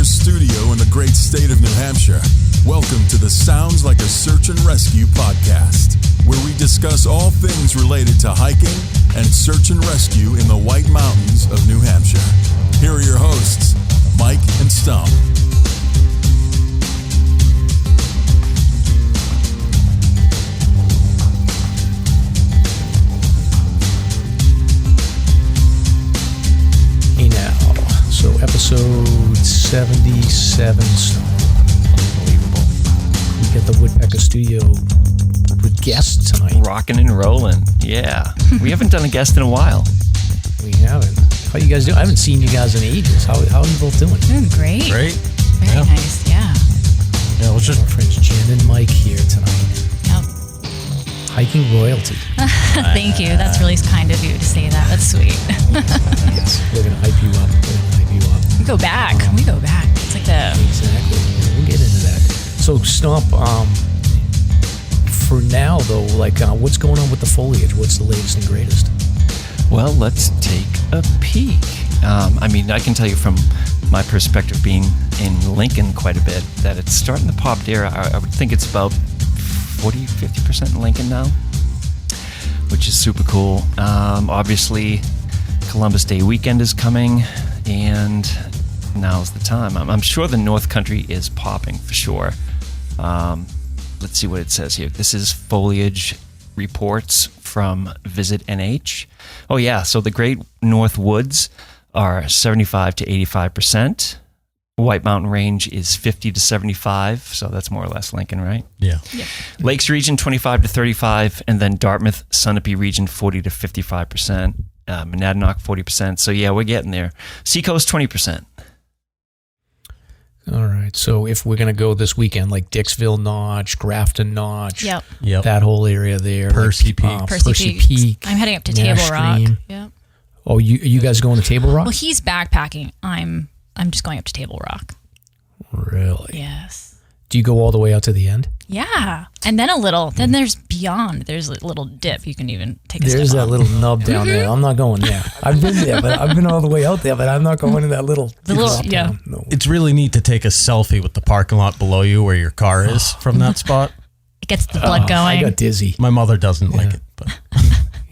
Studio in the great state of New Hampshire. Welcome to the Sounds Like a Search and Rescue podcast, where we discuss all things related to hiking and search and rescue in the White Mountains of New Hampshire. Here are your hosts, Mike and Stump. So episode 77, unbelievable. We got the Woodpecker Studio with guests tonight. Rocking and rolling, yeah. We haven't done a guest in a while. We haven't. How you guys doing? I haven't seen you guys in ages. How are you both doing? Doing great. Great. Very nice, yeah. Yeah, it's just our friends Jen and Mike here tonight. Yep. Hiking royalty. Thank you. That's really kind of you to say that. That's sweet. Yes, we're going to hype you up. We go back. It's like the... Exactly. Yeah, we'll get into that. So, Stump, for now, though, what's going on with the foliage? What's the latest and greatest? Well, let's take a peek. I can tell you from my perspective, being in Lincoln quite a bit, that it's starting to pop there. I would think it's about 40-50% in Lincoln now, which is super cool. Obviously, Columbus Day weekend is coming, and now's the time. I'm sure the North Country is popping for sure. Let's see what it says here. This is foliage reports from Visit NH. Oh yeah, so the Great North Woods are 75 to 85%. White Mountain Range is 50 to 75, so that's more or less Lincoln, right? Yeah. Lakes region 25 to 35, and then Dartmouth, Sunapee region 40 to 55%. Monadnock 40%. So yeah, we're getting there. Seacoast 20%. All right. So if we're going to go this weekend, like Dixville Notch, Grafton Notch, Yep. that whole area there, Percy Peak, Percy Peak. I'm heading up to Table Rock. Yep. Oh, you guys going to Table Rock? Well, he's backpacking. I'm just going up to Table Rock. Really? Yes. Do you go all the way out to the end? Yeah. And then a little. Then there's beyond. There's a little dip. You can even take a step There's that off. little nub down there. I'm not going there. I've been there, but I've been all the way out there, but I'm not going to that little drop down. No. It's really neat to take a selfie with the parking lot below you where your car is from that spot. It gets the blood going. I got dizzy. My mother doesn't like it, but...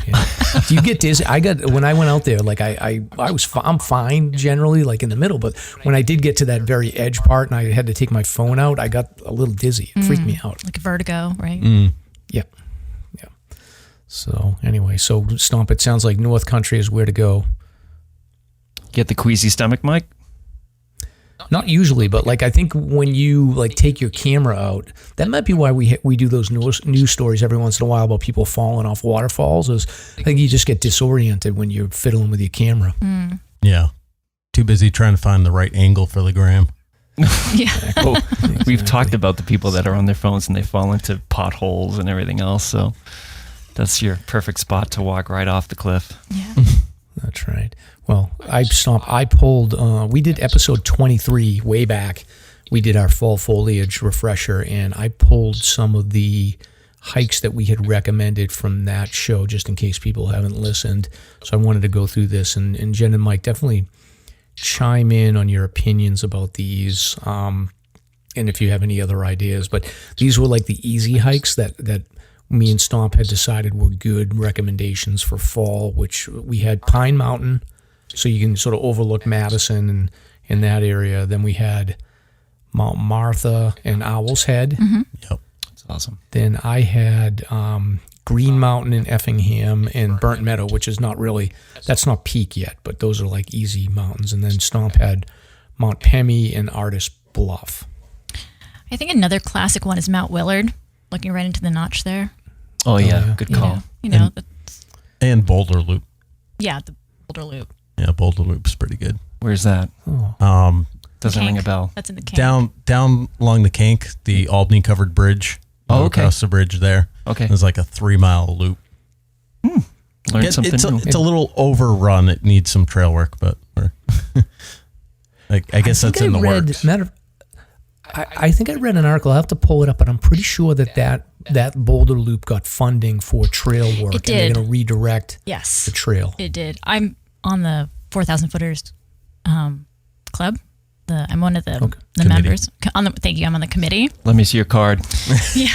Yeah. Do you get dizzy? When I went out there, I'm fine generally, like in the middle, but when I did get to that very edge part and I had to take my phone out, I got a little dizzy. It freaked me out. Like vertigo, right? Yeah. So anyway, Stomp, it sounds like North Country is where to go. Get the queasy stomach, Mike? Not usually, but I think when you take your camera out, that might be why we do those news stories every once in a while about people falling off waterfalls. I think you just get disoriented when you're fiddling with your camera. Yeah. Too busy trying to find the right angle for the gram. Yeah. Exactly. We've talked about the people that are on their phones and they fall into potholes and everything else. So that's your perfect spot to walk right off the cliff. Yeah. That's right. Well, I pulled, we did episode 23 way back. We did our fall foliage refresher, and I pulled some of the hikes that we had recommended from that show just in case people haven't listened. So I wanted to go through this, and Jen and Mike, definitely chime in on your opinions about these, and if you have any other ideas. But these were the easy hikes that me and Stomp had decided were good recommendations for fall, which we had Pine Mountain, so you can sort of overlook Madison and in that area. Then we had Mount Martha and Owl's Head. Mm-hmm. Yep. That's awesome. Then I had Green Mountain in Effingham and Burnt Meadow, which is that's not peak yet, but those are easy mountains. And then Stomp had Mount Pemmy and Artist Bluff. I think another classic one is Mount Willard, looking right into the notch there. Oh yeah, good call. You know, and Boulder Loop. yeah, Boulder Loop. Yeah, Boulder Loop's pretty good. Where's that? Doesn't ring a bell. That's in the Kank. Down along the Kank, the Albany covered bridge. Oh, okay. Across the bridge there. Okay. There's like a 3-mile loop. Learned something new. It's a little overrun. It needs some trail work, but I guess that's in the works. I think I read an article. I'll have to pull it up, but I'm pretty sure that Boulder Loop got funding for trail work. It did. And they're going to redirect Yes. the trail. It did. I'm on the 4,000 Footers club. I'm one of the members. Thank you. I'm on the committee. Let me see your card. Yeah.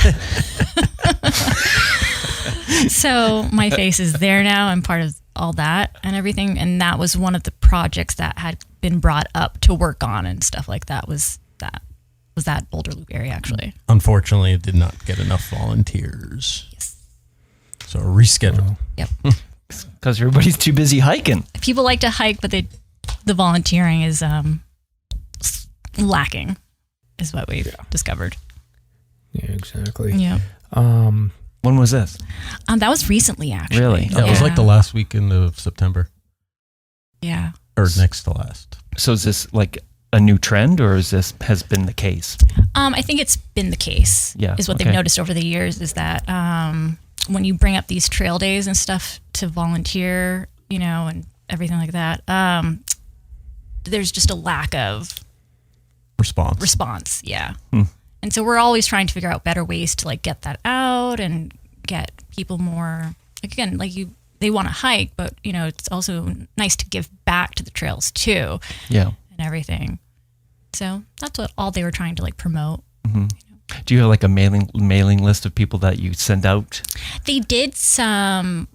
So my face is there now. I'm part of all that and everything. And that was one of the projects that had been brought up to work on and stuff like that. Was that Boulder Loop area actually? Unfortunately, it did not get enough volunteers. Yes. So reschedule. Yep. Because everybody's too busy hiking. People like to hike, but the volunteering is lacking, is what we've discovered. Yeah, exactly. Yeah. When was this? That was recently, actually. Really? That was like the last weekend of September. Yeah. Or next to last. So is this like a new trend, or has been the case? I think it's been the case. Yeah. Is what they've noticed over the years is that when you bring up these trail days and stuff to volunteer, and everything like that, there's just a lack of response. Yeah. And so we're always trying to figure out better ways to get that out and get people more, again, they want to hike, but it's also nice to give back to the trails too. Yeah. And everything. So that's what all they were trying to promote. Mm-hmm. Do you have like a mailing list of people that you send out? They did some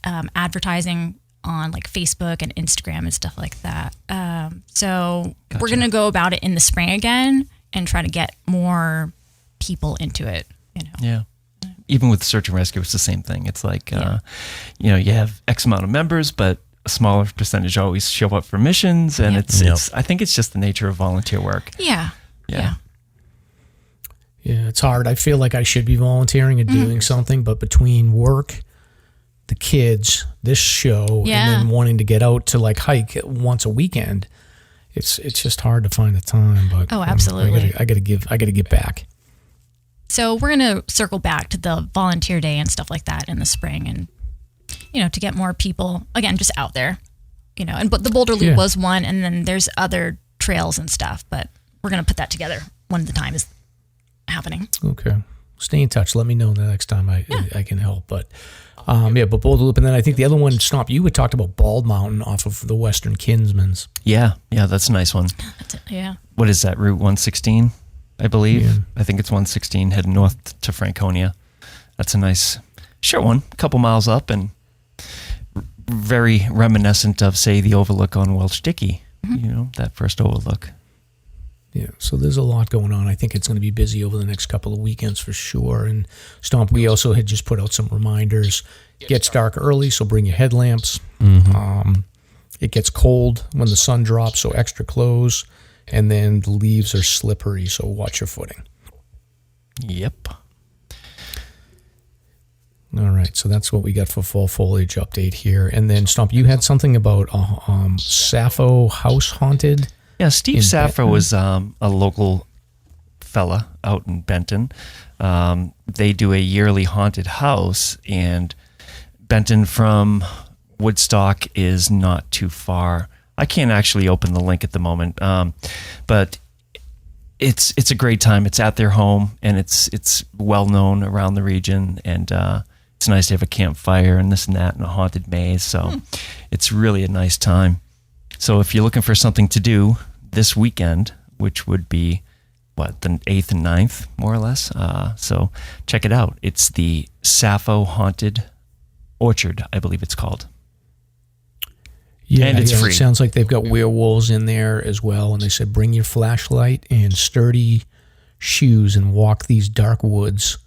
advertising on Facebook and Instagram and stuff like that. So we're going to go about it in the spring again and try to get more people into it. Yeah. Even with search and rescue, it's the same thing. It's like, you have X amount of members, but a smaller percentage always show up for missions. And it's I think it's just the nature of volunteer work. Yeah. Yeah. Yeah, it's hard. I feel like I should be volunteering and doing something, but between work, the kids, this show, and then wanting to get out to hike once a weekend, it's just hard to find the time. But absolutely, I got to get back. So we're gonna circle back to the volunteer day and stuff like that in the spring, and to get more people again just out there, but the Boulder Loop was one, and then there's other trails and stuff, but we're gonna put that together when the time is happening. Okay. Stay in touch. Let me know the next time I can help. But but Boulder Loop, and then I think the other one, Stomp, you had talked about Bald Mountain off of the Western Kinsman's. Yeah, that's a nice one. That's it. Yeah. What is that, Route 116, I believe? Yeah. I think it's 116 heading north to Franconia. That's a nice, short one, a couple miles up, and very reminiscent of, say, the overlook on Welch Dickey, that first overlook. Yeah, so there's a lot going on. I think it's going to be busy over the next couple of weekends for sure. And Stomp, we also had just put out some reminders. It gets dark early, so bring your headlamps. Mm-hmm. It gets cold when the sun drops, so extra clothes. And then the leaves are slippery, so watch your footing. Yep. All right, so that's what we got for fall foliage update here. And then Stomp, you had something about Sappho House Haunted. Yeah, Steve Sappho was a local fella out in Benton. They do a yearly haunted house, and Benton from Woodstock is not too far. I can't actually open the link at the moment, but it's a great time. It's at their home, and it's well known around the region, and it's nice to have a campfire and this and that and a haunted maze. So it's really a nice time. So if you're looking for something to do this weekend, which would be, the 8th and 9th, more or less, so check it out. It's the Sappho Haunted Orchard, I believe it's called. Yeah, and it's free. It sounds like they've got werewolves in there as well, and they said bring your flashlight and sturdy shoes and walk these dark woods,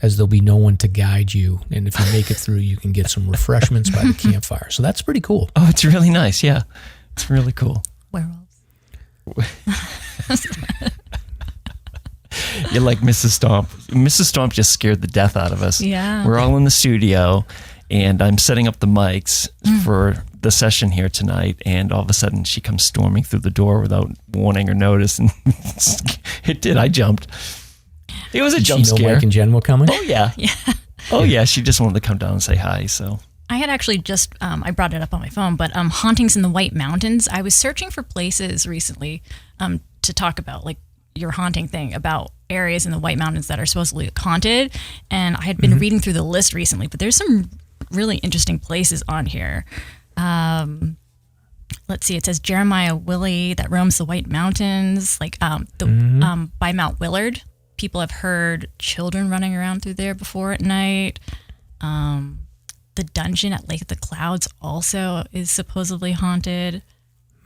as there'll be no one to guide you. And if you make it through, you can get some refreshments by the campfire. So that's pretty cool. Oh, it's really nice. Yeah, it's really cool. Werewolves. You're like Mrs. Stomp. Mrs. Stomp just scared the death out of us. Yeah. We're all in the studio, And I'm setting up the mics for the session here tonight, and all of a sudden she comes storming through the door without warning or notice, and it did. I jumped. It was a jump scare. Mike and Jen were coming? Oh, yeah. Oh, yeah. She just wanted to come down and say hi, so... I had actually just, I brought it up on my phone, but hauntings in the White Mountains. I was searching for places recently to talk about, like, your haunting thing, about areas in the White Mountains that are supposedly haunted. And I had been reading through the list recently, but there's some really interesting places on here. Let's see, it says Jeremiah Willie that roams the White Mountains, like by Mount Willard. People have heard children running around through there before at night. The dungeon at Lake of the Clouds also is supposedly haunted.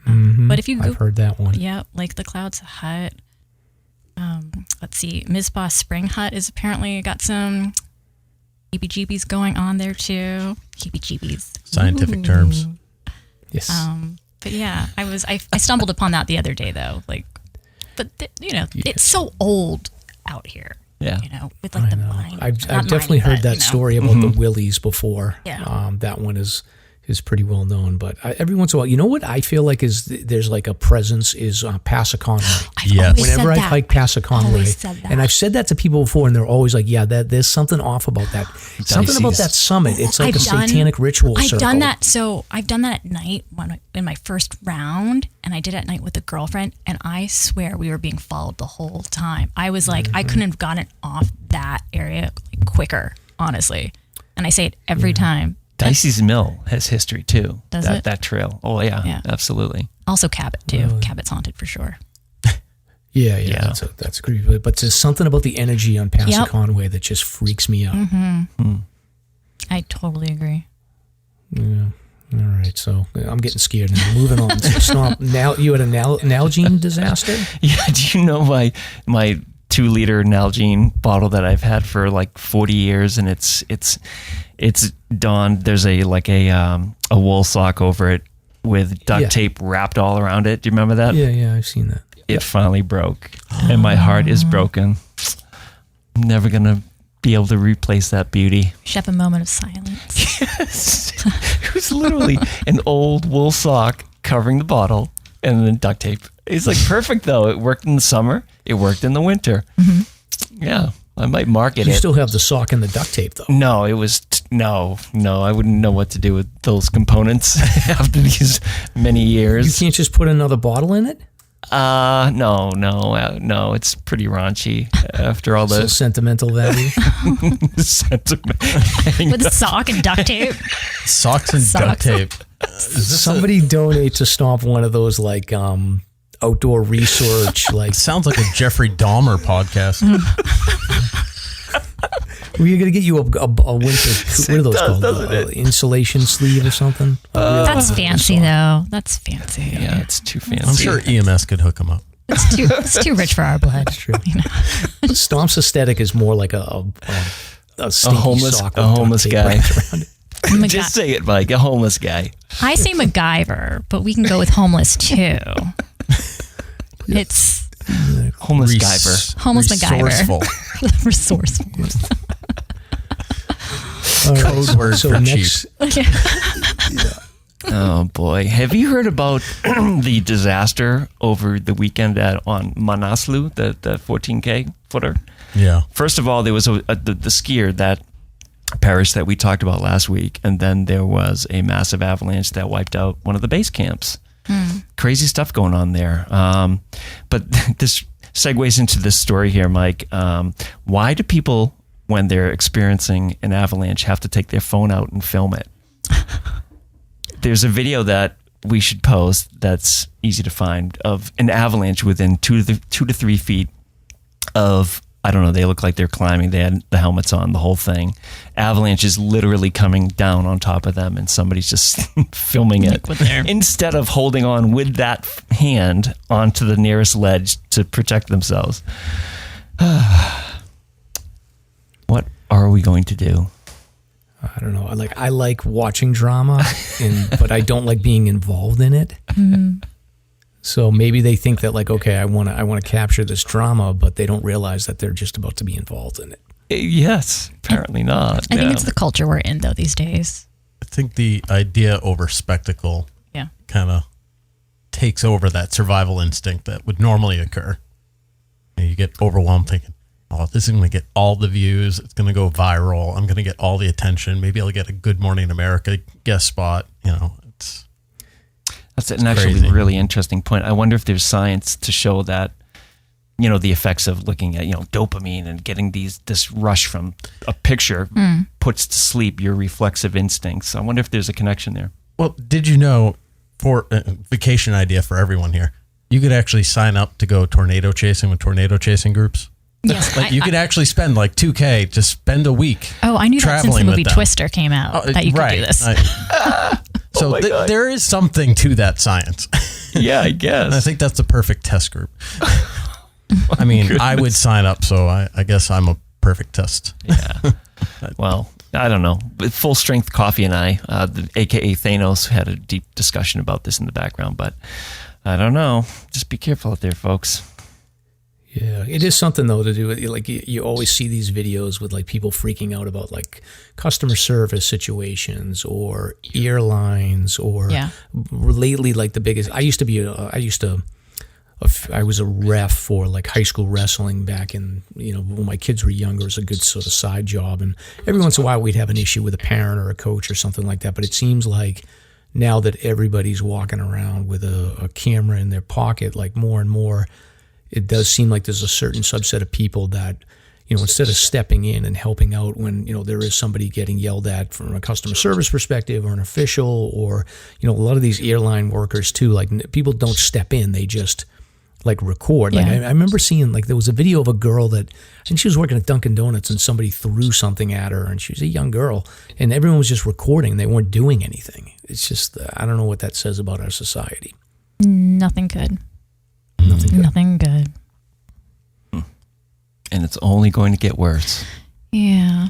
But if you I've heard that one. Yeah, Lake of the Clouds hut. Let's see, Mizpah Spring Hut is apparently got some heebie-jeebies going on there too. Heebie-jeebies. Scientific terms. Yes. But yeah, I stumbled upon that the other day though. Like, but it's so old out here. Yeah. With like the mine. I've definitely heard that story about the Willies before. Yeah. That one is pretty well known. But every once in a while, you know what I feel like is there's like a presence is Passaconaway. Yes. Whenever I hike Passaconaway, that. and I've said that to people before, and they're always like, "Yeah, there's something off about that. Something about that summit. It's like satanic ritual circle." I've done that. So I've done that at night in my first round, and I did it at night with a girlfriend, and I swear we were being followed the whole time. I was like, I couldn't have gotten off that area quicker, honestly. And I say it every time. Dicey's Mill has history too. Does it? That trail. Oh yeah, absolutely. Also Cabot too. Cabot's haunted for sure. Yeah. That's creepy. But there's something about the energy on Passaconaway that just freaks me out. I totally agree. Yeah. All right. So I'm getting scared now. Moving on. Stop. Now you had a Nalgene disaster? Yeah. Do you know my 2-liter Nalgene bottle that I've had for like 40 years, and it's donned. There's a wool sock over it with duct tape wrapped all around it. Do you remember that? Yeah, I've seen that. It finally broke, and my heart is broken. I'm never gonna be able to replace that beauty. Should have a moment of silence. Yes. It was literally an old wool sock covering the bottle and then duct tape. It's like perfect though. It worked in the summer. It worked in the winter. Yeah, I might market it. You still have the sock and the duct tape though. No, it was no. I wouldn't know what to do with those components after these many years. You can't just put another bottle in it? No. It's pretty raunchy after all So the sentimental value. sentiment. With a sock and duct tape. Socks and duct tape. Somebody donate to Stomp one of those like outdoor research like. Sounds like a Jeffrey Dahmer podcast. We're gonna get you a winter. What are those called? Insulation sleeve or something? That's fancy though. That's fancy. Yeah, it's too fancy. I'm sure EMS could hook them up. It's too rich for our blood. That's true. Stomp's aesthetic is more like a homeless sock a homeless guy. Just say it, Mike. A homeless guy. I say MacGyver, but we can go with homeless too. It's homeless Guyver. Homeless Resourceful. MacGyver. Resourceful. Code word so for next, cheap. Oh boy, have you heard about the disaster over the weekend on Manaslu, the 14K footer? Yeah. First of all, there was the skier that perished that we talked about last week, and then there was a massive avalanche that wiped out one of the base camps. Crazy stuff going on there. But this segues into this story here, Mike. Why do people, when they're experiencing an avalanche, have to take their phone out and film it? There's a video that we should post that's easy to find of an avalanche within 2 to 3 feet of, I don't know, they look like they're climbing. They had the helmets on, the whole thing. Avalanche is literally coming down on top of them, and somebody's just filming it instead of holding on with that hand onto the nearest ledge to protect themselves. What are we going to do? I don't know. I like watching drama, but I don't like being involved in it. So maybe they think that like, okay, I want to capture this drama, but they don't realize that they're just about to be involved in it. Yes, apparently not. I think it's the culture we're in, though, these days. I think the idea over spectacle kind of takes over that survival instinct that would normally occur. You get overwhelmed thinking, oh, this is going to get all the views. It's going to go viral. I'm going to get all the attention. Maybe I'll get a Good Morning America guest spot. That's an actually really interesting point. I wonder if there's science to show that, the effects of looking at, dopamine and getting this rush from a picture puts to sleep your reflexive instincts. I wonder if there's a connection there. Well, did you know, for a vacation idea for everyone here, you could actually sign up to go tornado chasing with tornado chasing groups? Yes. You could actually spend like $2,000 to spend a week. Oh, I knew that since the movie them. Twister came out, that you could do this. So there is something to that science. Yeah, I guess. And I think that's the perfect test group. I mean, I would sign up, so I guess I'm a perfect test. Yeah. Well, I don't know. Full Strength Coffee and I, AKA Thanos, had a deep discussion about this in the background, but I don't know. Just be careful out there, folks. Yeah, it is something though to do with, like, you always see these videos with like people freaking out about like customer service situations or airlines or lately, like the biggest. I was a ref for like high school wrestling back in, when my kids were younger. It was a good sort of side job, and every once in a while we'd have an issue with a parent or a coach or something like that. But it seems like now that everybody's walking around with a camera in their pocket, like more and more, it does seem like there's a certain subset of people that, instead of stepping in and helping out when, there is somebody getting yelled at from a customer service perspective or an official or, a lot of these airline workers too, like people don't step in, they just like record. Like I remember seeing, like, there was a video of a girl that, I think she was working at Dunkin' Donuts and somebody threw something at her, and she was a young girl, and everyone was just recording. They weren't doing anything. It's just, I don't know what that says about our society. Nothing good. Nothing good. And it's only going to get worse. Yeah.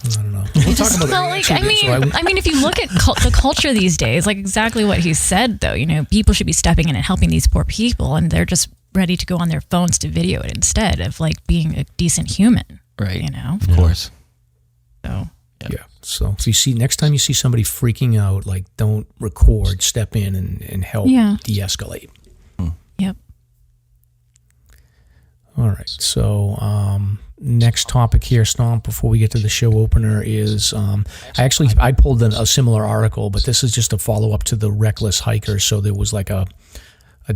I don't know. We'll talk about I mean, if you look at the culture these days, like exactly what he said, though, people should be stepping in and helping these poor people, and they're just ready to go on their phones to video it instead of like being a decent human. Right. Of course. So. Yeah. So if next time you see somebody freaking out, like, don't record, step in and help de-escalate. Yep. All right. So next topic here, Stomp, before we get to the show opener is I pulled a similar article, but this is just a follow-up to the Rek-lis hikers. So there was like a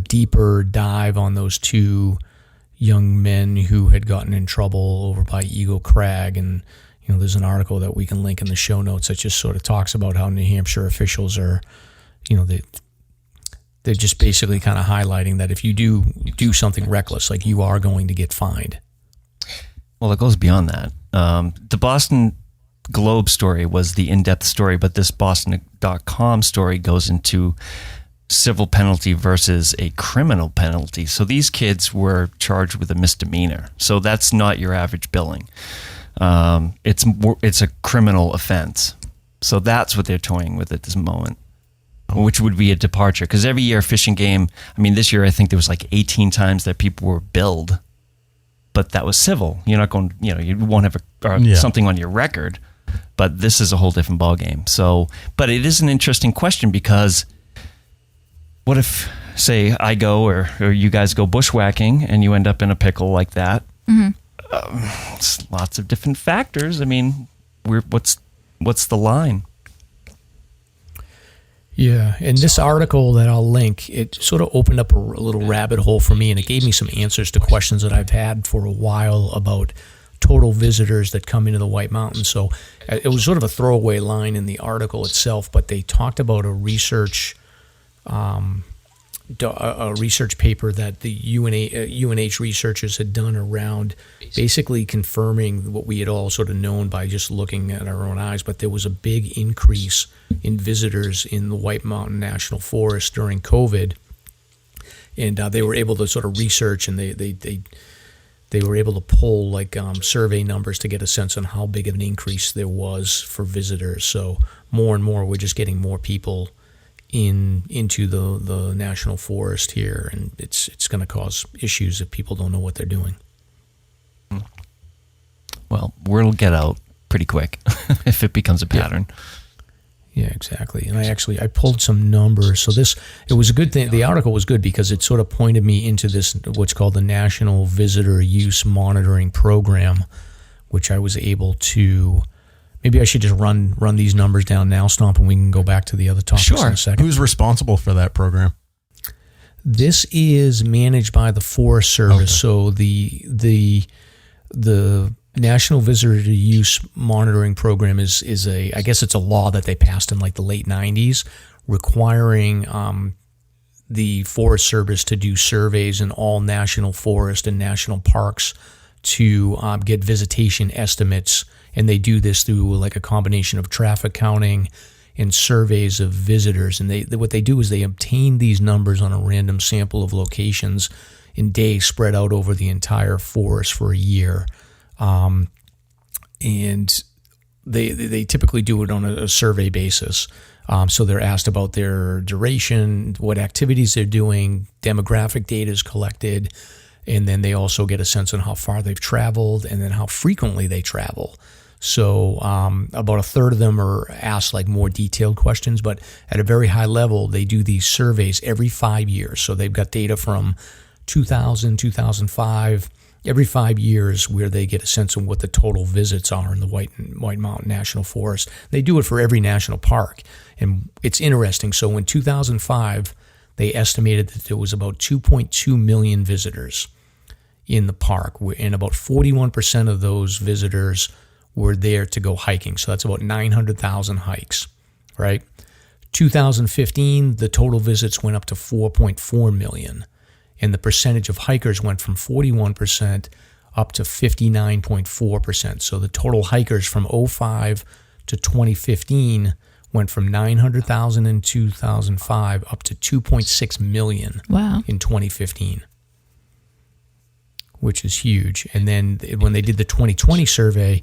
deeper dive on those two young men who had gotten in trouble over by Eagle Crag. And, there's an article that we can link in the show notes that just sort of talks about how New Hampshire officials are, they're just basically kind of highlighting that if you do something reckless, like, you are going to get fined. Well, it goes beyond that. The Boston Globe story was the in-depth story, but this Boston.com story goes into civil penalty versus a criminal penalty. So these kids were charged with a misdemeanor. So that's not your average billing. It's a criminal offense. So that's what they're toying with at this moment, which would be a departure. Because every year, Fish and Game, this year I think there was like 18 times that people were billed, but that was civil. You're not going, you won't have something on your record, but this is a whole different ballgame. So, but it is an interesting question, because what if, say, I go or you guys go bushwhacking and you end up in a pickle like that? Mm-hmm. It's lots of different factors. What's the line? Yeah, and this article that I'll link, it sort of opened up a little rabbit hole for me, and it gave me some answers to questions that I've had for a while about total visitors that come into the White Mountains. So it was sort of a throwaway line in the article itself, but they talked about a research paper that the UNH researchers had done around basically confirming what we had all sort of known by just looking at our own eyes, but there was a big increase in visitors in the White Mountain National Forest during COVID, and they were able to sort of research, and they were able to pull like survey numbers to get a sense on how big of an increase there was for visitors. So more and more, we're just getting more people into the national forest here, and it's going to cause issues if people don't know what they're doing. Well, word will get out pretty quick if it becomes a pattern. Yeah, exactly. And I pulled some numbers. So it was a good thing. The article was good because it sort of pointed me into this, what's called the National Visitor Use Monitoring Program, which I was able to, maybe I should just run these numbers down now, Stomp, and we can go back to the other topics in a second. Who's responsible for that program? This is managed by the Forest Service. Okay. So the National Visitor Use Monitoring Program is I guess it's a law that they passed in like the late 90s requiring the Forest Service to do surveys in all national forest and national parks to get visitation estimates. And they do this through like a combination of traffic counting and surveys of visitors. And what they do is they obtain these numbers on a random sample of locations in days spread out over the entire forest for a year. And they typically do it on a survey basis. So they're asked about their duration, what activities they're doing, demographic data is collected, and then they also get a sense on how far they've traveled and then how frequently they travel. So about a third of them are asked like more detailed questions, but at a very high level, they do these surveys every 5 years. So they've got data from 2000, 2005, every 5 years where they get a sense of what the total visits are in the White Mountain National Forest. They do it for every national park. And it's interesting. So in 2005, they estimated that there was about 2.2 million visitors in the park, and about 41% of those visitors were there to go hiking. So that's about 900,000 hikes, right? 2015, the total visits went up to 4.4 million. And the percentage of hikers went from 41% up to 59.4%. So the total hikers from 2005 to 2015 went from 900,000 in 2005 up to 2.6 million in 2015, which is huge. And then when they did the 2020 survey,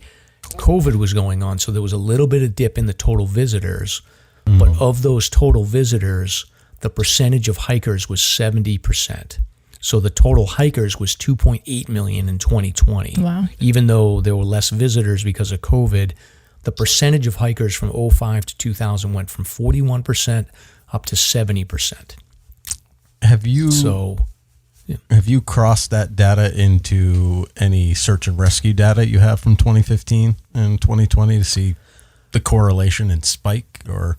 COVID was going on, so there was a little bit of dip in the total visitors. But of those total visitors, the percentage of hikers was 70%. So the total hikers was 2.8 million in 2020. Wow. Even though there were less visitors because of COVID, the percentage of hikers from 2005 to 2000 went from 41% up to 70%. Have you crossed that data into any search and rescue data you have from 2015 and 2020 to see the correlation and spike, or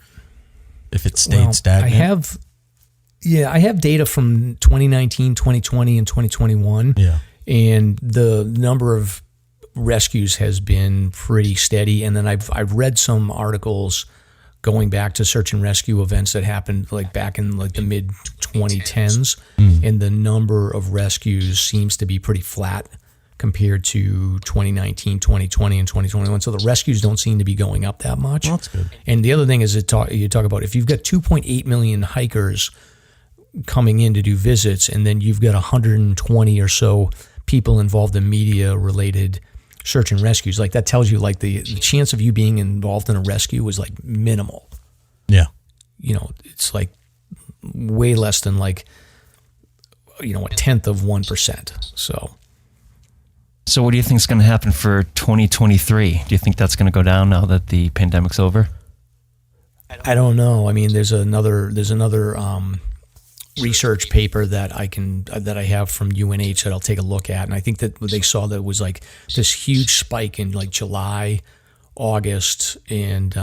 if it stayed stagnant? I have data from 2019, 2020, and 2021. Yeah. And the number of rescues has been pretty steady. And then I've read some articles going back to search and rescue events that happened like back in like the mid 2010s, and the number of rescues seems to be pretty flat compared to 2019, 2020, and 2021. So the rescues don't seem to be going up that much. Well, that's good. And the other thing is you talk about if you've got 2.8 million hikers coming in to do visits, and then you've got 120 or so people involved in media-related search and rescues, like that tells you like the chance of you being involved in a rescue was like minimal. Yeah. It's like way less than like, a 1/10 of 1%. So what do you think is going to happen for 2023? Do you think that's going to go down now that the pandemic's over? I don't know. I mean, there's another research paper that I have from UNH that I'll take a look at, and I think that they saw that it was like this huge spike in like July, August, and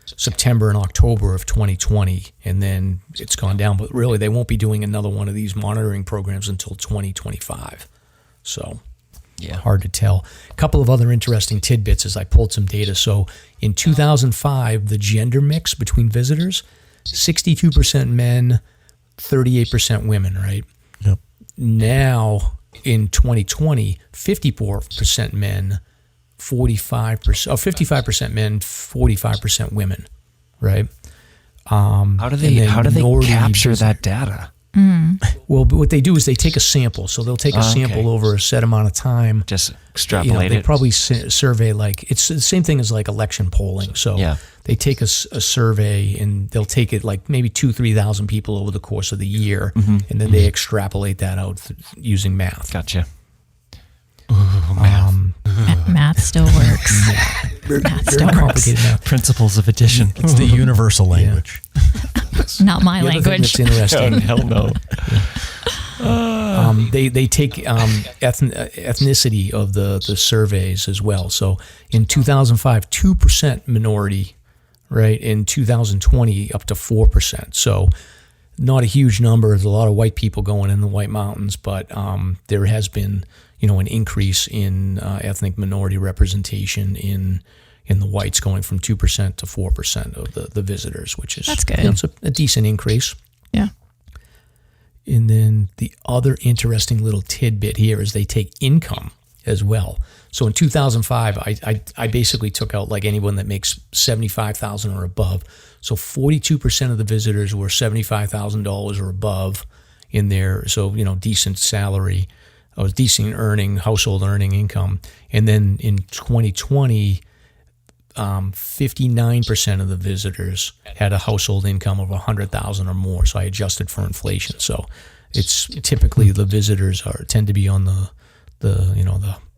September and October of 2020, and then it's gone down. But really, they won't be doing another one of these monitoring programs until 2025. So hard to tell. A couple of other interesting tidbits as I pulled some data. So in 2005, the gender mix between visitors, 62% men, 38% women, right? Yep. Now in 2020, 54% men, 55% men, 45% women, right? How do they capture that data? Well, what they do is they take a sample. So they'll take a sample over a set amount of time. Just extrapolate They it. probably survey like, it's the same thing as like election polling. So they take a survey and they'll take it like maybe 2,000-3,000 people over the course of the year. And then they extrapolate that out using math. Gotcha. Math. Math still works. Math still Very works. complicated math. Principles of addition. It's the universal language. Not my The other thing language. that's interesting. Oh, hell no. They take ethnicity of the surveys as well. So in 2005, 2% minority, right? In 2020, up to 4%. So not a huge number. There's a lot of white people going in the White Mountains, but there has been, an increase in ethnic minority representation in the whites, going from 2% to 4% of the visitors, which is That's good. It's a decent increase. Yeah. And then the other interesting little tidbit here is they take income as well. So in 2005, I basically took out like anyone that makes $75,000 or above. So 42% of the visitors were $75,000 or above in their, decent salary, or decent household earning income. And then in 2020, 59% of the visitors had a household income of $100,000 or more. So I adjusted for inflation. So it's typically the visitors tend to be on the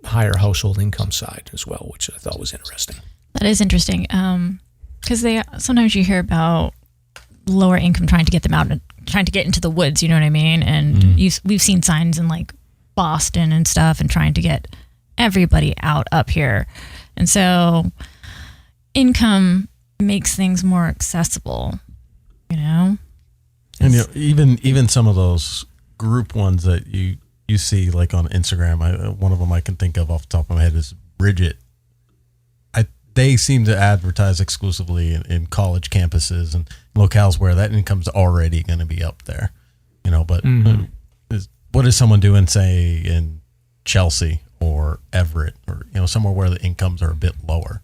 higher household income side as well, which I thought was interesting. That is interesting. Because sometimes you hear about lower income trying to get them out and trying to get into the woods, you know what I mean? And we've seen signs in like Boston and stuff, and trying to get everybody out up here. And so income makes things more accessible, And even some of those group ones that you see like on Instagram, one of them I can think of off the top of my head is Bridget. They seem to advertise exclusively in college campuses and locales where that income's already going to be up there, but what is someone doing, say, in Chelsea or Everett or, somewhere where the incomes are a bit lower?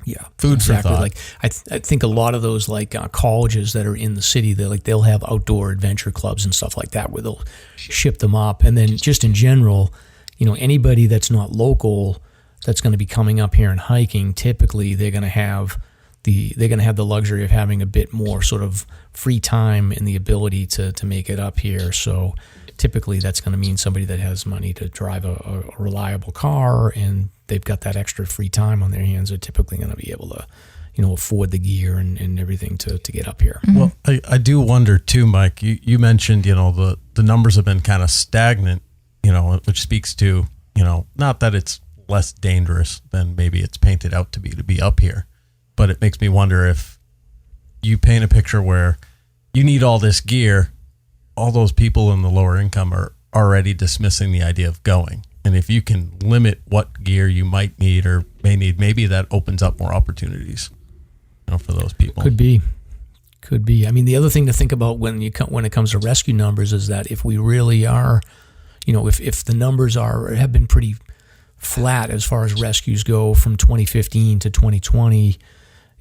Yeah, food for thought. Like I think a lot of those colleges that are in the city, they'll have outdoor adventure clubs and stuff like that where they'll ship them up. And then just in general, anybody that's not local that's going to be coming up here and hiking, typically they're going to have the luxury of having a bit more sort of free time and the ability to make it up here. So typically that's going to mean somebody that has money to drive a reliable car, and they've got that extra free time on their hands, are typically going to be able to, afford the gear and everything to get up here. Well, I do wonder too, Mike, you mentioned, the numbers have been kind of stagnant, which speaks to, not that it's less dangerous than maybe it's painted out to be up here, but it makes me wonder if you paint a picture where you need all this gear, all those people in the lower income are already dismissing the idea of going. And if you can limit what gear you might need or may need, maybe that opens up more opportunities, for those people. Could be. I mean, the other thing to think about when it comes to rescue numbers is that if we really are, if the numbers have been pretty flat as far as rescues go from 2015 to 2020,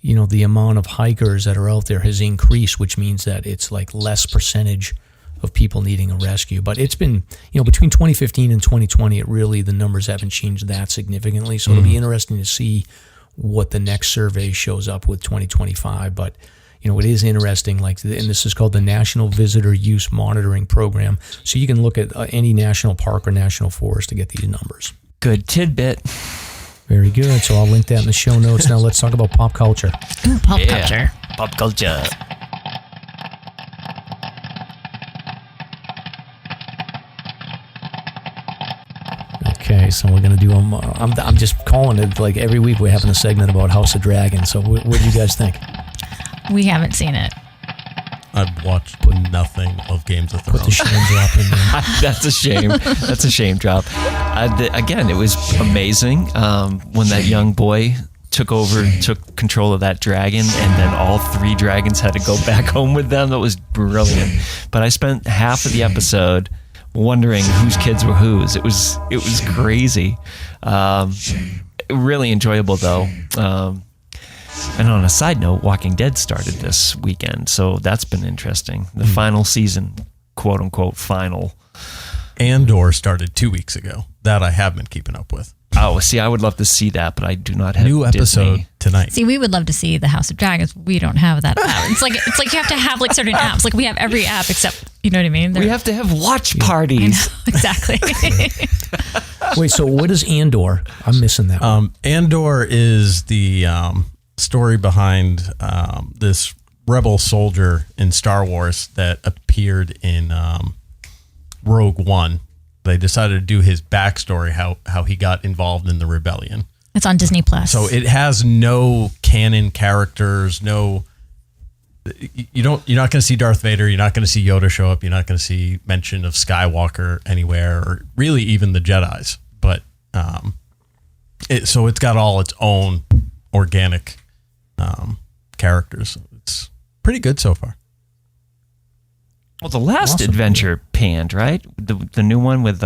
the amount of hikers that are out there has increased, which means that it's like less percentage of people needing a rescue. But it's been, between 2015 and 2020, the numbers haven't changed that significantly. So it'll be interesting to see what the next survey shows up with 2025. But, it is interesting, and this is called the National Visitor Use Monitoring Program. So you can look at any national park or national forest to get these numbers. Good tidbit. Very good. So I'll link that in the show notes. Now let's talk about pop culture. Ooh, pop culture. Pop culture. Okay, so we're gonna do them. I'm just calling it like every week we're having a segment about House of Dragon. So what do you guys think? We haven't seen it. I've watched nothing of Games of Put the Thrones. shame drop in there. That's a shame. That's a shame drop. Again, it was amazing when that young boy took control of that dragon, and then all three dragons had to go back home with them. That was brilliant. But I spent half of the episode wondering whose kids were whose. It was crazy. Really enjoyable though. And on a side note, Walking Dead started this weekend, so that's been interesting. The final season, quote unquote, final. Andor started 2 weeks ago. That I have been keeping up with. Oh, see, I would love to see that, but I do not have New episode Disney tonight. See, we would love to see the House of Dragons. We don't have that app. It's like you have to have like certain apps. Like we have every app except, you know what I mean? We have to have watch parties. I know, exactly. Wait, so what is Andor? I'm missing that one. Andor is the story behind this rebel soldier in Star Wars that appeared in Rogue One. They decided to do his backstory, how he got involved in the rebellion. It's on Disney Plus. So it has no canon characters, you're not going to see Darth Vader, you're not going to see Yoda show up, you're not going to see mention of Skywalker anywhere, or really even the Jedis. But so it's got all its own organic characters. It's pretty good so far. Well, the last adventure panned, right? The new one with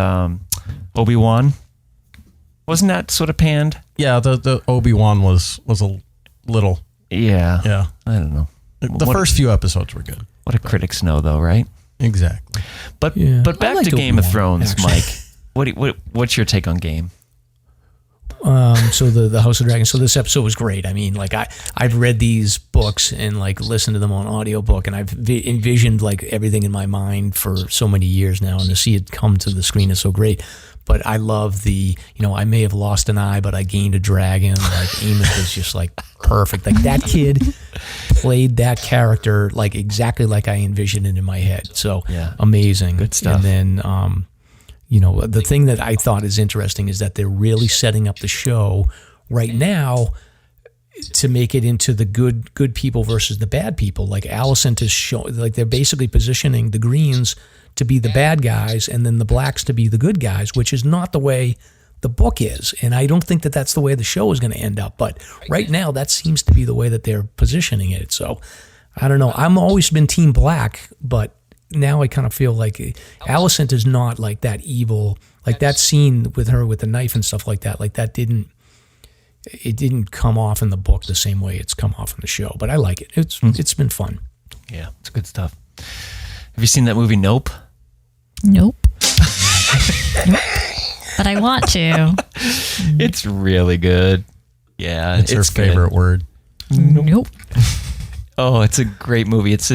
Obi-Wan. Wasn't that sort of panned? Yeah, the Obi-Wan was a little. Yeah. I don't know. The first few episodes were good. What do critics know, though, right? Exactly. But back to Game of Thrones, actually. Mike. What's your take on Game? So the House of Dragons. So this episode was great. I mean, like I've read these books and like listened to them on audiobook, and I've envisioned like everything in my mind for so many years now, and to see it come to the screen is so great. But I love I may have lost an eye, but I gained a dragon. Like Amos was just like perfect. Like that kid played that character like exactly like I envisioned it in my head. So amazing. Good stuff. And then, the thing that I thought is interesting is that they're really setting up the show right now to make it into the good people versus the bad people. Like Alicent is showing, like they're basically positioning the Greens to be the bad guys and then the blacks to be the good guys, which is not the way the book is. And I don't think that that's the way the show is going to end up. But right now, that seems to be the way that they're positioning it. So I don't know. I've always been Team Black, but now I kind of feel like Alicent is not like that evil. Like that scene with her with the knife and stuff like that didn't come off in the book the same way it's come off in the show. But I like it. It's been fun. Yeah, it's good stuff. Have you seen that movie Nope? Nope. But I want to. It's really good. Yeah, it's her favorite word. Nope. Oh, it's a great movie. It's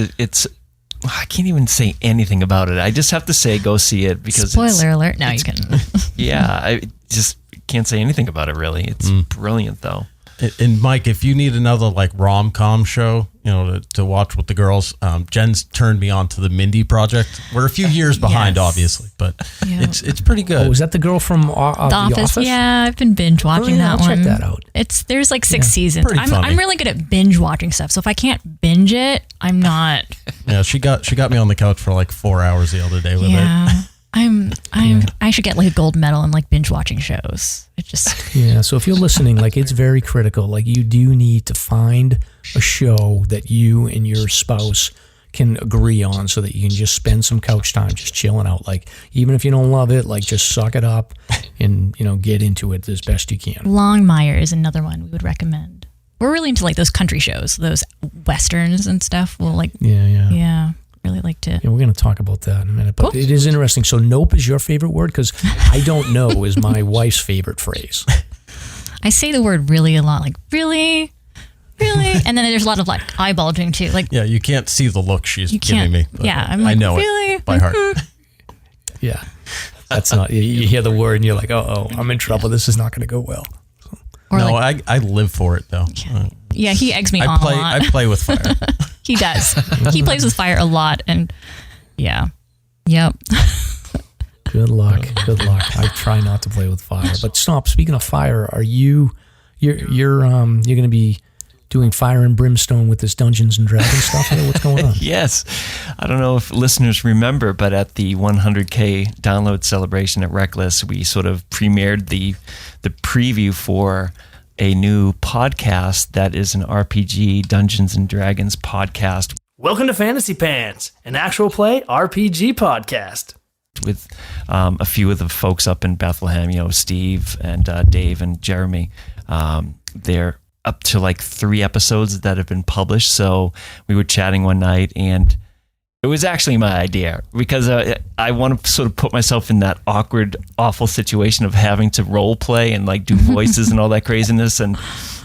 I can't even say anything about it. I just have to say go see it because spoiler alert. No, you can. Yeah, I just can't say anything about it really. It's brilliant though. And Mike, if you need another like rom-com show, to watch with the girls, Jen's turned me on to the Mindy Project. We're a few years behind, obviously, but it's pretty good. Oh, is that the girl from The Office? Yeah, I've been binge watching that one. Check that out. There's like 6 seasons. I'm really good at binge watching stuff. So if I can't binge it, I'm not. Yeah, she got me on the couch for like 4 hours the other day with it. I should get like a gold medal in like binge watching shows. So if you're listening, like it's very critical. Like you do need to find a show that you and your spouse can agree on so that you can just spend some couch time just chilling out. Like even if you don't love it, like just suck it up and get into it as best you can. Longmire is another one we would recommend. We're really into like those country shows, those westerns and stuff. We'll like really like to. Yeah, we're going to talk about that in a minute. But It is interesting. So nope is your favorite word? Because I don't know is my wife's favorite phrase. I say the word really a lot. Like, really? Really? And then there's a lot of like eyeball doing too. Like, yeah, you can't see the look she's giving me. Yeah, I'm like, I know really? it by heart. Yeah. That's not, you hear the word and you're like, oh, I'm in trouble. This is not going to go well. Or no, like, I live for it though. Yeah, he eggs me on a lot. I play with fire. He does. He plays with fire a lot, and yep. Good luck. I try not to play with fire. But stop. Speaking of fire, are you're going to be doing fire and brimstone with this Dungeons and Dragons stuff? What's going on? Yes. I don't know if listeners remember, but at the 100K download celebration at Rek-lis, we sort of premiered the preview for a new podcast that is an RPG Dungeons and Dragons podcast. Welcome to Fantasy Pants, an actual play RPG podcast. With a few of the folks up in Bethlehem, Steve and Dave and Jeremy. They're up to like 3 episodes that have been published. So we were chatting one night and it was actually my idea because I want to sort of put myself in that awkward, awful situation of having to role play and like do voices and all that craziness. And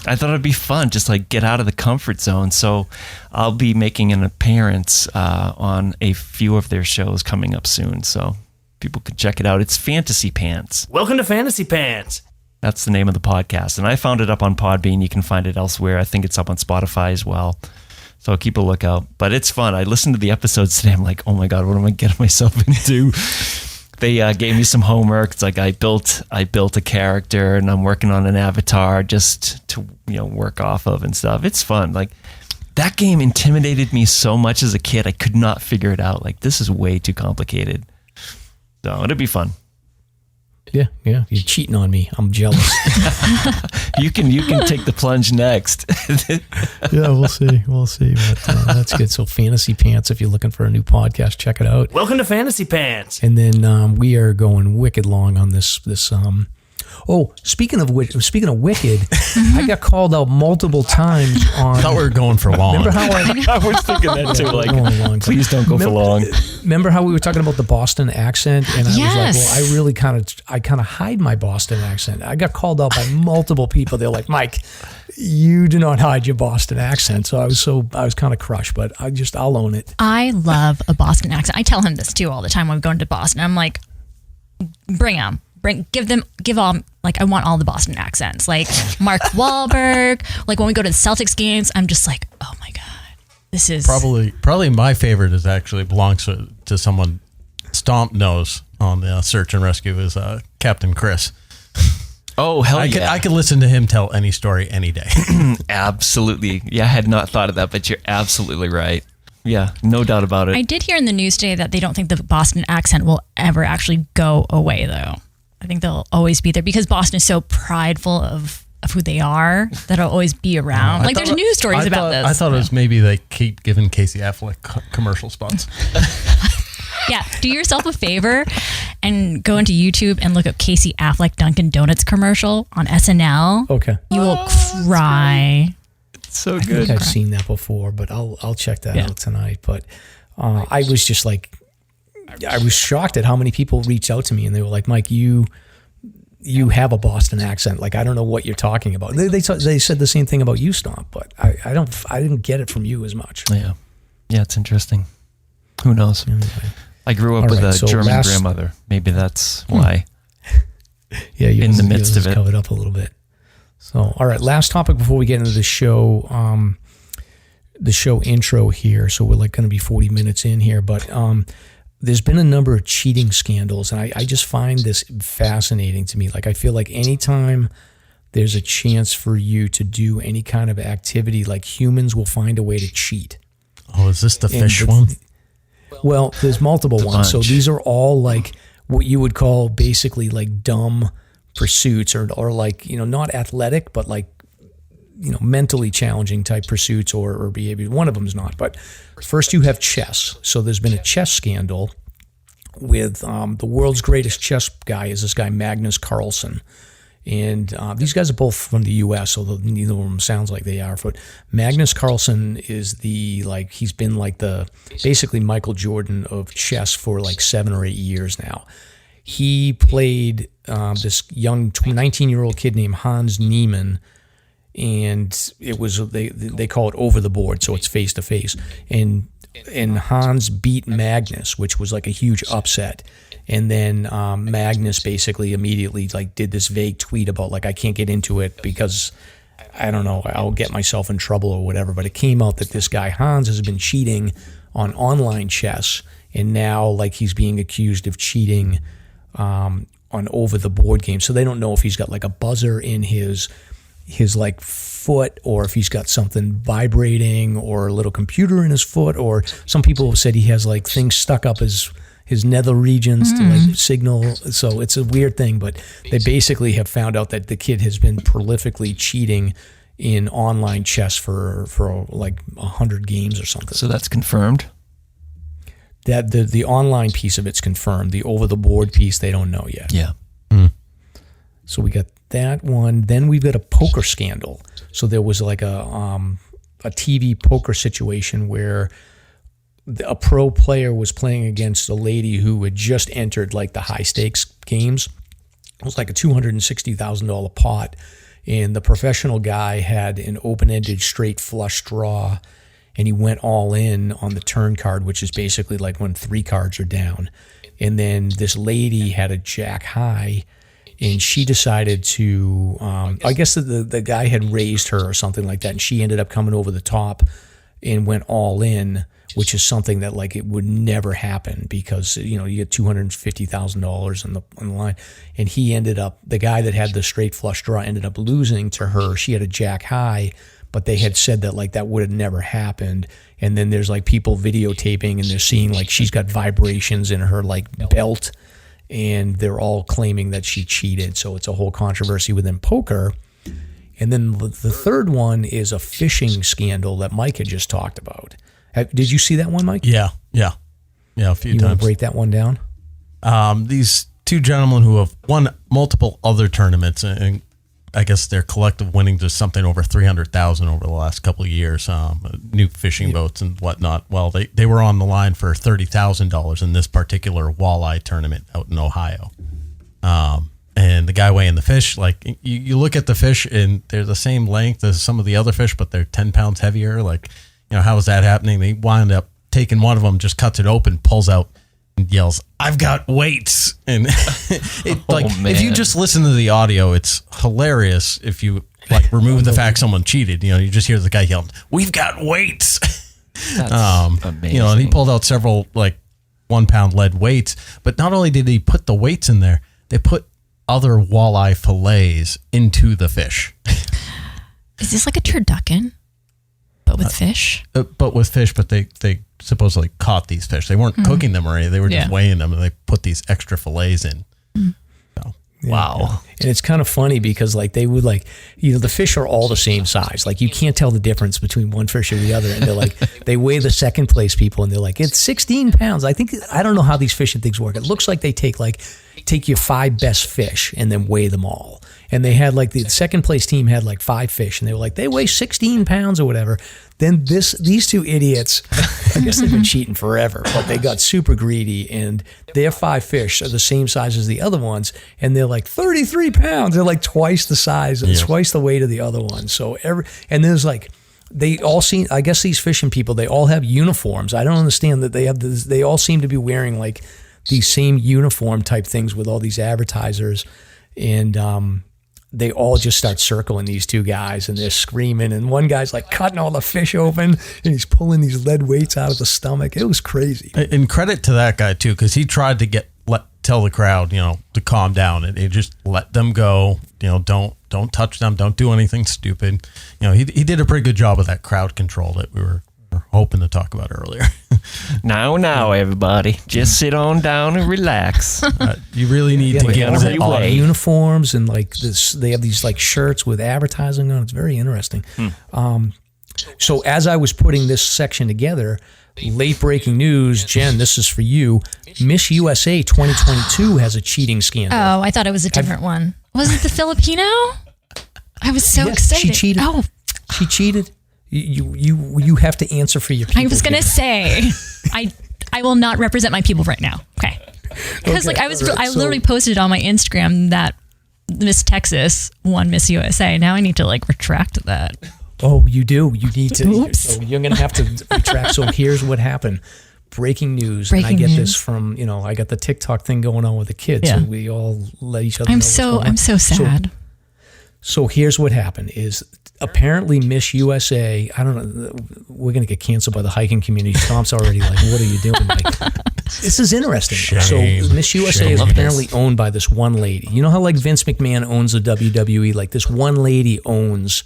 I thought it'd be fun, just like get out of the comfort zone. So I'll be making an appearance on a few of their shows coming up soon. So people could check it out. It's Fantasy Pants. Welcome to Fantasy Pants. That's the name of the podcast. And I found it up on Podbean. You can find it elsewhere. I think it's up on Spotify as well. So keep a lookout. But it's fun. I listened to the episodes today. I'm like, oh my God, what am I getting myself into? They gave me some homework. It's like I built a character and I'm working on an avatar just to work off of and stuff. It's fun. Like that game intimidated me so much as a kid. I could not figure it out. Like this is way too complicated. So it'd be fun. Yeah. You're cheating on me. I'm jealous. You can take the plunge next. Yeah, we'll see. But that's good. So Fantasy Pants, if you're looking for a new podcast, check it out. Welcome to Fantasy Pants. And then we are going wicked long on this. Oh, speaking of Wicked, I got called out multiple times on. I thought we were going for long. Remember how I was thinking that too. Like, please don't go for long. Remember how we were talking about the Boston accent, and I was like, well, I really kind of hide my Boston accent. I got called out by multiple people. They're like, Mike, you do not hide your Boston accent. So I was kind of crushed, but I'll own it. I love a Boston accent. I tell him this too all the time when we go into Boston. I'm like, bring them. Give all, like, I want all the Boston accents. Like Mark Wahlberg. Like when we go to the Celtics games, I'm just like, oh my God, this is. Probably my favorite is actually belongs to someone Stomp knows on the search and rescue is Captain Chris. Oh, hell yeah. I could listen to him tell any story any day. Absolutely. Yeah, I had not thought of that, but you're absolutely right. Yeah, no doubt about it. I did hear in the news today that they don't think the Boston accent will ever actually go away, though. I think they'll always be there because Boston is so prideful of who they are that it'll always be around. Like there's news stories about this. I thought it was maybe they keep giving Casey Affleck commercial spots. Yeah, do yourself a favor and go into YouTube and look up Casey Affleck Dunkin' Donuts commercial on SNL. Okay. You will cry. It's so I good. think I've seen that before, but I'll check that out tonight. But I was just like, I was shocked at how many people reached out to me and they were like, Mike, you have a Boston accent. Like, I don't know what you're talking about. They said the same thing about you, Stomp, but I didn't get it from you as much. Yeah. Yeah, it's interesting. Who knows? Anyway. I grew up with a German grandmother. Maybe that's why. Yeah, in the midst of it. Covered up a little bit. So, all right, last topic before we get into the show intro here. So we're like going to be 40 minutes in here, but there's been a number of cheating scandals, and I just find this fascinating to me. Like, I feel like anytime there's a chance for you to do any kind of activity, like humans will find a way to cheat. Oh, is this the fish one? Well, there's multiple ones. bunch. So these are all like what you would call basically like dumb pursuits or like, not athletic, but like, mentally challenging type pursuits or behavior. One of them is not. But first you have chess. So there's been a chess scandal with the world's greatest chess guy is this guy, Magnus Carlsen. And these guys are both from the U.S., although neither of them sounds like they are. But Magnus Carlsen is he's been like the basically Michael Jordan of chess for like 7 or 8 years now. He played this young 19-year-old kid named Hans Niemann, and it was they call it over the board, so it's face to face. And Hans beat Magnus, which was like a huge upset. And then Magnus basically immediately like did this vague tweet about like, I can't get into it because I don't know, I'll get myself in trouble or whatever. But it came out that this guy Hans has been cheating on online chess, and now like he's being accused of cheating on over the board game. So they don't know if he's got like a buzzer in his like foot, or if he's got something vibrating, or a little computer in his foot, or some people have said he has like things stuck up his nether regions to like signal. So it's a weird thing, but they basically have found out that the kid has been prolifically cheating in online chess for like 100 games or something. So that's confirmed? That the online piece of it's confirmed. The over the board piece, they don't know yet. Yeah. So we got that one. Then we've got a poker scandal. So there was like a TV poker situation where a pro player was playing against a lady who had just entered like the high stakes games. It was like a $260,000 pot, and the professional guy had an open-ended straight flush draw, and he went all in on the turn card, which is basically like when 3 cards are down. And then this lady had a jack high, and she decided to, I guess the guy had raised her or something like that, and she ended up coming over the top and went all in, which is something that like it would never happen because, you know, you get $250,000 on the line. And he ended up, the guy that had the straight flush draw ended up losing to her. She had a jack high, but they had said that like that would have never happened. And then there's like people videotaping and they're seeing like she's got vibrations in her like belt, and they're all claiming that she cheated. So it's a whole controversy within poker. And then the third one is a fishing scandal that Mike had just talked about. Did you see that one, Mike? Yeah, a few times. You want to break that one down? These 2 gentlemen who have won multiple other tournaments, and I guess their collective winnings is something over $300,000 over the last couple of years, new fishing boats and whatnot. Well, they were on the line for $30,000 in this particular walleye tournament out in Ohio. And the guy weighing the fish, like you look at the fish and they're the same length as some of the other fish, but they're 10 pounds heavier. Like, you know, how is that happening? They wind up taking one of them, just cuts it open, pulls out, and yells, "I've got weights!" And if you just listen to the audio, it's hilarious. If you like remove the fact someone cheated, you know, you just hear the guy yelling, "We've got weights!" That's amazing. You know, and he pulled out several like 1 pound lead weights. But not only did he put the weights in there, they put other walleye fillets into the fish. Is this like a turducken, but with fish? But they supposedly caught these fish. They weren't cooking them or anything. They were just weighing them, and they put these extra fillets in. So, wow. And it's kind of funny because like they would like, you know, the fish are all the same size. Like you can't tell the difference between one fish or the other. And they're like, they weigh the second place people and they're like, it's 16 pounds. I don't know how these fishing things work. It looks like they take your 5 best fish and then weigh them all. And they had like the second place team had like 5 fish and they were like, they weigh 16 pounds or whatever. Then these 2 idiots, I guess they've been cheating forever, but they got super greedy and their 5 fish are the same size as the other ones. And they're like 33 pounds. They're like twice the size and twice the weight of the other one. So and there's like, they all seem, I guess these fishing people, they all have uniforms. I don't understand that they have this, they all seem to be wearing like these same uniform type things with all these advertisers. And, they all just start circling these 2 guys and they're screaming. And one guy's like cutting all the fish open and he's pulling these lead weights out of the stomach. It was crazy. And credit to that guy too, because he tried to tell the crowd, you know, to calm down, and he just let them go. You know, don't touch them, don't do anything stupid. You know, he did a pretty good job of that crowd control that we were hoping to talk about earlier. Now, everybody, just sit on down and relax. You really need to get all uniforms and like this. They have these like shirts with advertising on. It's very interesting. So as I was putting this section together, late breaking news, Jen, this is for you. Miss USA 2022 has a cheating scandal. Oh, I thought it was a different one. Was it the Filipino? I was so excited. She cheated. Oh, she cheated. You have to answer for your people. I was gonna say, I will not represent my people right now. Okay, because like I literally posted on my Instagram that Miss Texas won Miss USA. Now I need to like retract that. Oh, you do. You need to. Oops. So you're gonna have to retract. So here's what happened. Breaking news. Breaking and I get news. this from, you know, I got the TikTok thing going on with the kids. Yeah. So we all let each other know. I'm so sad. So here's what happened is apparently Miss USA, I don't know, we're going to get canceled by the hiking community. Tom's already like, what are you doing? Like, this is interesting. Shame. So Miss USA is apparently owned by this one lady. You know how like Vince McMahon owns the WWE? Like this one lady owns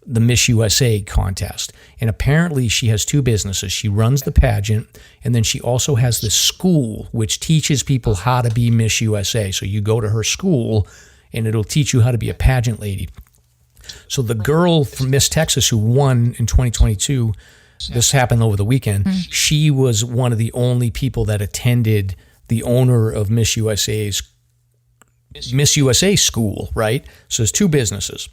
the Miss USA contest. And apparently she has 2 businesses. She runs the pageant, and then she also has this school which teaches people how to be Miss USA. So you go to her school and it'll teach you how to be a pageant lady. So the girl from Miss Texas who won in 2022, this happened over the weekend, she was one of the only people that attended the owner of Miss USA school, right? So there's 2 businesses.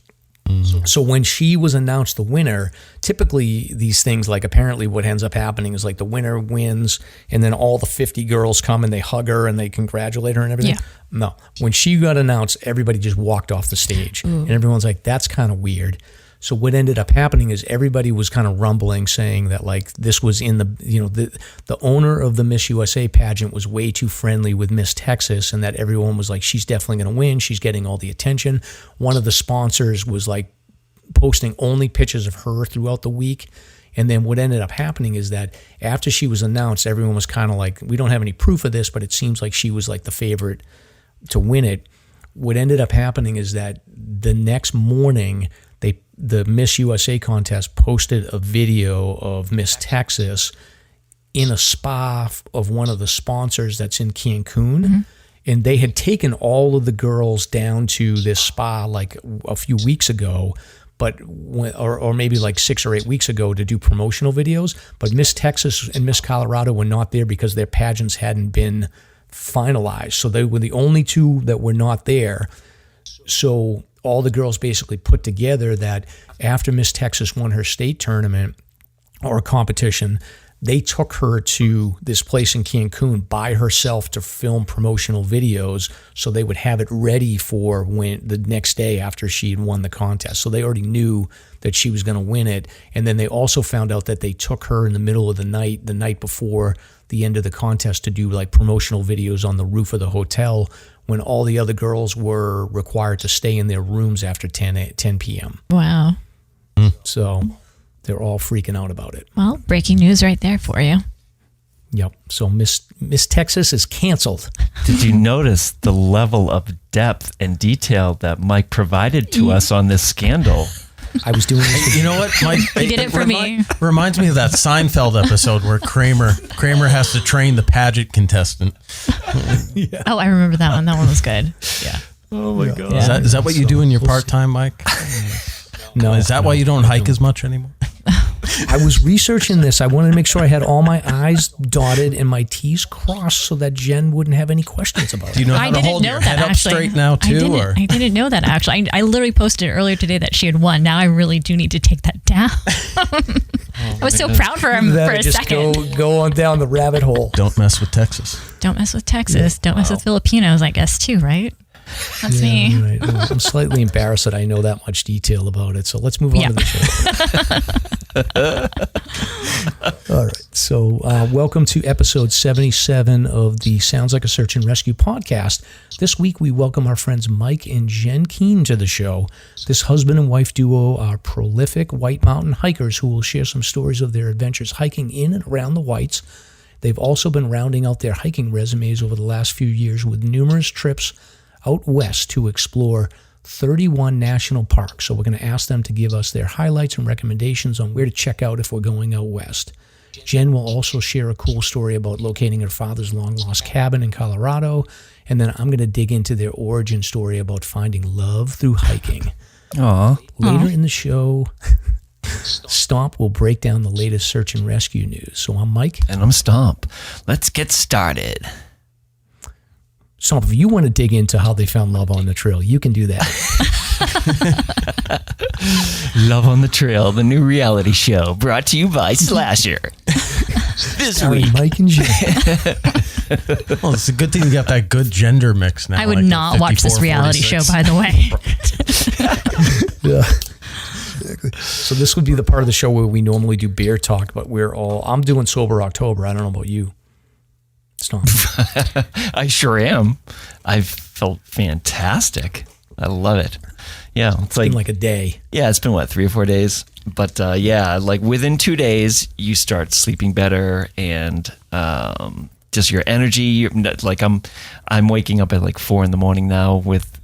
So when she was announced the winner, typically these things, like apparently what ends up happening is like the winner wins and then all the 50 girls come and they hug her and they congratulate her and everything. Yeah. No. When she got announced, everybody just walked off the stage. And everyone's like, that's kind of weird. So what ended up happening is everybody was kind of rumbling, saying that like this was in the, you know, the owner of the Miss USA pageant was way too friendly with Miss Texas, and that everyone was like, she's definitely going to win. She's getting all the attention. One of the sponsors was like posting only pictures of her throughout the week. And then what ended up happening is that after she was announced, everyone was kind of like, we don't have any proof of this, but it seems like she was like the favorite to win it. What ended up happening is that the next morning, the Miss USA contest posted a video of Miss Texas in a spa of one of the sponsors that's in Cancun. Mm-hmm. And they had taken all of the girls down to this spa like a few weeks ago, or maybe like 6 or 8 weeks ago to do promotional videos. But Miss Texas and Miss Colorado were not there because their pageants hadn't been finalized. So they were the only two that were not there. So all the girls basically put together that after Miss Texas won her state tournament or competition, they took her to this place in Cancun by herself to film promotional videos so they would have it ready for when the next day after she had won the contest. So they already knew that she was going to win it. And then they also found out that they took her in the middle of the night before the end of the contest, to do like promotional videos on the roof of the hotel when all the other girls were required to stay in their rooms after 10 p.m. Wow. So they're all freaking out about it. Well, breaking news right there for you. Yep. So Miss Texas is canceled. Did you notice the level of depth and detail that Mike provided to us on this scandal? I was doing this. You know what, Mike? He did it for me. Reminds me of that Seinfeld episode where Kramer has to train the pageant contestant. Yeah. Oh, I remember that one. That one was good. Yeah. Oh my God. Yeah. Is that what you do in your part-time, Mike? No. Is that why you don't hike as much anymore? I was researching this. I wanted to make sure I had all my I's dotted and my T's crossed so that Jen wouldn't have any questions about it. Do you know how to hold your head up straight now too? I didn't know that actually. I literally posted earlier today that she had won. Now I really do need to take that down. I was so proud for him for a second. Go on down the rabbit hole. Don't mess with Texas. Don't mess with Texas. Don't mess with Filipinos, I guess, too, right? That's me. Right. I'm slightly embarrassed that I know that much detail about it. So let's move on to the show. All right. So welcome to episode 77 of the Sounds Like a Search and Rescue podcast. This week we welcome our friends Mike and Jen Keene to the show. This husband and wife duo are prolific White Mountain hikers who will share some stories of their adventures hiking in and around the Whites. They've also been rounding out their hiking resumes over the last few years with numerous trips out west to explore 31 national parks. So we're going to ask them to give us their highlights and recommendations on where to check out if we're going out west. Jen will also share a cool story about locating her father's long-lost cabin in Colorado. And then I'm going to dig into their origin story about finding love through hiking. Aww. Later in the show, Stomp will break down the latest search and rescue news. So I'm Mike. And I'm Stomp. Let's get started. Stomp, if you want to dig into how they found love on the trail, you can do that. Love on the Trail, the new reality show brought to you by SLASR. This week, Mike and Jen. Well, it's a good thing you got that good gender mix now. I would not watch this reality show, by the way. Yeah. Exactly. So this would be the part of the show where we normally do beer talk, but I'm doing Sober October. I don't know about you. Stomp. I sure am. I've felt fantastic. I love it. Yeah, it's like a day. Yeah, it's been 3 or 4 days. But yeah, like within 2 days, you start sleeping better and just your energy. Like I'm waking up at like 4 a.m. now with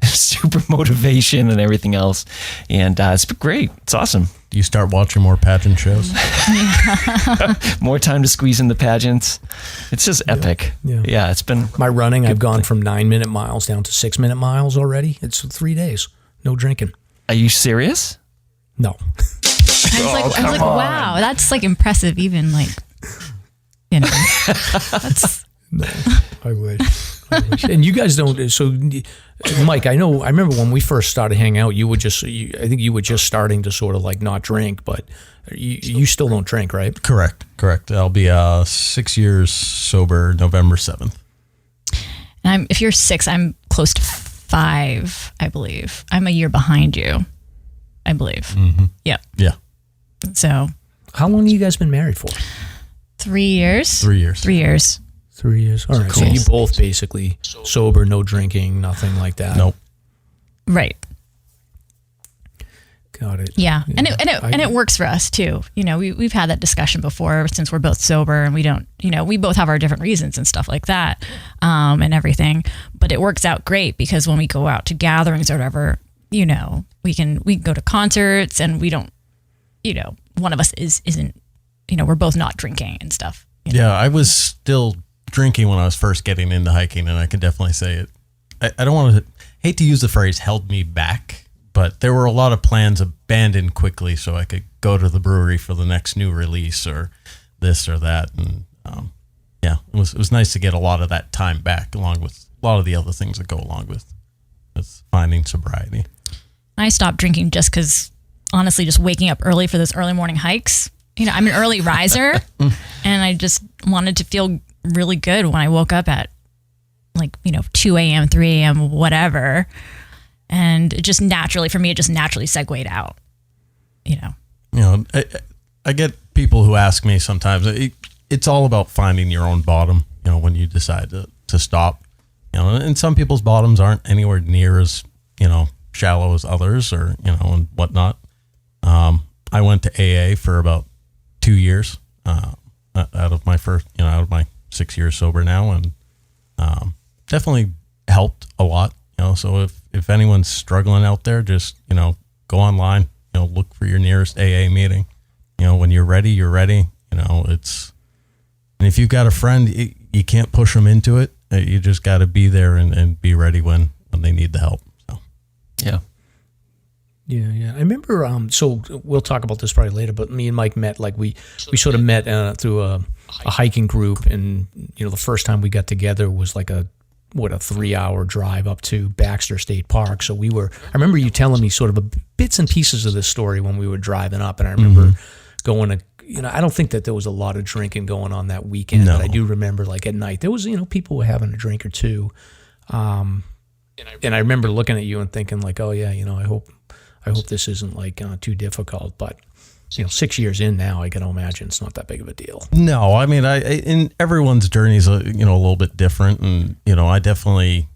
super motivation and everything else, and it's been great. It's awesome. You start watching more pageant shows. More time to squeeze in the pageants. It's just epic. Yeah, it's been my running. I've gone from 9-minute miles down to 6-minute miles already. It's 3 days. No drinking. Are you serious? No. I was like, wow, that's like impressive. Even like, you know, that's. No, I wish. And you guys don't. So, Mike, I remember when we first started hanging out. I think you were just starting to sort of like not drink, but you still don't drink, right? Correct. I'll be 6 years sober November 7th. And if you're 6, I'm close to 5, I believe. I'm a year behind you. I believe. Mm-hmm. Yep. Yeah. So, how long have you guys been married for? 3 years. 3 years. 3 years. 3 years. All right. Cool. So you both basically sober, no drinking, nothing like that. Nope. Right. Got it. Yeah. And it works for us too. You know, we've had that discussion before since we're both sober and we don't, you know, we both have our different reasons and stuff like that, and everything. But it works out great because when we go out to gatherings or whatever, you know, we can go to concerts and we don't, you know, one of us isn't, you know, we're both not drinking and stuff. You know? Yeah, I was still drinking when I was first getting into hiking, and I can definitely say it. I don't want to hate to use the phrase "held me back," but there were a lot of plans abandoned quickly so I could go to the brewery for the next new release or this or that. And yeah, it was nice to get a lot of that time back along with a lot of the other things that go along with finding sobriety. I stopped drinking just because, honestly, just waking up early for those early morning hikes. You know, I'm an early riser and I just wanted to feel really good when I woke up at 2 a.m., 3 a.m., whatever. And it just naturally segued out, you know. You know, I get people who ask me sometimes, it's all about finding your own bottom, you know, when you decide to stop. You know, and some people's bottoms aren't anywhere near as, you know, shallow as others or, you know, and whatnot. I went to AA for about 2 years out of my 6 years sober now, and definitely helped a lot. You know, so if anyone's struggling out there, just, you know, go online, you know, look for your nearest AA meeting. You know, when you're ready, you're ready. You know, and if you've got a friend, you can't push them into it. You just got to be there and be ready when they need the help. So, Yeah. Yeah. I remember, so we'll talk about this probably later, but me and Mike met, like we sort of met through a hiking group, and, you know, the first time we got together was like a 3-hour drive up to Baxter State Park. So I remember you telling me sort of bits and pieces of this story when we were driving up, and I remember going to, you know, I don't think that there was a lot of drinking going on that weekend, but I do remember, like, at night there was, you know, people were having a drink or two. And I remember looking at you and thinking, like, oh yeah, you know, I hope this isn't like too difficult, but, you know, 6 years in now, I can imagine it's not that big of a deal. no, I mean, in everyone's journey is a little bit different, and, you know, I definitely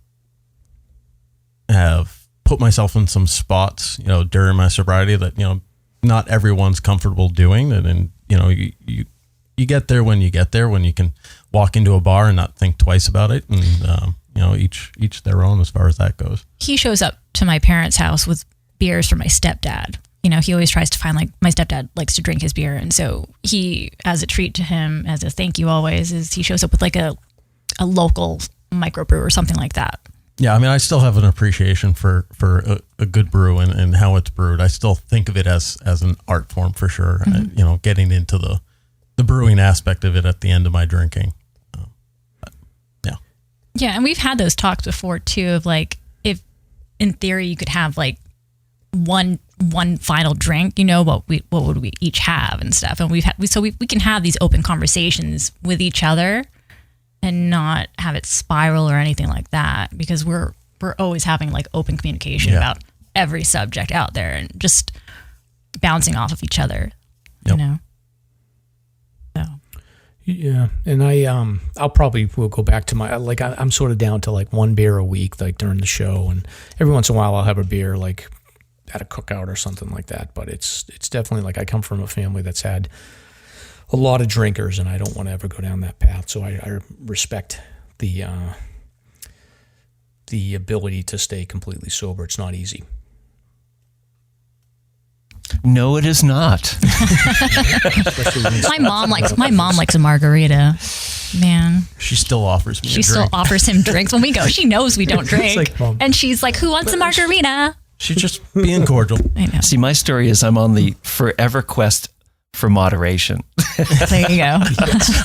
have put myself in some spots, you know, during my sobriety that, you know, not everyone's comfortable doing, and you know, you get there when you get there, when you can walk into a bar and not think twice about it, and you know, each their own as far as that goes. He shows up to my parents' house with beers for my stepdad. You know, he always tries to find, like, my stepdad likes to drink his beer. And so he, as a treat to him, as a thank you always, is he shows up with like a local microbrew or something like that. Yeah, I mean, I still have an appreciation for a good brew and how it's brewed. I still think of it as an art form for sure. You know, getting into the brewing aspect of it at the end of my drinking. Yeah. Yeah, and we've had those talks before too, of like, if in theory you could have like one final drink, you know, what would we each have and stuff, and we can have these open conversations with each other and not have it spiral or anything like that, because we're always having like open communication about every subject out there and just bouncing off of each other. You know. So Yeah, and I'll probably will go back to my, like, I'm sort of down to like one beer a week, like during the show, and every once in a while I'll have a beer like at a cookout or something like that. But it's definitely, like, I come from a family that's had a lot of drinkers, and I don't want to ever go down that path. So I respect the ability to stay completely sober. It's not easy. No, it is not. my mom likes a margarita. Man, She still offers me a drink. still offers him drinks when we go. She knows we don't drink, like, Mom. and she's like, "Who wants a margarita?" She's just being cordial. I know. See, my story is I'm on the forever quest for moderation. There you go.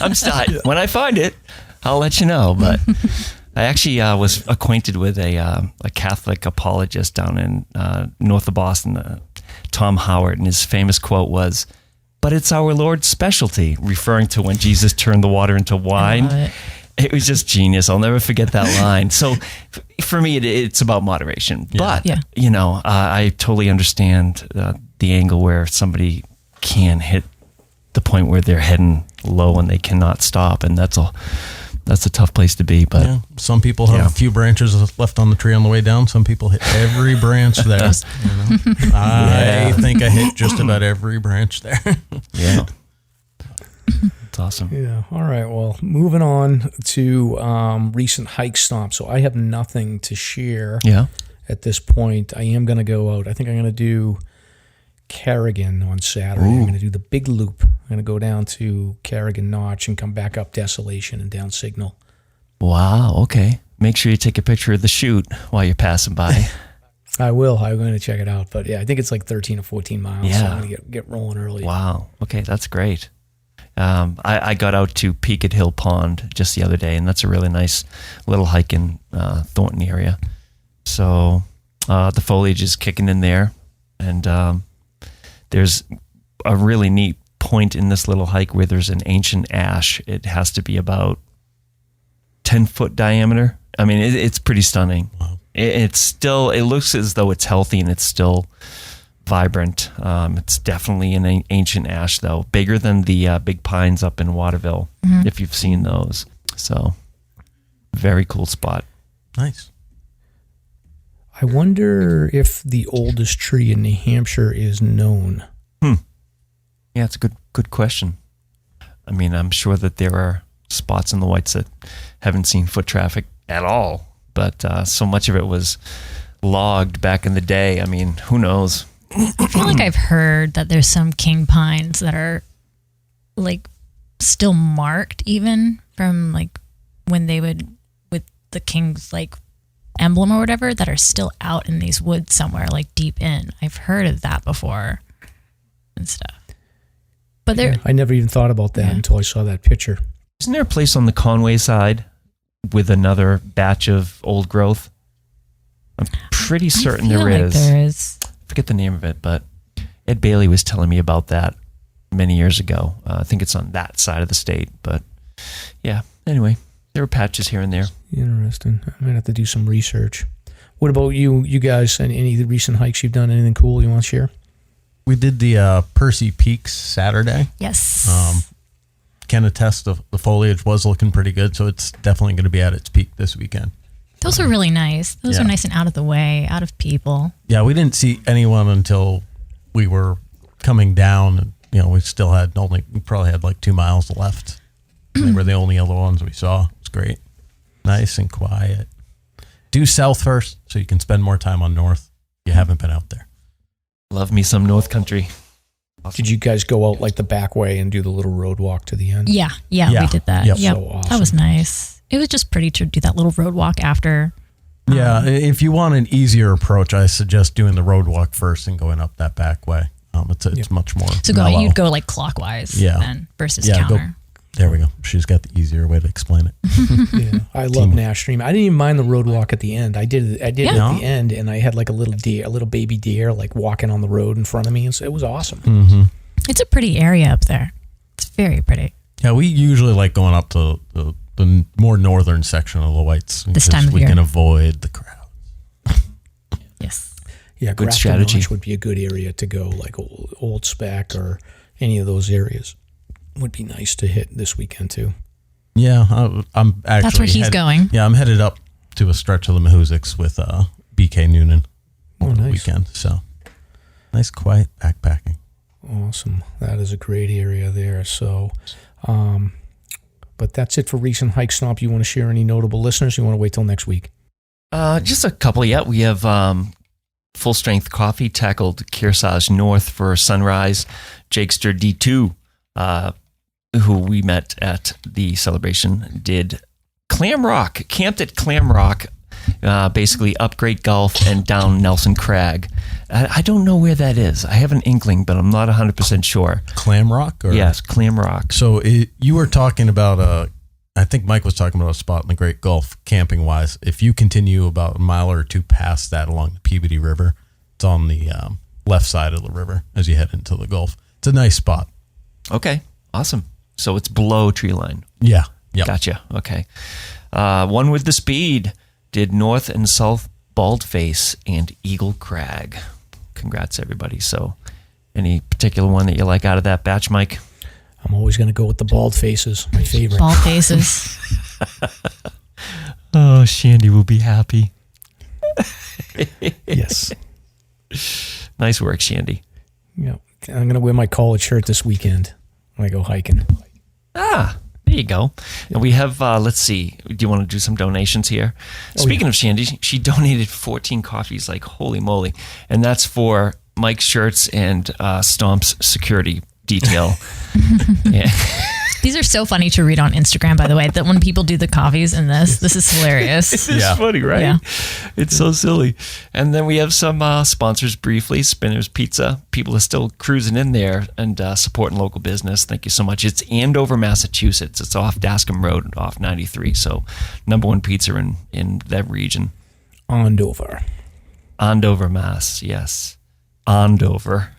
I'm still, when I find it, I'll let you know. But I actually was acquainted with a Catholic apologist down in north of Boston, Tom Howard, and his famous quote was, "But it's our Lord's specialty," referring to when Jesus turned the water into wine. It was just genius. I'll never forget that line. So for me, it's about moderation. But, I totally understand the angle where somebody can hit the point where they're heading low and they cannot stop. And that's a tough place to be. But some people have a few branches left on the tree on the way down. Some people hit every branch there. I think I hit just about every branch there. Yeah. It's awesome. Yeah. All right. Well, moving on to recent hike stomps. So I have nothing to share at this point. I am going to go out. I think I'm going to do Carrigan on Saturday. I'm going to do the big loop. I'm going to go down to Carrigan Notch and come back up Desolation and down Signal. Wow. Okay. Make sure you take a picture of the chute while you're passing by. I will. I'm going to check it out. But yeah, I think it's like 13 or 14 miles. Yeah. So I'm going to get rolling early. Wow. Okay. That's great. I got out to Peaked Hill Pond just the other day, and that's a really nice little hike in Thornton area. So the foliage is kicking in there, and there's a really neat point in this little hike where there's an ancient ash. It has to be about 10-foot diameter. I mean, it's pretty stunning. Wow. It looks as though it's healthy and it's still vibrant. It's definitely an ancient ash, though, bigger than the big pines up in Waterville, if you've seen those. So, very cool spot. Nice. I wonder if the oldest tree in New Hampshire is known. Yeah, it's a good question. I mean, I'm sure that there are spots in the Whites that haven't seen foot traffic at all, but so much of it was logged back in the day. I mean, who knows? I feel like I've heard that there's some king pines that are like still marked even from like when they would with the king's like emblem or whatever that are still out in these woods somewhere like deep in. I've heard of that before and stuff. But I never even thought about that until I saw that picture. Isn't there a place on the Conway side with another batch of old growth? I'm pretty certain there is. I forget the name of it, but Ed Bailey was telling me about that many years ago. I think it's on that side of the state, but yeah. Anyway, there are patches here and there. Interesting. I might have to do some research. What about you guys? Any of the recent hikes you've done? Anything cool you want to share? We did the Percy Peaks Saturday. Yes. Can attest the foliage was looking pretty good, so it's definitely going to be at its peak this weekend. Those are really nice. Those are nice and out of the way, out of people. Yeah, we didn't see anyone until we were coming down. And, we still had we probably had like 2 miles left. They were the only other ones we saw. It's great. Nice and quiet. Do south first so you can spend more time on north. You haven't been out there. Love me some North Country. Awesome. Did you guys go out like the back way and do the little road walk to the end? Yeah, we did that. Yep. Yep. So awesome. That was nice. It was just pretty to do that little road walk after. Yeah, if you want an easier approach, I suggest doing the road walk first and going up that back way. It's much more So mellow. you'd go like clockwise then versus counter. There we go. She's got the easier way to explain it. Yeah, I love Nash Stream. I didn't even mind the road walk at the end. I did it at the end, and I had like a little baby deer like walking on the road in front of me, and so it was awesome. Mm-hmm. It's a pretty area up there. It's very pretty. Yeah, we usually like going up to the more northern section of the Whites this time of we year. can avoid the crowd. Yes. Yeah, good Grafton strategy. Notch would be a good area to go, like Old Spec or any of those areas. Would be nice to hit this weekend too. Yeah, I'm actually. That's where he's going. Yeah, I'm headed up to a stretch of the Mahoozics with BK Noonan over the weekend. So nice, quiet backpacking. Awesome. That is a great area there. So, but that's it for recent hike stomp. You want to share any notable listeners? You want to wait till next week? Just a couple. Yeah, we have Full Strength Coffee tackled Kearsarge North for Sunrise. Jakester D2, who we met at the celebration, did Clam Rock, camped at Clam Rock, basically up Great Gulf and down Nelson Crag. I don't know where that is. I have an inkling, but I'm not 100% sure. Clam Rock? Yes, Clam Rock. So you were talking about I think Mike was talking about a spot in the Great Gulf camping wise. If you continue about a mile or two past that along the Peabody River, it's on the left side of the river as you head into the Gulf. It's a nice spot. Okay, awesome. So it's below tree line. Yeah. Yep. Gotcha. Okay. One with the speed did North and South Baldface and Eagle Crag. Congrats, everybody. So, any particular one that you like out of that batch, Mike? I'm always going to go with the bald faces, my favorite. Bald faces. Oh, Shandy will be happy. Yes. Nice work, Shandy. Yeah, I'm going to wear my collared shirt this weekend when I go hiking. Ah, there you go. And we have, let's see, do you want to do some donations here? Speaking of Shandy, she donated 14 coffees, like holy moly. And that's for Mike's shirts and Stomp's security detail. Yeah. These are so funny to read on Instagram, by the way, that when people do the coffees in this is hilarious. It's funny, right? Yeah. It's so silly. And then we have some sponsors briefly. Spinner's Pizza. People are still cruising in there and supporting local business. Thank you so much. It's Andover, Massachusetts. It's off Dascom Road, off 93. So #1 pizza in that region. Andover, Mass. Yes. Andover.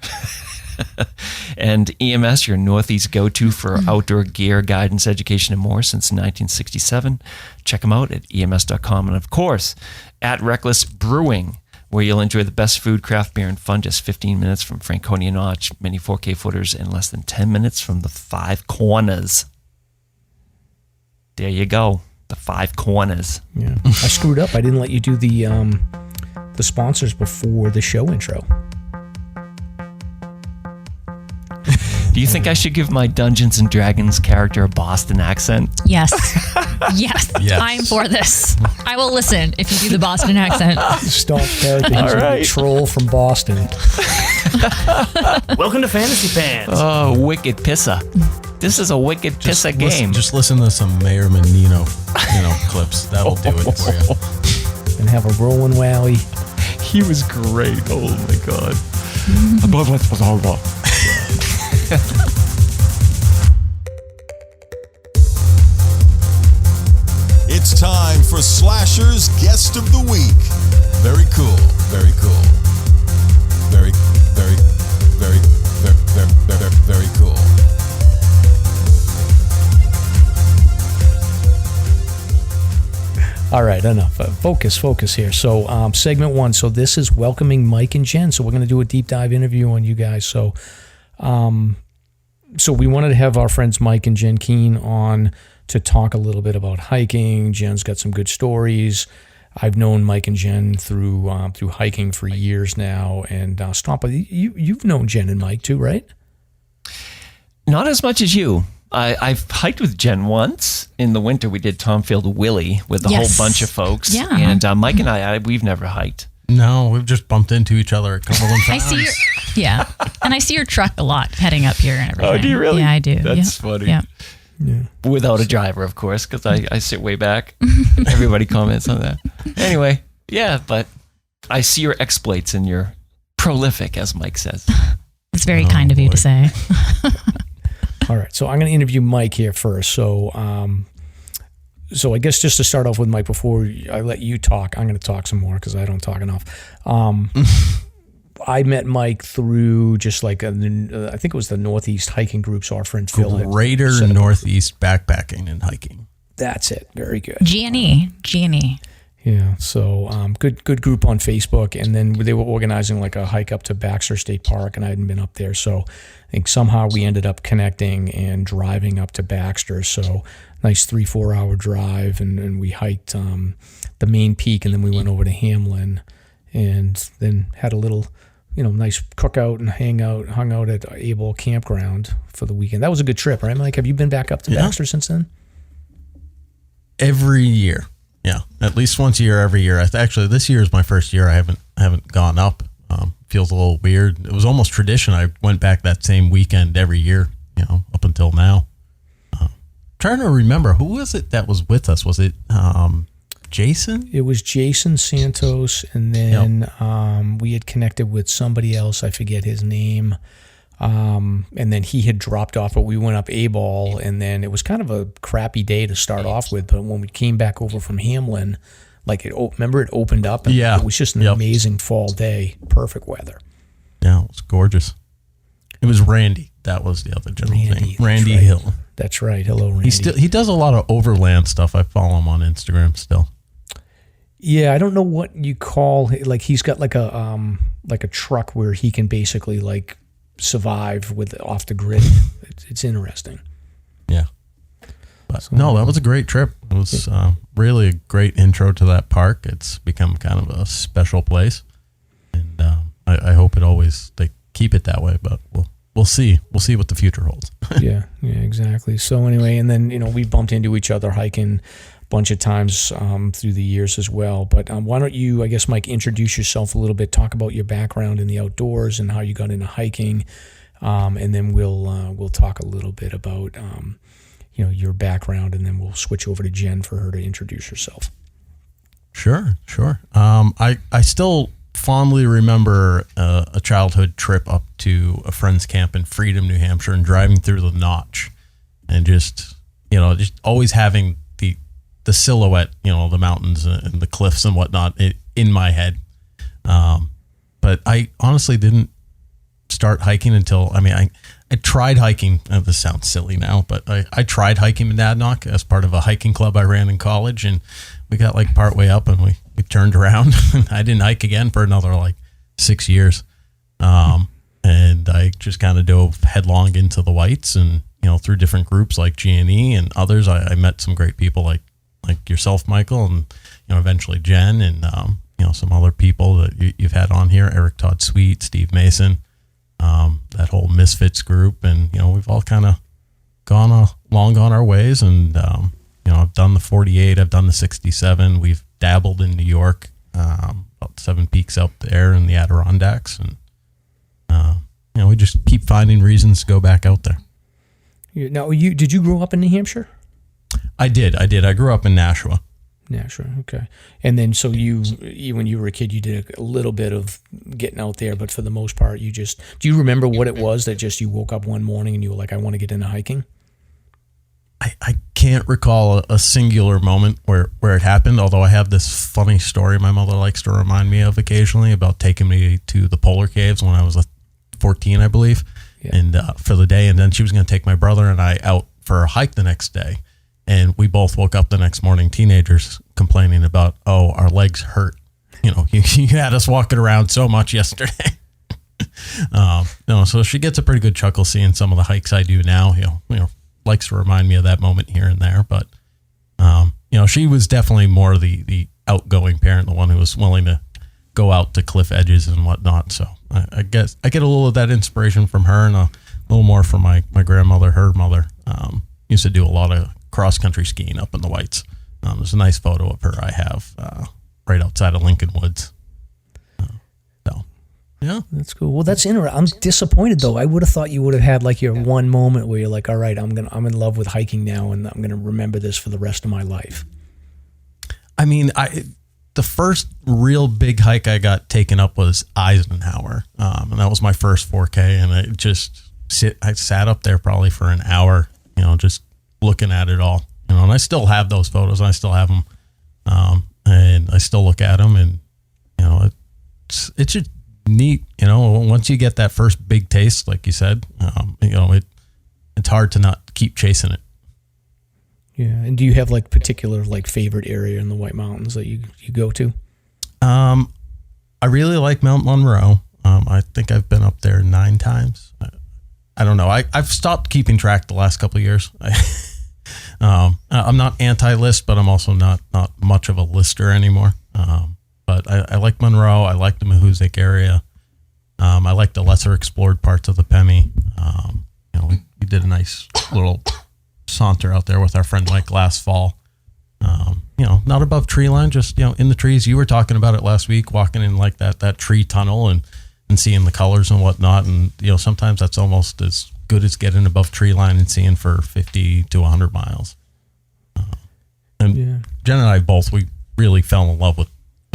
And EMS, your Northeast go-to for outdoor gear, guidance, education, and more since 1967. Check them out at ems.com. And of course, at Rek-lis Brewing, where you'll enjoy the best food, craft beer, and fun. Just 15 minutes from Franconia Notch, many 4K footers, and less than 10 minutes from the Five Corners. There you go, the Five Corners. Yeah, I screwed up. I didn't let you do the sponsors before the show intro. Do you think I should give my Dungeons and Dragons character a Boston accent? Yes. Yes. I'm for this. I will listen if you do the Boston accent. Stomp character. He's a troll from Boston. Welcome to Fantasy Pants. Oh, wicked pissa. This is a wicked pissa game. Just listen to some Mayor Menino, clips. That'll do it for you. And have a rolling wally. He was great. Oh my God. It's time for Slasher's Guest of the Week. Very cool. Very cool. Very, very, very, very, very, very, very cool. All right, enough. Focus here. So, segment 1. So this is welcoming Mike and Jen. So we're going to do a deep dive interview on you guys. So we wanted to have our friends Mike and Jen Keene on to talk a little bit about hiking. Jen's got some good stories. I've known Mike and Jen through hiking for years now. And Stomp, you've known Jen and Mike too, right? Not as much as you. I've hiked with Jen once in the winter. We did Tomfield Willie with a whole bunch of folks. Yeah. And Mike and we've never hiked. No, we've just bumped into each other a couple of times. I see and I see your truck a lot heading up here and everything. Oh, do you really? Yeah, I do. That's funny. Yeah. Without a driver, of course, because I sit way back. Everybody comments on that. Anyway, yeah, but I see your exploits and you're prolific, as Mike says. It's very kind of you to say. All right, so I'm going to interview Mike here first. So I guess just to start off with Mike, before I let you talk, I'm going to talk some more because I don't talk enough. I met Mike through just like, I think it was the Northeast hiking groups, our friend Phil. Greater Northeast backpacking and hiking. That's it. Very good. G&E. Yeah, so good group on Facebook, and then they were organizing like a hike up to Baxter State Park, and I hadn't been up there, so I think somehow we ended up connecting and driving up to Baxter. So nice 3-4 hour drive, and we hiked the main peak, and then we went over to Hamlin, and then had a little, nice cookout and hung out at Able Campground for the weekend. That was a good trip, right, Mike? Have you been back up to Baxter since then? Every year. Yeah, at least once a year, every year. Actually, this year is my first year. I haven't gone up. Feels a little weird. It was almost tradition. I went back that same weekend every year, up until now. Trying to remember, who was it that was with us? Was it Jason? It was Jason Santos, and then we had connected with somebody else. I forget his name. And then he had dropped off, but we went up A-Ball, and then it was kind of a crappy day to start off with, but when we came back over from Hamlin, remember it opened up, and it was just an amazing fall day, perfect weather. Yeah, it was gorgeous. It was Randy. That was the other gentleman's name. Randy right. Hill. That's right. Hello, Randy. He does a lot of overland stuff. I follow him on Instagram still. Yeah, I don't know what you call, like, he's got like a truck where he can basically like survive with off the grid. It's interesting. Yeah. But no, that was a great trip. It was really a great intro to that park. It's become kind of a special place, and I hope they keep it that way. But we'll see. We'll see what the future holds. yeah, exactly. So anyway, and then we bumped into each other hiking a bunch of times through the years as well. But why don't you, I guess, Mike, introduce yourself a little bit, talk about your background in the outdoors and how you got into hiking, and then we'll talk a little bit about your background, and then we'll switch over to Jen for her to introduce herself. Sure. I still fondly remember a childhood trip up to a friend's camp in Freedom, New Hampshire, and driving through the Notch, and just always having the silhouette, the mountains and the cliffs and whatnot in my head. But I honestly didn't start hiking until, I tried hiking. This sounds silly now, but I tried hiking in Monadnock as part of a hiking club I ran in college, and we got like partway up and we turned around and I didn't hike again for another like 6 years. And I just kind of dove headlong into the Whites, and, through different groups like G&E and others, I met some great people like yourself, Michael, and, eventually Jen and, some other people that you've had on here, Eric Todd Sweet, Steve Mason, that whole Misfits group. And, we've all kind of gone our ways. And, I've done the 48, I've done the 67. We've dabbled in New York, about 7 peaks out there in the Adirondacks. And, we just keep finding reasons to go back out there. Now, did you grow up in New Hampshire? I did. I grew up in Nashua. Nashua, okay. And then, so you when you were a kid, you did a little bit of getting out there, but for the most part, do you remember what it was that just you woke up one morning and you were like, I want to get into hiking? I can't recall a singular moment where it happened, although I have this funny story my mother likes to remind me of occasionally about taking me to the polar caves when I was 14, I believe, and for the day. And then she was going to take my brother and I out for a hike the next day. And we both woke up the next morning, teenagers, complaining about, our legs hurt. You had us walking around so much yesterday. So she gets a pretty good chuckle seeing some of the hikes I do now. Likes to remind me of that moment here and there. But, she was definitely more the outgoing parent, the one who was willing to go out to cliff edges and whatnot. So I guess I get a little of that inspiration from her, and a little more from my grandmother. Her mother used to do a lot of cross-country skiing up in the Whites. There's a nice photo of her I have right outside of Lincoln Woods. Yeah, that's cool. Well, that's interesting. I'm disappointed though. I would have thought you would have had like your one moment where you're like, all right, I'm in love with hiking now, and I'm gonna remember this for the rest of my life. The first real big hike I got taken up was Eisenhower, and that was my first 4K, and I sat up there probably for an hour, just looking at it all, and I still have those photos, and I still have them, and I still look at them, and it's just neat. Once you get that first big taste, like you said, it's hard to not keep chasing it. Yeah. And do you have like particular like favorite area in the White Mountains that you go to? I really like Mount Monroe. I think I've been up there 9 times. I don't know. I've stopped keeping track the last couple of years. I'm not anti-list, but I'm also not much of a lister anymore. But I like Monroe. I like the Mahoosic area. I like the lesser explored parts of the Pemi. We did a nice little saunter out there with our friend Mike last fall. Not above tree line, just, in the trees. You were talking about it last week, walking in like that tree tunnel and seeing the colors and whatnot. And, sometimes that's almost as good as getting above tree line and seeing for 50 to 100 miles. Jen and I both, we really fell in love with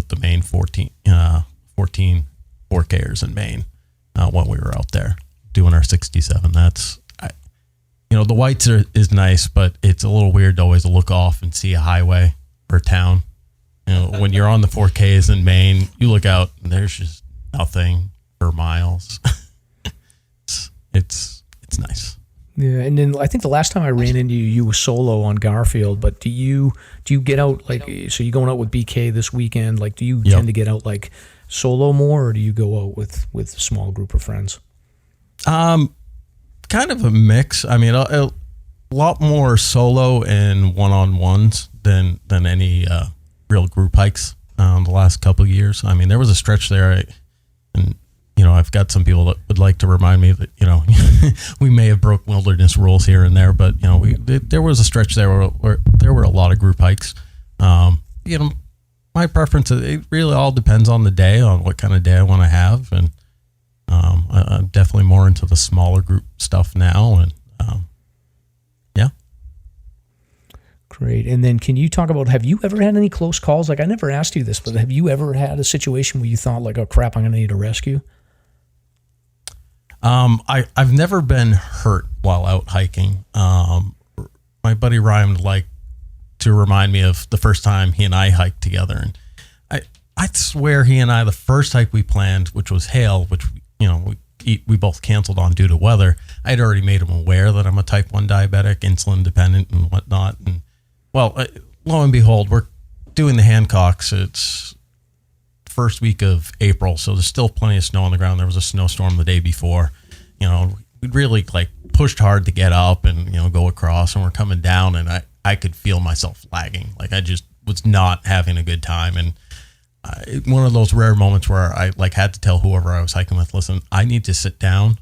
the Maine 14 4Kers in Maine when we were out there doing our 67. The Whites is nice, but it's a little weird to always look off and see a highway or a town. When you're on the 4Ks in Maine, you look out and there's just nothing for miles. It's nice. Yeah, and then I think the last time I ran into you, you were solo on Garfield. But do you get out like, so you're going out with BK this weekend? Like, do you tend to get out like solo more, or do you go out with a small group of friends? Kind of a mix. I mean, a lot more solo and one-on-ones than any real group hikes the last couple of years. I mean, there was a stretch there, and I've got some people that would like to remind me that we may have broke wilderness rules here and there, but there was a stretch there where there were a lot of group hikes. My preference, it really all depends on the day, on what kind of day I want to have, and I'm definitely more into the smaller group stuff now, and yeah. Great. And then can you talk about, have you ever had any close calls? Like, I never asked you this, but have you ever had a situation where you thought like, oh crap, I'm going to need a rescue? I've never been hurt while out hiking. My buddy Ryan would like to remind me of the first time he and I hiked together. And I swear he and I, the first hike we planned, which was Hale, which, we both canceled on due to weather. I'd already made him aware that I'm a type 1 diabetic, insulin dependent and whatnot. And well, lo and behold, we're doing the Hancocks. It's first week of April, so there's still plenty of snow on the ground. There was a snowstorm the day before. We really pushed hard to get up and go across, and we're coming down, and I could feel myself lagging. Like, I just was not having a good time, and one of those rare moments where I had to tell whoever I was hiking with, listen, I need to sit down,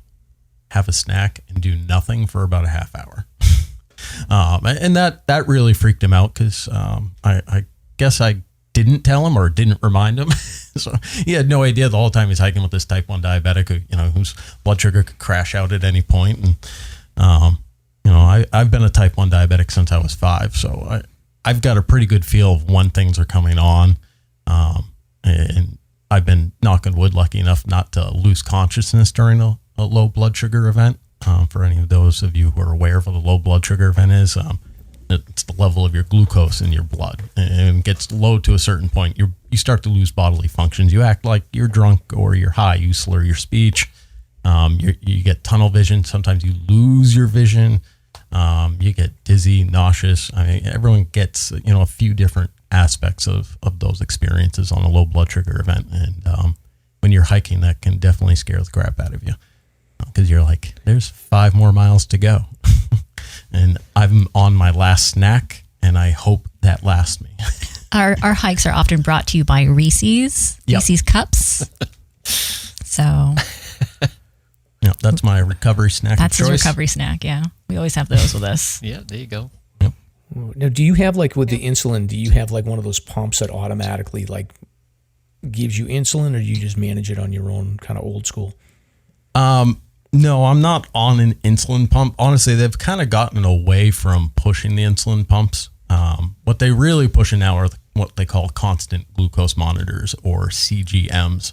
have a snack, and do nothing for about a half hour. And that really freaked him out, because I guess I didn't tell him or didn't remind him. So he had no idea the whole time he's hiking with this type 1 diabetic whose blood sugar could crash out at any point. And, I've been a type 1 diabetic since I was 5. So I've got a pretty good feel of when things are coming on. And I've been, knock on wood, lucky enough not to lose consciousness during a low blood sugar event. For any of those of you who are aware of what a low blood sugar event is, it's the level of your glucose in your blood, and it gets low to a certain point. You start to lose bodily functions. You act like you're drunk or you're high. You slur your speech. You get tunnel vision. Sometimes you lose your vision. You get dizzy, nauseous. I mean, everyone gets a few different aspects of those experiences on a low blood sugar event, and when you're hiking, that can definitely scare the crap out of you, because you're like, there's 5 more miles to go. And I'm on my last snack, and I hope that lasts me. Our hikes are often brought to you by Reese's cups. So that's my recovery snack. That's his recovery snack. Yeah, we always have those with us. Yeah, there you go. Yep. Now, do you have with the insulin? Do you have one of those pumps that automatically gives you insulin, or do you just manage it on your own, kind of old school? No, I'm not on an insulin pump. Honestly, they've kind of gotten away from pushing the insulin pumps. What they really pushing now are what they call constant glucose monitors, or CGMs.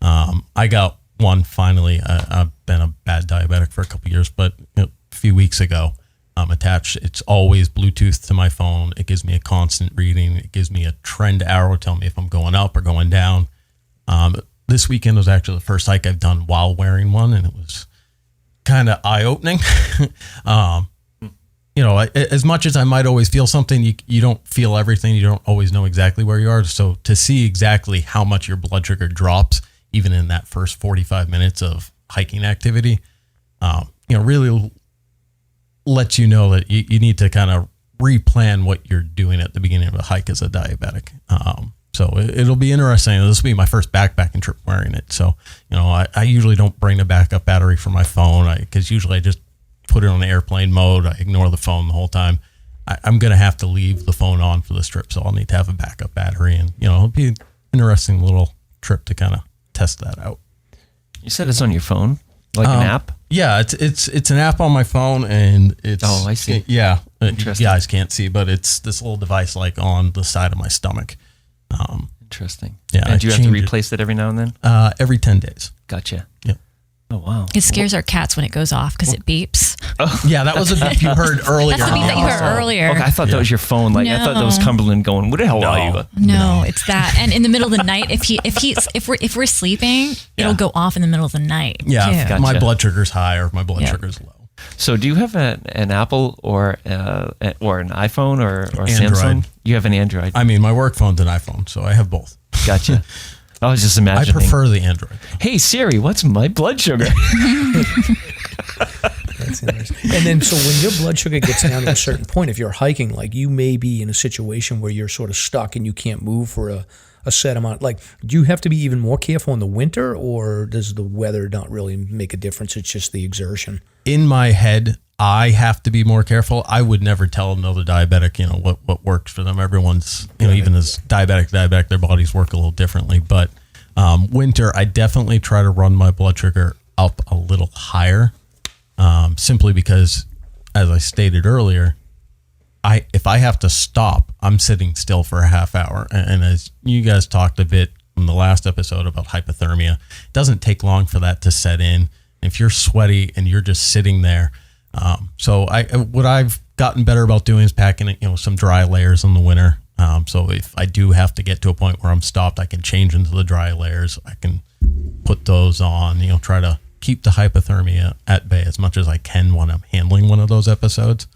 I got one finally. I've been a bad diabetic for a couple of years, but a few weeks ago, attached. It's always Bluetooth to my phone. It gives me a constant reading. It gives me a trend arrow, telling me if I'm going up or going down. This weekend was actually the first hike I've done while wearing one, and it was kind of eye-opening. As much as I might always feel something, you don't feel everything. You don't always know exactly where you are. So to see exactly how much your blood sugar drops, even in that first 45 minutes of hiking activity, really lets you know that you need to kind of replan what you're doing at the beginning of a hike as a diabetic. So it'll be interesting. This will be my first backpacking trip wearing it. So, I usually don't bring a backup battery for my phone, because usually I just put it on airplane mode. I ignore the phone the whole time. I'm going to have to leave the phone on for this trip, so I'll need to have a backup battery. And, it'll be an interesting little trip to kind of test that out. You said it's on your phone? Like an app? Yeah, it's an app on my phone, and it's... Oh, I see. Yeah. You guys can't see, but it's this little device on the side of my stomach. Interesting. Yeah. And do you have to replace it every now and then? Every 10 days. Gotcha. Yeah. Oh, wow. It scares our cats when it goes off because it beeps. Oh. Yeah, that was a beep you heard earlier. That's the beep that you heard earlier. Okay, I thought that was your phone. I thought that was Cumberland going, what the hell are you? No, it's that. And in the middle of the night, if we're sleeping, it'll go off in the middle of the night. Yeah, Gotcha. My blood sugar's high or my blood sugar's low. So do you have an Apple or an iPhone or Android. Samsung? You have an Android. I mean, my work phone's an iPhone, so I have both. Gotcha. I was just imagining. I prefer the Android. Hey Siri, what's my blood sugar? That's interesting. And then, so when your blood sugar gets down to a certain point, if you're hiking, like you may be in a situation where you're sort of stuck and you can't move for a set amount. Like, do you have to be even more careful in the winter, or does the weather not really make a difference? It's just the exertion. In my head, I have to be more careful. I would never tell another diabetic, what works for them. Everyone's, even as diabetic, their bodies work a little differently. But winter, I definitely try to run my blood sugar up a little higher, simply because, as I stated earlier, if I have to stop, I'm sitting still for a half hour. And as you guys talked a bit in the last episode about hypothermia, it doesn't take long for that to set in. If you're sweaty and you're just sitting there, so what I've gotten better about doing is packing, some dry layers in the winter. So if I do have to get to a point where I'm stopped, I can change into the dry layers. I can put those on, try to keep the hypothermia at bay as much as I can when I'm handling one of those episodes.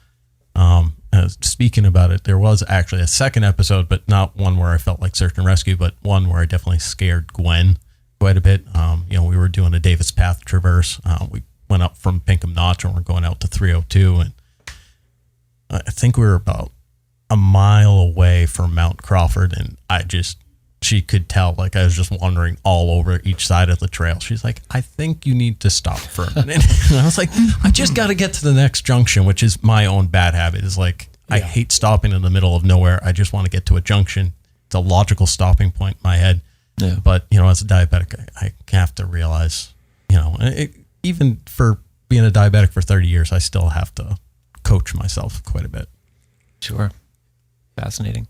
Speaking about it, there was actually a second episode, but not one where I felt like search and rescue, but one where I definitely scared Gwen quite a bit. We were doing a Davis Path traverse. We went up from Pinkham Notch and we're going out to 302. And I think we were about a mile away from Mount Crawford. And she could tell, like, I was just wandering all over each side of the trail. She's like, I think you need to stop for a minute. And I was like, I just got to get to the next junction, which is my own bad habit. Is like, I hate stopping in the middle of nowhere. I just want to get to a junction. It's a logical stopping point in my head. Yeah. But, as a diabetic, I have to realize, even for being a diabetic for 30 years, I still have to coach myself quite a bit. Sure. Fascinating.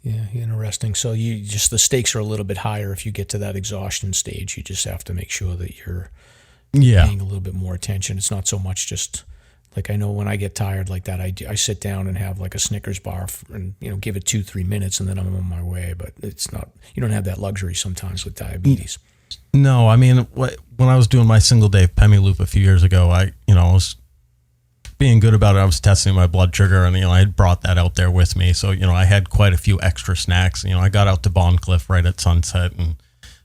Yeah, interesting. So the stakes are a little bit higher if you get to that exhaustion stage. You just have to make sure that you're paying a little bit more attention. It's not so much just like, I know when I get tired like that, I sit down and have like a Snickers bar and give it 2-3 minutes and then I'm on my way. But it's not, you don't have that luxury sometimes with diabetes. No, I mean, when I was doing my single day Pemi Loop a few years ago, I was being good about it. I was testing my blood sugar and, I had brought that out there with me. So, I had quite a few extra snacks. I got out to Bond Cliff right at sunset and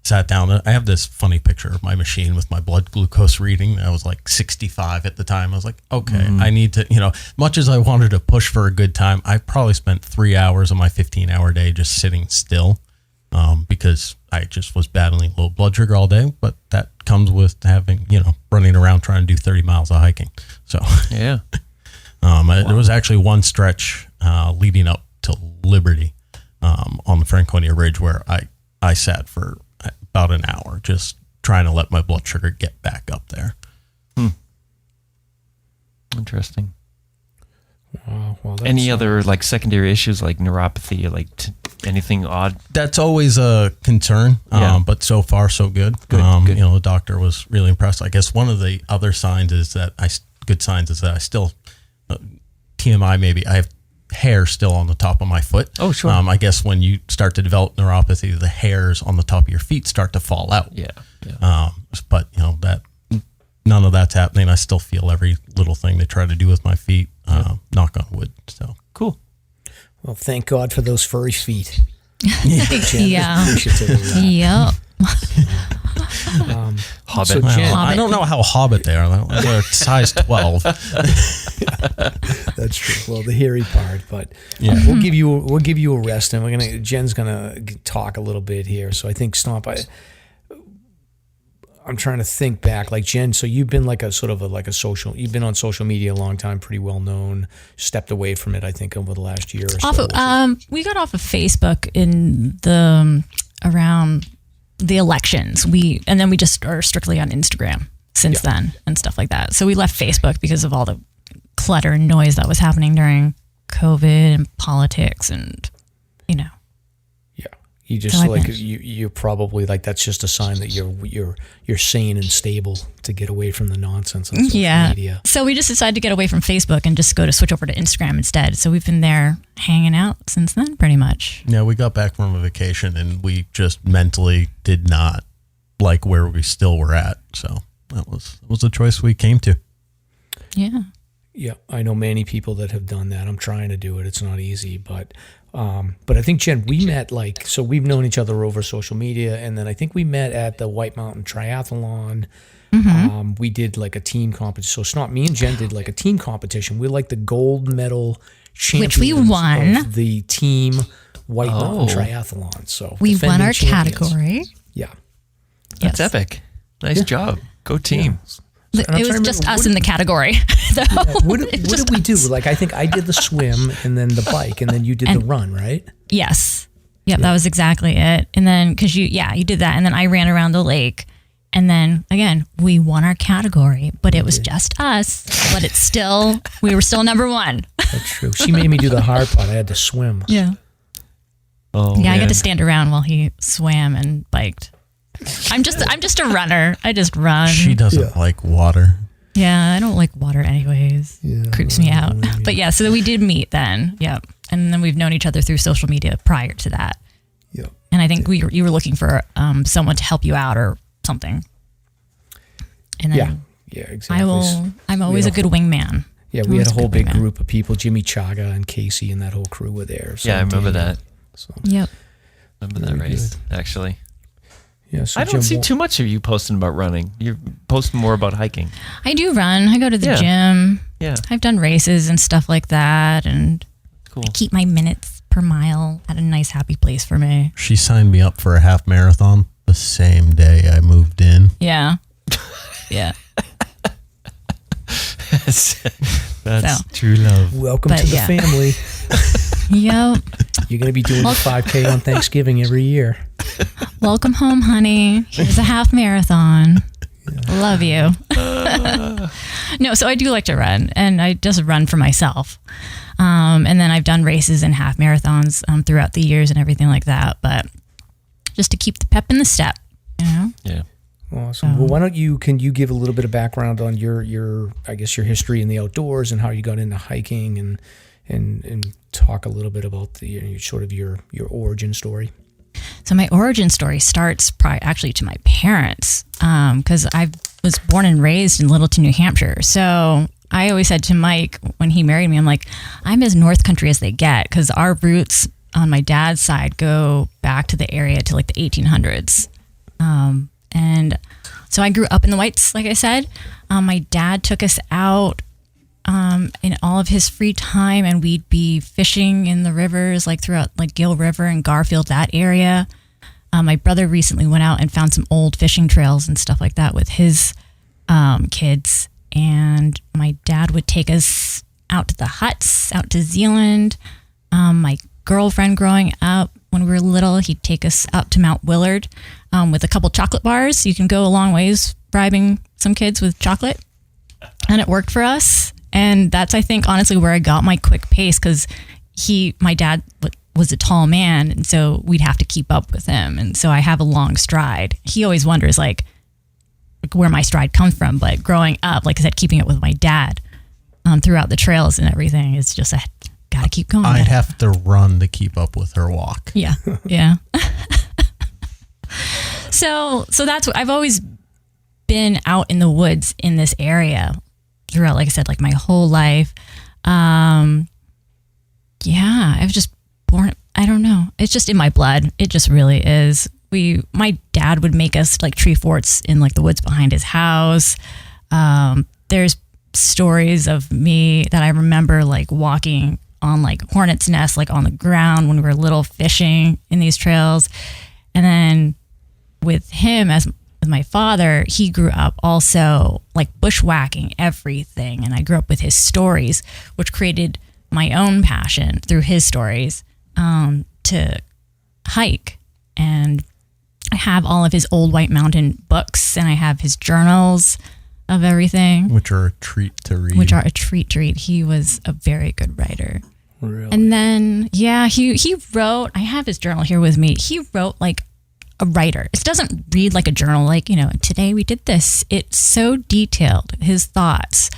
sat down. I have this funny picture of my machine with my blood glucose reading. I was like 65 at the time. I was like, okay, I need to, much as I wanted to push for a good time, I probably spent 3 hours of my 15-hour day just sitting still, because I just was battling low blood sugar all day. But that comes with having, running around trying to do 30 miles of hiking. So yeah, there was actually one stretch leading up to Liberty on the Franconia Ridge where I sat for about an hour just trying to let my blood sugar get back up there. Interesting. Wow. Well, any other like secondary issues like neuropathy, like anything odd? That's always a concern, but so far so good. Good. The doctor was really impressed. I guess one of the other signs is that I still, TMI maybe, I have hair still on the top of my foot. Oh, sure. I guess when you start to develop neuropathy, the hairs on the top of your feet start to fall out. Yeah. But that none of that's happening. I still feel every little thing they try to do with my feet. Knock on wood. So cool. Well, thank God for those furry feet. Yeah. Yep. Hobbit. So Jen, I don't know how Hobbit they are. They're size 12. That's true. Well, the hairy part, but we'll give you a rest, and Jen's gonna talk a little bit here. So I think Stomp. I'm trying to think back, like Jen. So you've been like a sort of you've been on social media a long time, pretty well known. Stepped away from it, I think, over the last year or so. We got off of Facebook in around the elections. And then we just are strictly on Instagram since then and stuff like that. So we left Facebook because of all the clutter and noise that was happening during COVID and politics and, You just you're probably like, that's just a sign that you're sane and stable to get away from the nonsense on social media. So we just decided to get away from Facebook and just switch over to Instagram instead. So we've been there hanging out since then, pretty much. Yeah, we got back from a vacation and we just mentally did not like where we still were at. So that was a choice we came to. Yeah. Yeah, I know many people that have done that. I'm trying to do it. It's not easy, but I think, Jen, we met so we've known each other over social media, and then I think we met at the White Mountain Triathlon. We did like a team competition. So it's not me and Jen did like a team competition. We're like the gold medal champions, which we won, of the team White Mountain Triathlon. So we won our champions. Category. Yeah, that's epic. Nice job. Go team. Yeah. It was just us in the category. What did we do? Like, I think I did the swim and then the bike, and then you did the run, right? Yes. Yep, that was exactly it. And then, because you did that, and then I ran around the lake, and then again we won our category, but it was just us. But we were still number one. That's true. She made me do the hard part. I had to swim. Yeah. Oh, yeah, man. I got to stand around while he swam and biked. I'm just a runner. I just run. She doesn't like water. Yeah, I don't like water anyways. Yeah, Creeps me out. But yeah, so we did meet then. Yep. And then we've known each other through social media prior to that. Yep. And I think you were looking for someone to help you out or something. And then yeah, exactly. I'm always a good wingman. Yeah, we had a whole big group of people. Jimmy Chaga and Casey and that whole crew were there. So I remember that. So. Yep. Remember that race, actually. Yeah, so I don't see too much of you posting about running. You're posting more about hiking. I do run. I go to the gym. Yeah. I've done races and stuff like that. And I keep my minutes per mile at a nice, happy place for me. She signed me up for a half marathon the same day I moved in. Yeah. Yeah. That's true love. Welcome to the family. Yep. You're going to be doing the 5K on Thanksgiving every year. Welcome home, honey. Here's a half marathon. Love you. No, so I do like to run, and I just run for myself. And then I've done races and half marathons throughout the years and everything like that, but just to keep the pep in the step, you know? Yeah. Awesome. Well, why don't can you give a little bit of background on your I guess your history in the outdoors and how you got into hiking and talk a little bit about your origin story. So my origin story starts actually to my parents, because I was born and raised in Littleton, New Hampshire. So I always said to Mike when he married me, I'm like, I'm as North Country as they get, because our roots on my dad's side go back to the area to like the 1800s. And so I grew up in the Whites, like I said. My dad took us out in all of his free time, and we'd be fishing in the rivers, like throughout like Gill River and Garfield, that area. My brother recently went out and found some old fishing trails and stuff like that with his kids. And my dad would take us out to the huts, out to Zealand. My girlfriend growing up, when we were little, he'd take us up to Mount Willard with a couple chocolate bars. You can go a long ways bribing some kids with chocolate. And it worked for us. And that's, I think, honestly, where I got my quick pace, because my dad was a tall man, and so we'd have to keep up with him. And so I have a long stride. He always wonders, like where my stride comes from. But growing up, like I said, keeping up with my dad throughout the trails and everything, it's just, I got to keep going. I'd have to run to keep up with her walk. Yeah, yeah. So that's what I've always been out in the woods in this area throughout, like I said, like my whole life. Yeah, I was just born, I don't know. It's just in my blood. It just really is. My dad would make us like tree forts in like the woods behind his house. There's stories of me that I remember like walking on like hornet's nest, like on the ground when we were little, fishing in these trails. And then with him as my father, he grew up also like bushwhacking everything. And I grew up with his stories, which created my own passion through his stories to hike. And I have all of his old White Mountain books, and I have his journals of everything. Which are a treat to read. He was a very good writer. Really? And then, yeah, he wrote, I have his journal here with me. He wrote like a writer. It doesn't read like a journal, like, you know, today we did this. It's so detailed, his thoughts.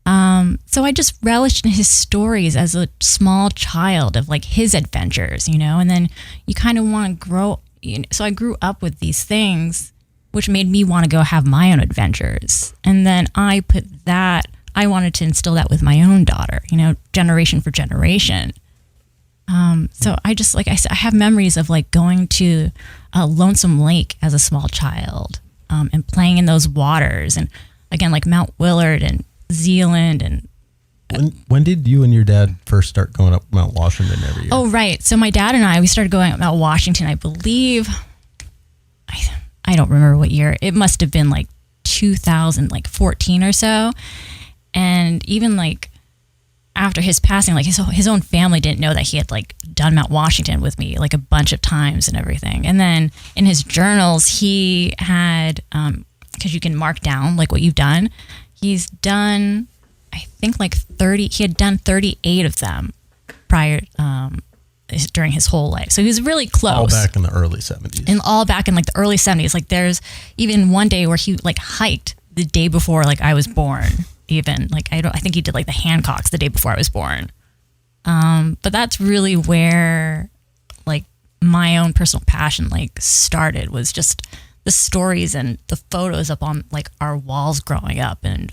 So I just relished in his stories as a small child of like his adventures, you know, and then you kind of want to grow. So I grew up with these things, which made me want to go have my own adventures. And then I put that I wanted to instill that with my own daughter, generation for generation. So I just, like I said, I have memories of like going to Lonesome Lake as a small child, and playing in those waters, and again, like Mount Willard and Zealand. And when did you and your dad first start going up Mount Washington every year? Oh, right. So my dad and I, we started going up Mount Washington, I believe, I don't remember what year. It must have been like 2014 or so. And even like after his passing, like his own family didn't know that he had like done Mount Washington with me like a bunch of times and everything. And then in his journals, he had, because you can mark down like what you've done, he's done, I think like 30, he had done 38 of them prior, during his whole life. So he was really close. All back in the early 70s. And all back in like the early 70s. Like there's even one day where he like hiked the day before like I was born. Even like I think he did like the Hancocks the day before I was born. But that's really where like my own personal passion like started, was just the stories and the photos up on like our walls growing up, and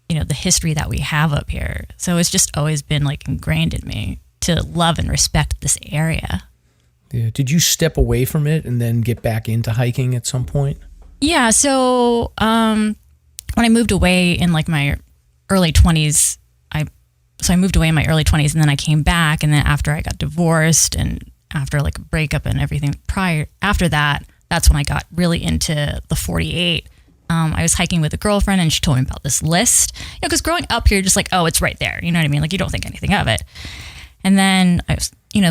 the history that we have up here. So it's just always been like ingrained in me to love and respect this area. Yeah. Did you step away from it and then get back into hiking at some point? Yeah. So when I moved away in like my early 20s, I moved away in my early 20s, and then I came back, and then after I got divorced and after like a breakup and everything after that, that's when I got really into the 48. I was hiking with a girlfriend, and she told me about this list, because growing up here, just like, oh, it's right there. You know what I mean? Like you don't think anything of it. And then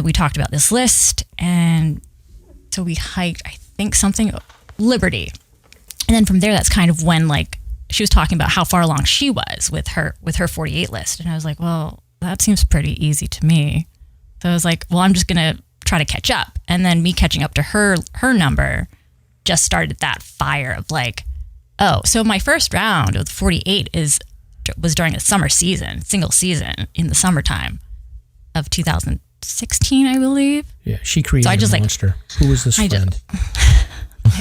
we talked about this list, and so we hiked, I think something Liberty. And then from there, that's kind of when like she was talking about how far along she was with her 48 list. And I was like, well, that seems pretty easy to me. So I was like, well, I'm just going to try to catch up. And then me catching up to her number just started that fire of like, oh, so my first round of the 48 was during a summer season, single season in the summertime of 2016, I believe. Yeah, she created a monster. Who was this friend?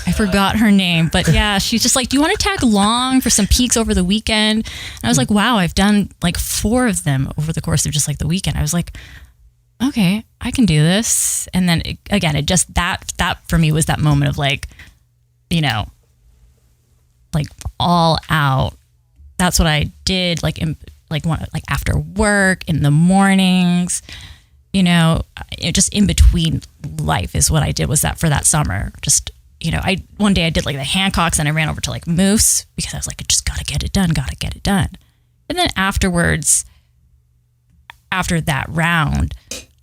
I forgot her name, but yeah, she's just like, do you want to tag along for some peaks over the weekend? And I was like, wow, I've done like 4 of them over the course of just like the weekend. I was like, okay, I can do this. And then it just, that for me was that moment of like, like all out. That's what I did. Like after work, in the mornings, just in between life is what I did, was that for that summer. Just, one day I did like the Hancocks, and I ran over to like Moose, because I was like, I just gotta get it done. And then afterwards, after that round,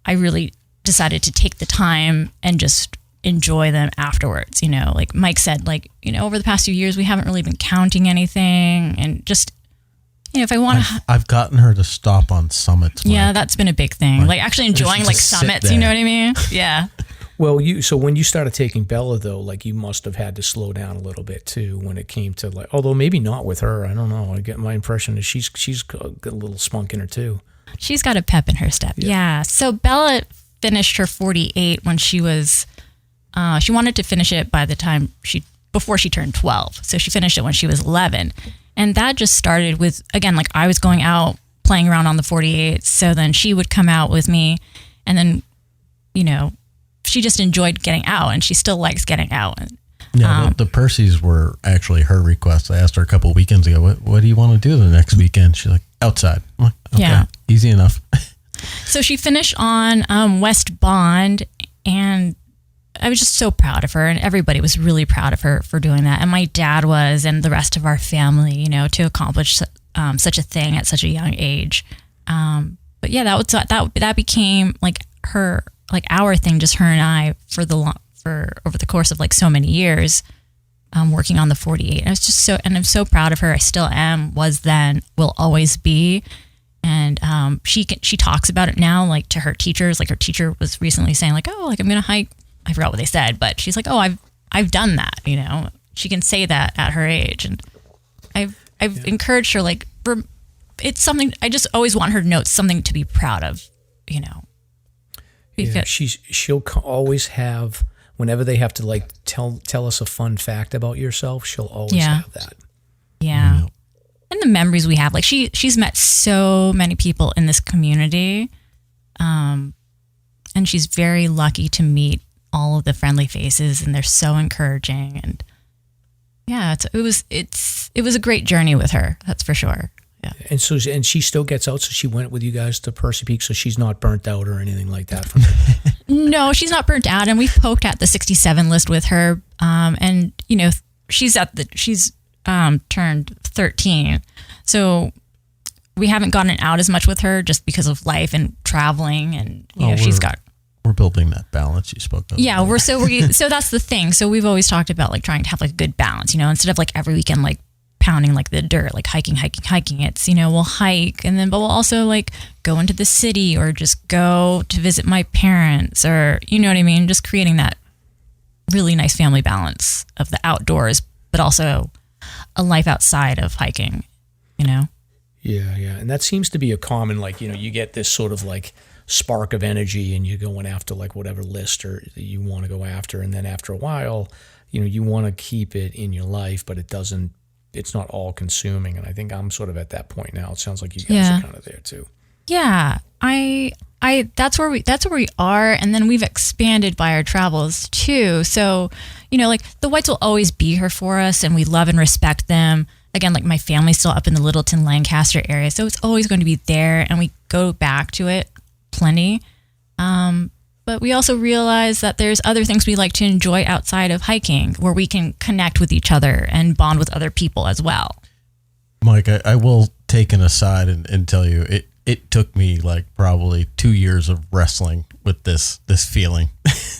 I really decided to take the time and just enjoy them afterwards. Like Mike said, like, over the past few years, we haven't really been counting anything, and just, if I want to, I've gotten her to stop on summits. Mike. Yeah, that's been a big thing. Like actually enjoying like summits, you know what I mean? Yeah. Well, so when you started taking Bella, though, like you must have had to slow down a little bit too when it came to like, although maybe not with her. I don't know. I get my impression that she's got a little spunk in her too. She's got a pep in her step. Yeah. So Bella finished her 48 when she was, she wanted to finish it by the time before she turned 12. So she finished it when she was 11. And that just started with, again, like I was going out playing around on the 48. So then she would come out with me, and then, she just enjoyed getting out, and she still likes getting out. Yeah, the Percys were actually her request. I asked her a couple of weekends ago, what do you want to do the next weekend? She's like, outside. I'm like, okay, yeah, easy enough. So she finished on West Bond, and I was just so proud of her, and everybody was really proud of her for doing that. And my dad was, and the rest of our family, to accomplish such a thing at such a young age. But yeah, that became like her, like our thing, just her and I for over the course of like so many years, working on the 48. I was just and I'm so proud of her. I still am, was then, will always be. And she talks about it now, like to her teachers. Like her teacher was recently saying like, oh, like I'm gonna hike. I forgot what they said, but she's like, oh, I've done that. She can say that at her age, and I've encouraged her, like, it's something I just always want her to know. It's something to be proud of. Yeah, she'll always have, whenever they have to like tell us a fun fact about yourself, she'll always have that. Yeah. and the memories we have. Like she's met so many people in this community. And she's very lucky to meet all of the friendly faces, and they're so encouraging. And yeah, it was a great journey with her. That's for sure. Yeah. And she still gets out. So she went with you guys to Percy Peak. So she's not burnt out or anything like that. From No, she's not burnt out. And we've poked at the 67 list with her. And you know, she's turned 13. So we haven't gotten out as much with her just because of life and traveling, and you know, we're building that balance you spoke of. Yeah, so that's the thing. So we've always talked about like trying to have like a good balance, you know, instead of like every weekend like pounding like the dirt, like hiking. It's, you know, we'll hike but we'll also like go into the city or just go to visit my parents, or you know what I mean, just creating that really nice family balance of the outdoors, but also a life outside of hiking, you know. Yeah. And that seems to be a common, like, you know, you get this sort of like spark of energy and you're going after like whatever list or you want to go after. And then after a while, you know, you want to keep it in your life, but it's not all consuming. And I think I'm sort of at that point now. It sounds like you guys are kind of there too. Yeah. That's where we are. And then we've expanded by our travels too. So, you know, like the Whites will always be here for us, and we love and respect them. Again, like my family's still up in the Littleton, Lancaster area, so it's always going to be there, and we go back to it plenty. But we also realize that there's other things we like to enjoy outside of hiking, where we can connect with each other and bond with other people as well. Mike, I will take an aside and tell you, it took me like probably 2 years of wrestling with this feeling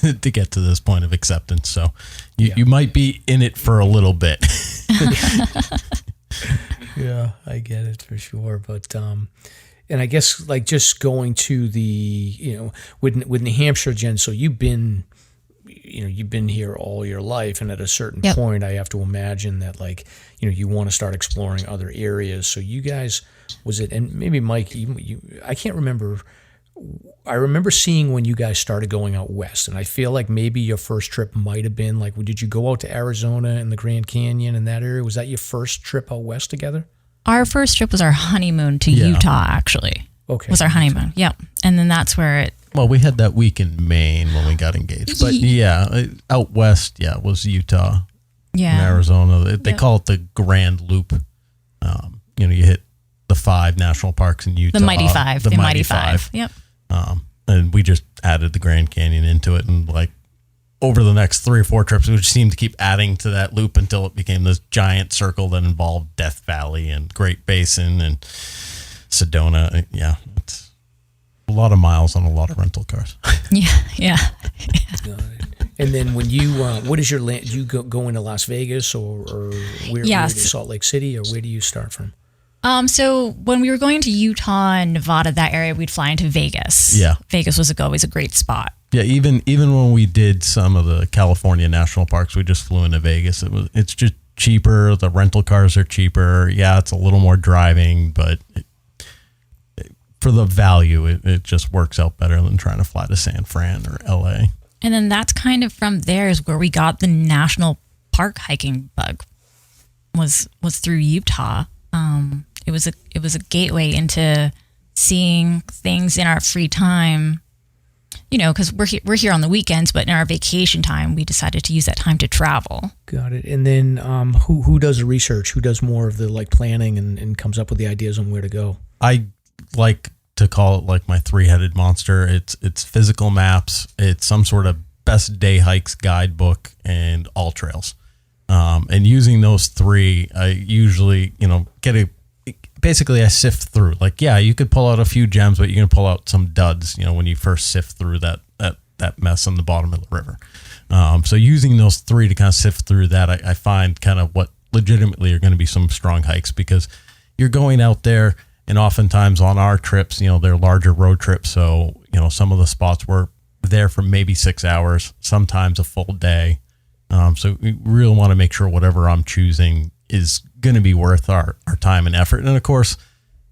to get to this point of acceptance. So you might be in it for a little bit. Yeah, I get it for sure. But and I guess like just going to the, you know, with New Hampshire, Jen, so you've been here all your life, and at a certain point I have to imagine that, like, you know, you want to start exploring other areas. So you guys, and maybe Mike, you I can't remember. I remember seeing when you guys started going out west, and I feel like maybe your first trip might have been like, did you go out to Arizona and the Grand Canyon and that area? Was that your first trip out west together? Our first trip was our honeymoon to Utah, actually. Okay. Was our honeymoon. Yep. And then that's where it... Well, we had that week in Maine when we got engaged. But out west, it was Utah and Arizona. They call it the Grand Loop. You know, you hit the 5 national parks in Utah. The Mighty Five. The Mighty Five. Yep. And we just added the Grand Canyon into it, and like over the next 3 or 4 trips, we just seemed to keep adding to that loop until it became this giant circle that involved Death Valley and Great Basin and Sedona. Yeah, it's a lot of miles on a lot of rental cars. Yeah. And then when you, what is your land? Do you go into Las Vegas or where to Salt Lake City, or where do you start from? So when we were going to Utah and Nevada, that area, we'd fly into Vegas. Yeah. Vegas was always a great spot. Yeah, even when we did some of the California national parks, we just flew into Vegas. It's just cheaper. The rental cars are cheaper. Yeah, it's a little more driving, but for the value, it just works out better than trying to fly to San Fran or LA. And then that's kind of from there is where we got the national park hiking bug. Was through Utah. It was a gateway into seeing things in our free time, you know, because we're here on the weekends, but in our vacation time, we decided to use that time to travel. Got it. And then who does the research? Who does more of the like planning and comes up with the ideas on where to go? I like to call it like my 3-headed monster. It's physical maps. It's some sort of best day hikes guidebook and all trails. And using those 3, I usually, you know, basically I sift through. Like, yeah, you could pull out a few gems, but you're going to pull out some duds, you know, when you first sift through that mess on the bottom of the river. So using those 3 to kind of sift through that, I find kind of what legitimately are going to be some strong hikes, because you're going out there, and oftentimes on our trips, you know, they're larger road trips. So, you know, some of the spots we're there for maybe 6 hours, sometimes a full day. So we really want to make sure whatever I'm choosing is going to be worth our time and effort. And of course,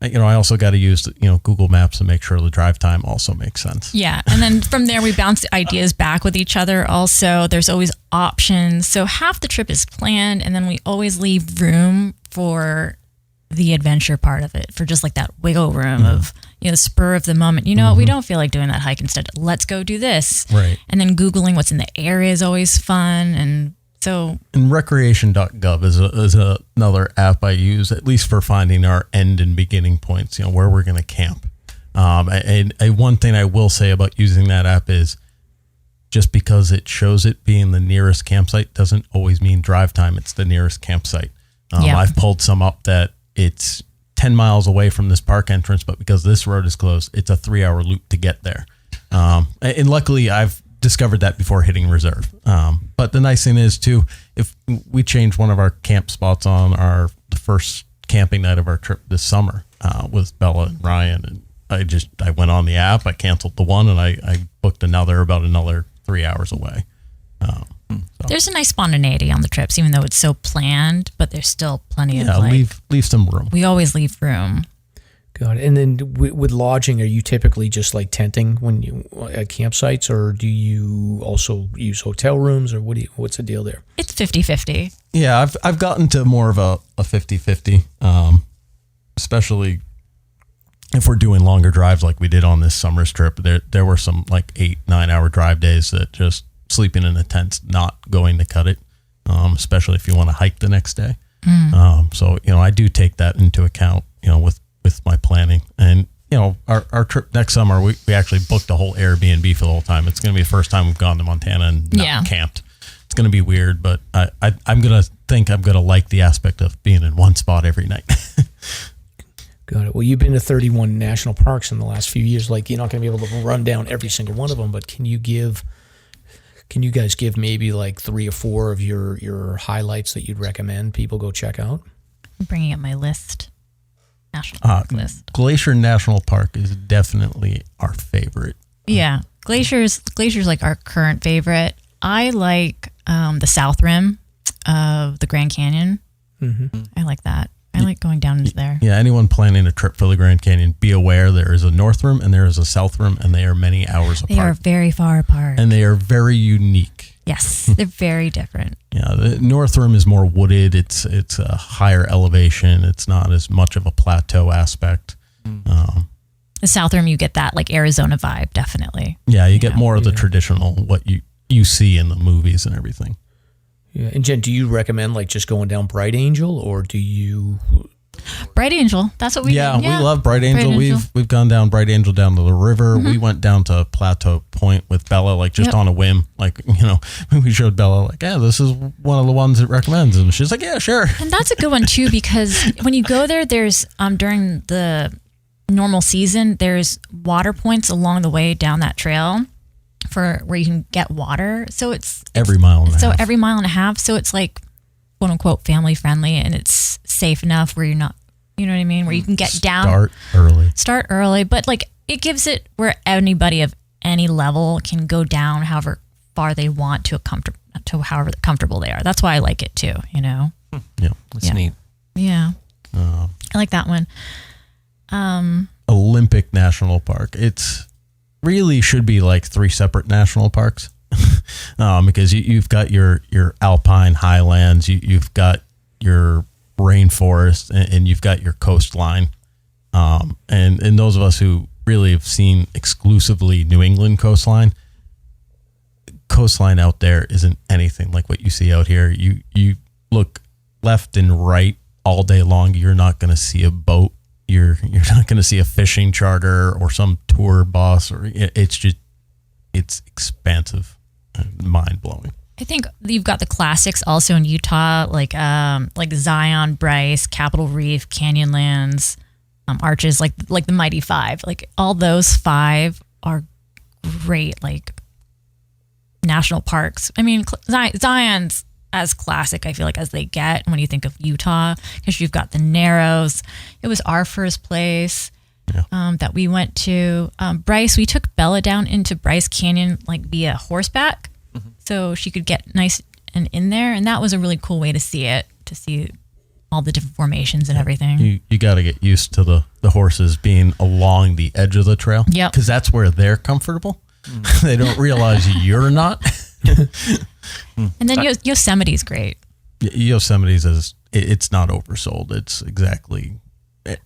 you know, I also got to use, you know, Google Maps to make sure the drive time also makes sense. Yeah. And then from there, we bounce ideas back with each other. Also, there's always options. So half the trip is planned, and then we always leave room for the adventure part of it, for just like that wiggle room of, the spur of the moment. You know, we don't feel like doing that hike. Instead, let's go do this. Right. And then Googling what's in the area is always fun. And so. And recreation.gov is another app I use, at least for finding our end and beginning points, where we're going to camp. And one thing I will say about using that app is, just because it shows it being the nearest campsite doesn't always mean drive time. It's the nearest campsite. I've pulled some up that it's 10 miles away from this park entrance, but because this road is closed, it's a 3-hour loop to get there. And luckily I've discovered that before hitting reserve. But the nice thing is too, if we changed one of our camp spots on the first camping night of our trip this summer, with Bella and Ryan, and I went on the app, I canceled the one, and I booked about another 3 hours away. There's a nice spontaneity on the trips, even though it's so planned, but there's still plenty of leave some room. We always leave room. Got it. And then with lodging, are you typically just like tenting when you at campsites, or do you also use hotel rooms, or what's the deal there? It's 50-50. Yeah, I've gotten to more of a 50-50, especially if we're doing longer drives like we did on this summer's trip. There were some like 8-9 hour drive days that just sleeping in a tent's not going to cut it, especially if you want to hike the next day. So I do take that into account, with my planning. And our trip next summer, we actually booked a whole Airbnb for the whole time. It's going to be the first time we've gone to Montana and not camped. It's going to be weird, but I'm going to like the aspect of being in one spot every night. Got it. Well, you've been to 31 national parks in the last few years. Like, you're not going to be able to run down every single one of them, but can you guys give maybe like 3 or 4 of your highlights that you'd recommend people go check out? I'm bringing up my list. National park list. Glacier National Park is definitely our favorite. Yeah. Glacier's like our current favorite. I like the South Rim of the Grand Canyon. Mm-hmm. I like that. I like going down into there. Yeah, anyone planning a trip for the Grand Canyon, be aware there is a North Rim and there is a South Rim, and they are many hours apart. They are very far apart. And they are very unique. Yes, they're very different. Yeah, the North Rim is more wooded. It's a higher elevation. It's not as much of a plateau aspect. The South Rim, you get that like Arizona vibe, definitely. Yeah, you get more of the traditional, what you see in the movies and everything. Yeah, and Jen, do you recommend like just going down Bright Angel, or do you? Bright Angel, that's what we do. Yeah, we love Bright Angel. We've gone down Bright Angel down to the river. Mm-hmm. We went down to Plateau Point with Bella, like just on a whim. Like, we showed Bella like, yeah, this is one of the ones it recommends, and she's like, yeah, sure. And that's a good one too, because when you go there, there's during the normal season, there's water points along the way down that trail for where you can get water. So it's every mile and a half. So every mile and a half. So it's like, quote unquote, family friendly, and it's safe enough where you're not, you know what I mean? Where you can get down. Start early. But like, it gives it where anybody of any level can go down however far they want to however comfortable they are. That's why I like it too, Yeah. That's neat. Yeah. I like that one. Olympic National Park. It's really should be like 3 separate national parks. Because you've got your alpine highlands, you've got your rainforest, and you've got your coastline. And those of us who really have seen exclusively New England coastline out there isn't anything like what you see out here. You look left and right all day long. You're not going to see a boat. You're not going to see a fishing charter or some tour bus, or it's expansive and mind blowing. I think you've got the classics also in Utah, like Zion, Bryce, Capitol Reef, Canyonlands, Arches, like the Mighty Five. Like all those 5 are great, like national parks. I mean, Zion's as classic, I feel like, as they get when you think of Utah, because you've got the Narrows. It was our first place that we went to. Bryce, we took Bella down into Bryce Canyon like via horseback, so she could get nice and in there, and that was a really cool way to see all the different formations and everything. You got to get used to the horses being along the edge of the trail, because that's where they're comfortable. They don't realize you're not. And then Yosemite's great. Yosemite's it's not oversold. It's exactly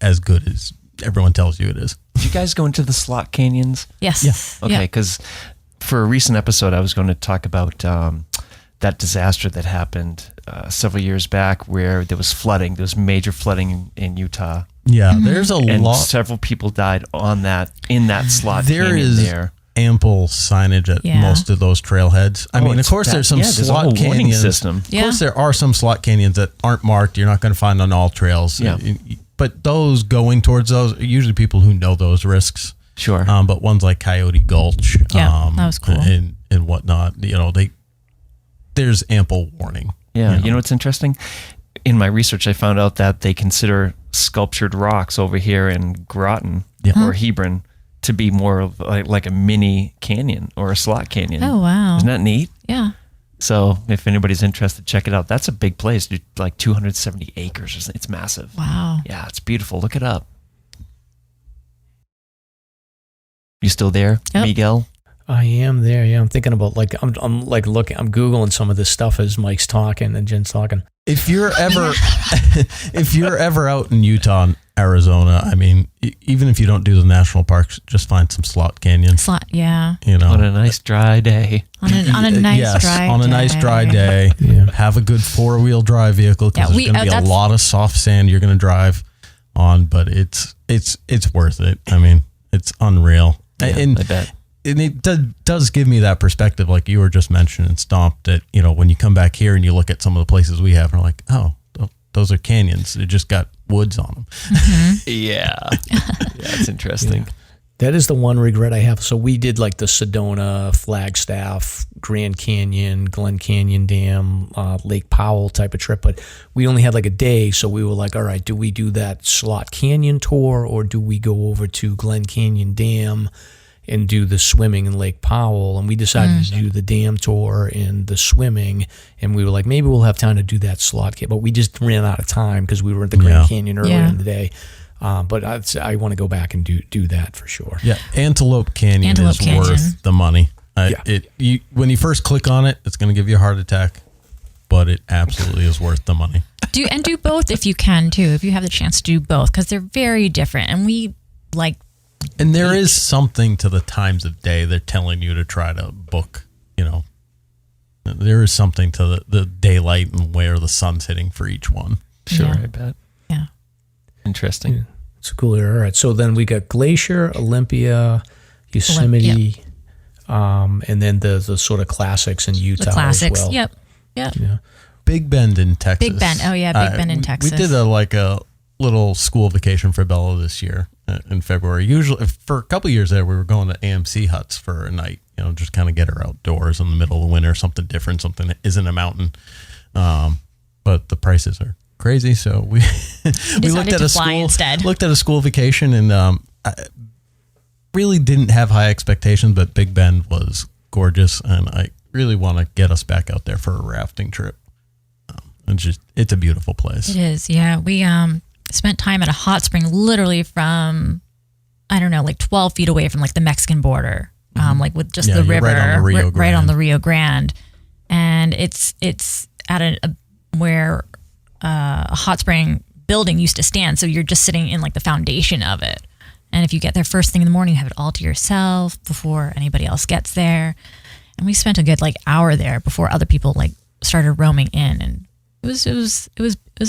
as good as everyone tells you it is. Did you guys go into the slot canyons? Yes. Yeah. Okay, because for a recent episode, I was going to talk about that disaster that happened several years back where there was flooding. There was major flooding in Utah. Yeah, there's a And lot. several people died in that slot There canyon is there. ample signage at most of those trailheads. I mean, of course, there's some there's a slot whole warning canyons. system. Of course, there are some slot canyons that aren't marked. You're not going to find on all trails. Yeah. But those going towards those are usually people who know those risks. Sure. But ones like Coyote Gulch, Yeah, that was cool. and whatnot. There's ample warning. Yeah, you know what's interesting? In my research, I found out that they consider sculptured rocks over here in Groton or Hebron to be more of like a mini canyon or a slot canyon. Oh, wow. Isn't that neat? Yeah. So if anybody's interested, check it out. That's a big place, dude, like 270 acres or something. It's massive. Wow. Yeah, it's beautiful. Look it up. You still there, Yep. Miguel? I am there. Yeah, I'm thinking about I'm like looking. I'm googling some of this stuff as Mike's talking and Jen's talking. If you're ever out in Utah and Arizona, I mean, even if you don't do the national parks, just find some slot canyons. Yeah. On a nice dry day. On a nice dry day. Yeah. Have a good 4-wheel drive vehicle because there's going to be a lot of soft sand you're going to drive on, but it's worth it. I mean, it's unreal. Yeah, And I bet. and it does give me that perspective, like you were just mentioning, Stomp, that, when you come back here and you look at some of the places we have, and we're like, oh, those are canyons. They just got woods on them. Yeah. It's interesting. Yeah. That is the one regret I have. So we did like the Sedona, Flagstaff, Grand Canyon, Glen Canyon Dam, Lake Powell type of trip, but we only had like a day. So we were like, all right, do we do that Slot Canyon tour or do we go over to Glen Canyon Dam and do the swimming in Lake Powell? And we decided to do the dam tour and the swimming. And we were like, maybe we'll have time to do that slot, but we just ran out of time because we were at the Grand Canyon earlier in the day. But I want to go back and do that for sure. Yeah, Antelope Canyon is worth the money. When you first click on it, it's going to give you a heart attack, but it absolutely is worth the money. Do both if you can too, if you have the chance to do both, because they're very different. And we like. And there is something to the times of day they're telling you to try to book. There is something to the daylight and where the sun's hitting for each one. Sure, Yeah. I bet. Yeah. Interesting. Yeah, it's cool. All right. So then we got Glacier, Olympia, Yosemite, and then the sort of classics in Utah. The classics. As well. Yep. Yeah. Big Bend in Texas. Big Bend. Oh yeah, Big Bend in Texas. We did a little school vacation for Bella this year in February. Usually for a couple of years there, we were going to AMC huts for a night, just kind of get her outdoors in the middle of the winter, something different, something that isn't a mountain. But the prices are crazy. So we looked at a school vacation and I really didn't have high expectations, but Big Bend was gorgeous. And I really want to get us back out there for a rafting trip. It's a beautiful place. It is. Yeah. We spent time at a hot spring literally from, I don't know, like 12 feet away from like the Mexican border, like with just the river right on the Rio Grande. And it's at where a hot spring building used to stand. So you're just sitting in like the foundation of it. And if you get there first thing in the morning, you have it all to yourself before anybody else gets there. And we spent a good like hour there before other people like started roaming in, and it was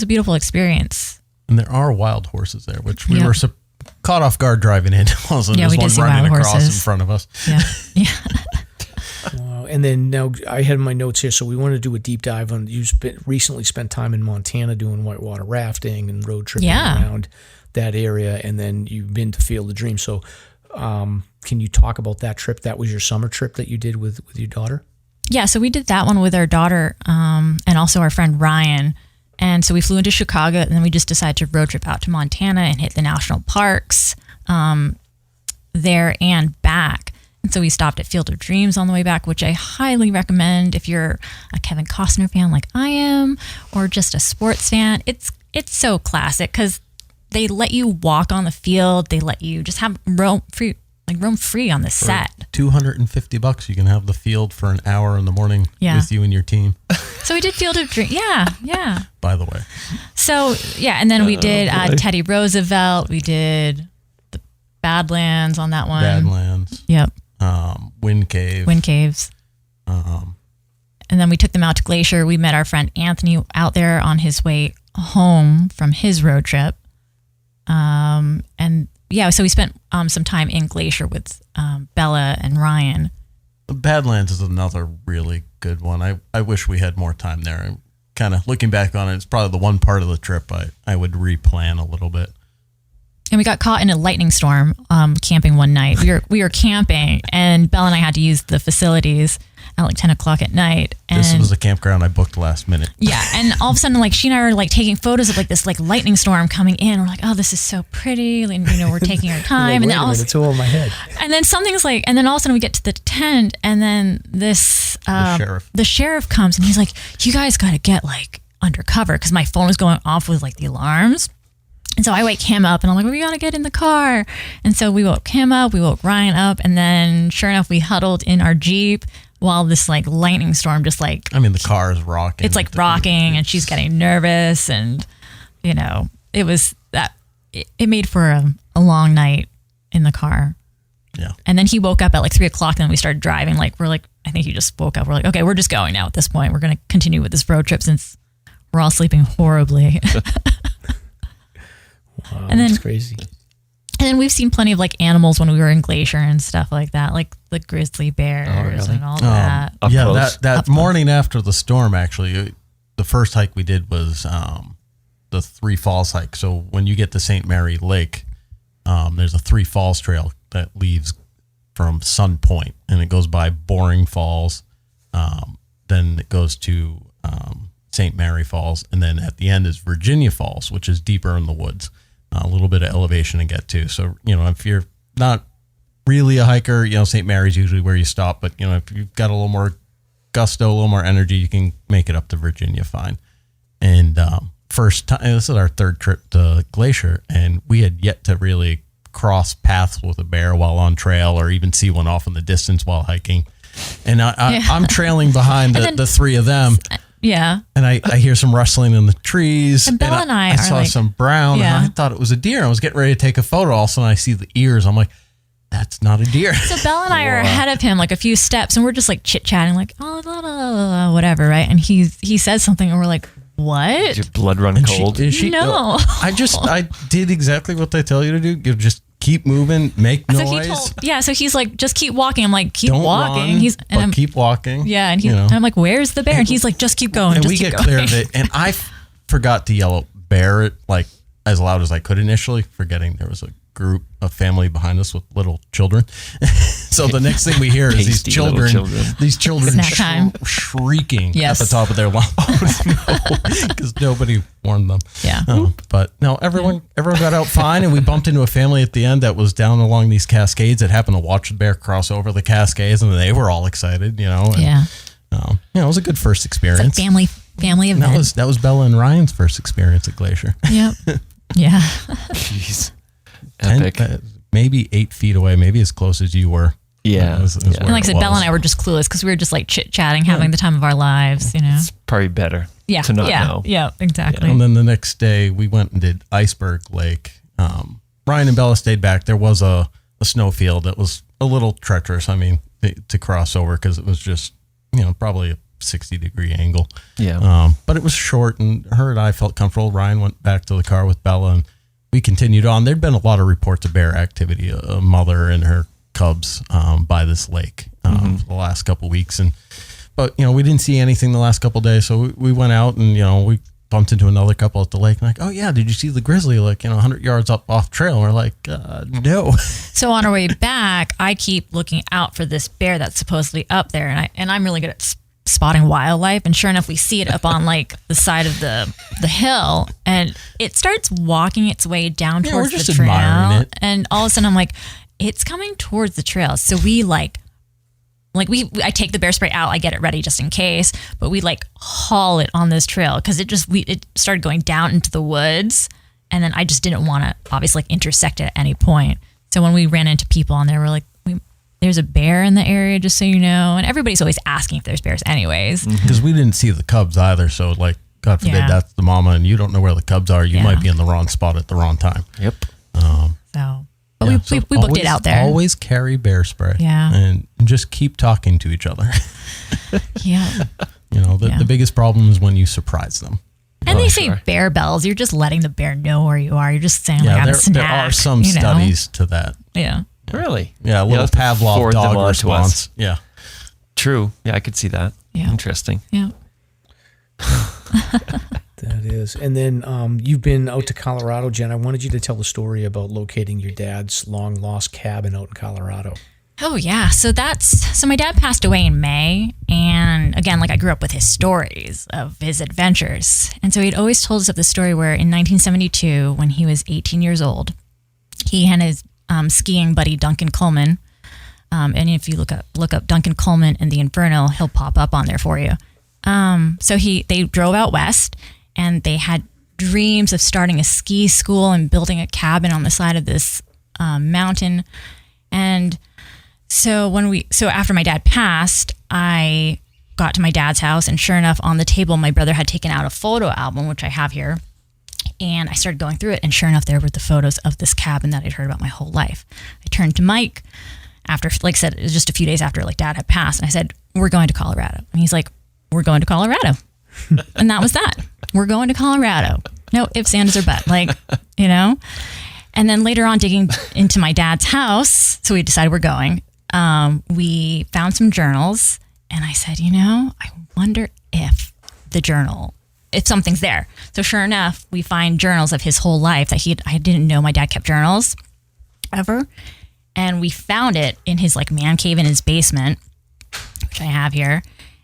a beautiful experience. And there are wild horses there, which we were caught off guard driving in. Also, we did see running wild across horses in front of us. Yeah. Wow. And then now I had my notes here, so we want to do a deep dive on. You recently spent time in Montana doing whitewater rafting and road tripping around that area, and then you've been to Field of Dreams. So, can you talk about that trip? That was your summer trip that you did with your daughter? Yeah, so we did that one with our daughter and also our friend Ryan. And so we flew into Chicago, and then we just decided to road trip out to Montana and hit the national parks there and back. And so we stopped at Field of Dreams on the way back, which I highly recommend if you're a Kevin Costner fan like I am, or just a sports fan. It's so classic because they let you walk on the field. They let you just have like roam free on the set. $250, you can have the field for an hour in the morning with you and your team. So we did Field of Dreams. Yeah. By the way. So, yeah, and then we did Teddy Roosevelt. We did the Badlands on that one. Badlands. Yep. Wind Cave. Wind Caves. And then we took them out to Glacier. We met our friend Anthony out there on his way home from his road trip. And yeah, so we spent some time in Glacier with Bella and Ryan. Badlands is another really good one. I wish we had more time there. Kind of looking back on it, it's probably the one part of the trip I would replan a little bit. And we got caught in a lightning storm camping one night. We were camping, and Bella and I had to use the facilities at like 10 o'clock at night. And this was a campground I booked last minute. Yeah, and all of a sudden, like, she and I are like taking photos of like this like lightning storm coming in. We're like, oh, this is so pretty. And, we're taking our time. Like, and then it's all in my head. And then something's like, and then all of a sudden we get to the tent, and then this the sheriff comes, and he's like, you guys got to get like undercover, because my phone was going off with like the alarms. And so I wake him up, and I'm like, we got to get in the car. And so we woke him up, we woke Ryan up, and then sure enough, we huddled in our Jeep while this like lightning storm just like... I mean, the car is rocking. It's like rocking, and she's getting nervous, and, it was that... It made for a long night in the car. Yeah. And then he woke up at like 3 o'clock, and then we started driving. Like, we're like, I think he just woke up. We're like, okay, we're just going now at this point. We're going to continue with this road trip since we're all sleeping horribly. Wow, and then, that's crazy. And then we've seen plenty of like animals when we were in Glacier and stuff like that, like the grizzly bears and all that. Yeah, that morning after the storm, actually, the first hike we did was the Three Falls hike. So when you get to St. Mary Lake, there's a Three Falls trail that leaves from Sun Point, and it goes by Boring Falls. Then it goes to St. Mary Falls, and then at the end is Virginia Falls, which is deeper in the woods. A little bit of elevation to get to. So, if you're not really a hiker, St. Mary's usually where you stop. But, if you've got a little more gusto, a little more energy, you can make it up to Virginia fine. And first time, this is our third trip to Glacier, and we had yet to really cross paths with a bear while on trail, or even see one off in the distance while hiking. And I'm trailing behind the three of them. Yeah. And I hear some rustling in the trees. And Bella and I saw like, some brown, and I thought it was a deer. I was getting ready to take a photo. All of a sudden I see the ears. I'm like, that's not a deer. So Bella and I are ahead of him like a few steps, and we're just like chit-chatting like, oh, blah, blah, blah, whatever, right? And he says something, and we're like, what? Did your blood run cold? No. I did exactly what they tell you to do. You just keep moving, make noise. So he's like, just keep walking. I'm like, keep Don't walking. Run, keep walking. Yeah, and and I'm like, where's the bear? And he's like, just keep going. And just we keep get going. clear of it, and I forgot to yell bear like as loud as I could initially, forgetting there was a group of family behind us with little children. So the next thing we hear is these children shrieking at the top of their lungs because nobody warned them. Yeah. But no, everyone got out fine, and we bumped into a family at the end that was down along these cascades that happened to watch the bear cross over the cascades, and they were all excited, And, it was a good first experience. It's like family event. That was Bella and Ryan's first experience at Glacier. Yep. Yeah. Jeez. Epic. Maybe 8 feet away, maybe as close as you were. Yeah. And like I said, Bella and I were just clueless because we were just like chit-chatting, having the time of our lives, It's probably better to not know. Yeah, exactly. And then the next day we went and did Iceberg Lake. Ryan and Bella stayed back. There was a snowfield that was a little treacherous, to cross over because it was just, probably a 60-degree angle. Yeah. But it was short, and her and I felt comfortable. Ryan went back to the car with Bella, and we continued on. There'd been a lot of reports of bear activity, a mother and her cubs by this lake for the last couple of weeks. But we didn't see anything the last couple of days. So we went out, and, we bumped into another couple at the lake. And like, oh yeah, did you see the grizzly, 100 yards up off trail? And we're like, no. So on our way back, I keep looking out for this bear that's supposedly up there. And I'm really good at spotting wildlife, and sure enough we see it up on like the side of the hill, and it starts walking its way down towards the trail, and all of a sudden I'm like, it's coming towards the trail. So we I take the bear spray out, I get it ready just in case, but we haul it on this trail because it started going down into the woods, and then I just didn't want to obviously intersect it at any point. So when we ran into people and they were like, there's a bear in the area, just so you know. And everybody's always asking if there's bears anyways. Because we didn't see the cubs either. So like, God forbid that's the mama and you don't know where the cubs are. You might be in the wrong spot at the wrong time. Yep. But we booked it out there. Always carry bear spray. Yeah. And just keep talking to each other. Yeah. The biggest problem is when you surprise them. And they say bear bells. You're just letting the bear know where you are. You're just saying, like, I'm a snack. There are some studies to that. Yeah. Really? Yeah, a little Pavlov dog response. Yeah. True. Yeah, I could see that. Yeah. Interesting. Yeah. That is. And then you've been out to Colorado, Jen. I wanted you to tell the story about locating your dad's long-lost cabin out in Colorado. Oh, yeah. So my dad passed away in May. And again, like, I grew up with his stories of his adventures. And so he'd always told us of the story where in 1972, when he was 18 years old, he and his skiing buddy, Duncan Coleman, and if you look up Duncan Coleman in the Inferno, he'll pop up on there for you. So they drove out west, and they had dreams of starting a ski school and building a cabin on the side of this mountain. And so after my dad passed, I got to my dad's house, and sure enough, on the table, my brother had taken out a photo album, which I have here. And I started going through it, and sure enough, there were the photos of this cabin that I'd heard about my whole life. I turned to Mike after, like I said, it was just a few days after, like, Dad had passed, and I said, we're going to Colorado. And he's like, we're going to Colorado. And that was that. We're going to Colorado. No ifs, ands, or buts, like, And then later on, digging into my dad's house, so we decided we're going, we found some journals, and I said, I wonder if something's there. So sure enough, we find journals of his whole life that I didn't know my dad kept journals ever. And we found it in his, like, man cave in his basement, which I have here.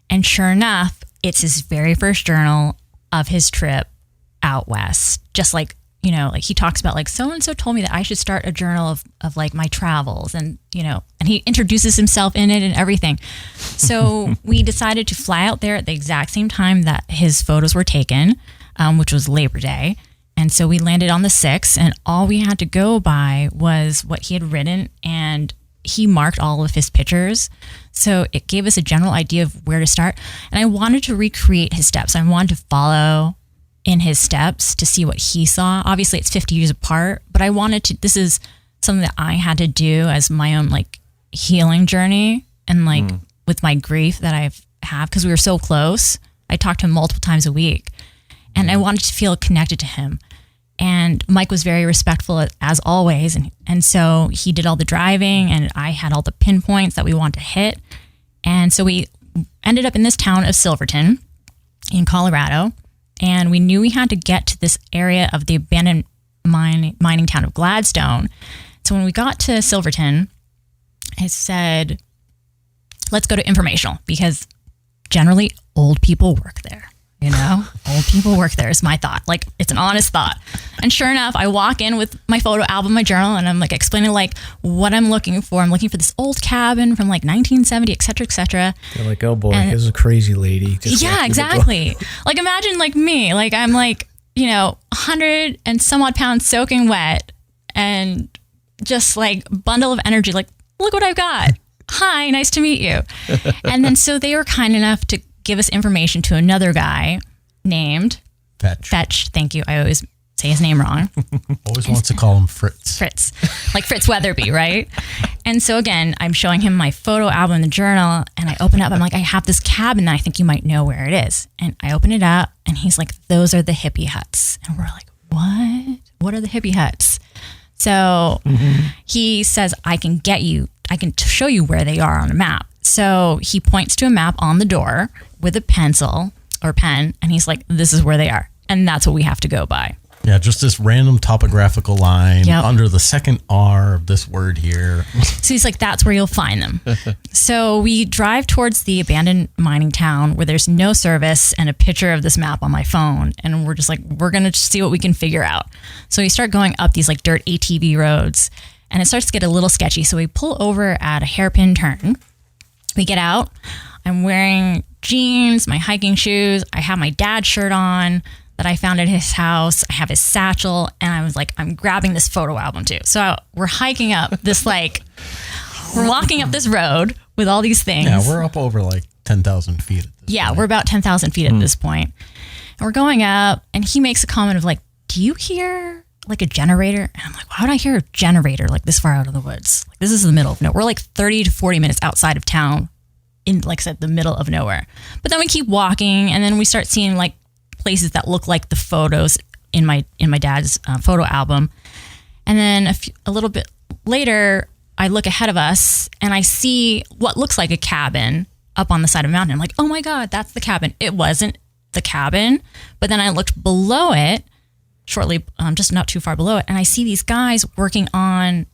And sure enough, it's his very first journal of his trip out west. Just like, like, he talks about, like, so-and-so told me that I should start a journal of like my travels, and, and he introduces himself in it and everything. So we decided to fly out there at the exact same time that his photos were taken, which was Labor Day. And so we landed on the 6th, and all we had to go by was what he had written, and he marked all of his pictures. So it gave us a general idea of where to start. And I wanted to recreate his steps. I wanted to follow in his steps to see what he saw. Obviously, it's 50 years apart, but I wanted to, this is something that I had to do as my own, like, healing journey, and, like, with my grief that I have, because we were so close. I talked to him multiple times a week, and I wanted to feel connected to him. And Mike was very respectful, as always. And so he did all the driving, and I had all the pinpoints that we wanted to hit. And so we ended up in this town of Silverton in Colorado. And we knew we had to get to this area of the abandoned mining town of Gladstone. So when we got to Silverton, it said, let's go to informational, because generally old people work there. Old people work there is my thought. Like, it's an honest thought. And sure enough, I walk in with my photo album, my journal, and I'm, like, explaining, like, what I'm looking for. I'm looking for this old cabin from, like, 1970, et cetera, et cetera. You're like, oh boy, here's a crazy lady. Yeah, exactly. Like, imagine, like, me. Like, I'm, like, 100 and some odd pounds soaking wet, and just, like, bundle of energy. Like, look what I've got. Hi, nice to meet you. And then so they were kind enough to give us information to another guy named Fetch. Thank you. I always say his name wrong. Always wants to call him Fritz. Like Fritz Weatherby, right? And so again, I'm showing him my photo album in the journal, and I open it up. I'm like, I have this cabin that I think you might know where it is. And I open it up, and he's like, those are the hippie huts. And we're like, what? What are the hippie huts? So he says, I can show you where they are on a map. So he points to a map on the door with a pencil or pen, and he's like, this is where they are. And that's what we have to go by. Yeah, just this random topographical line under the second R of this word here. So he's like, that's where you'll find them. So we drive towards the abandoned mining town where there's no service and a picture of this map on my phone. And we're just like, we're going to see what we can figure out. So we start going up these, like, dirt ATV roads, and it starts to get a little sketchy. So we pull over at a hairpin turn. We get out. I'm wearing jeans, my hiking shoes. I have my dad's shirt on. that I found at his house. I have his satchel, and I was like, I'm grabbing this photo album too. So we're hiking up this we're walking up this road with all these things. Yeah, we're up over like 10,000 feet at this point. We're about 10,000 feet at this point. And we're going up, and he makes a comment of like, do you hear like a generator? And I'm like, why would I hear a generator like this far out of the woods? Like, this is in the middle of nowhere. We're like 30 to 40 minutes outside of town in, like I said, the middle of nowhere. But then we keep walking, and then we start seeing like places that look like the photos in my dad's photo album. And then a little bit later, I look ahead of us and I see what looks like a cabin up on the side of a mountain. I'm like, oh my God, that's the cabin. It wasn't the cabin. But then I looked below it, shortly, just not too far below it, and I see these guys working on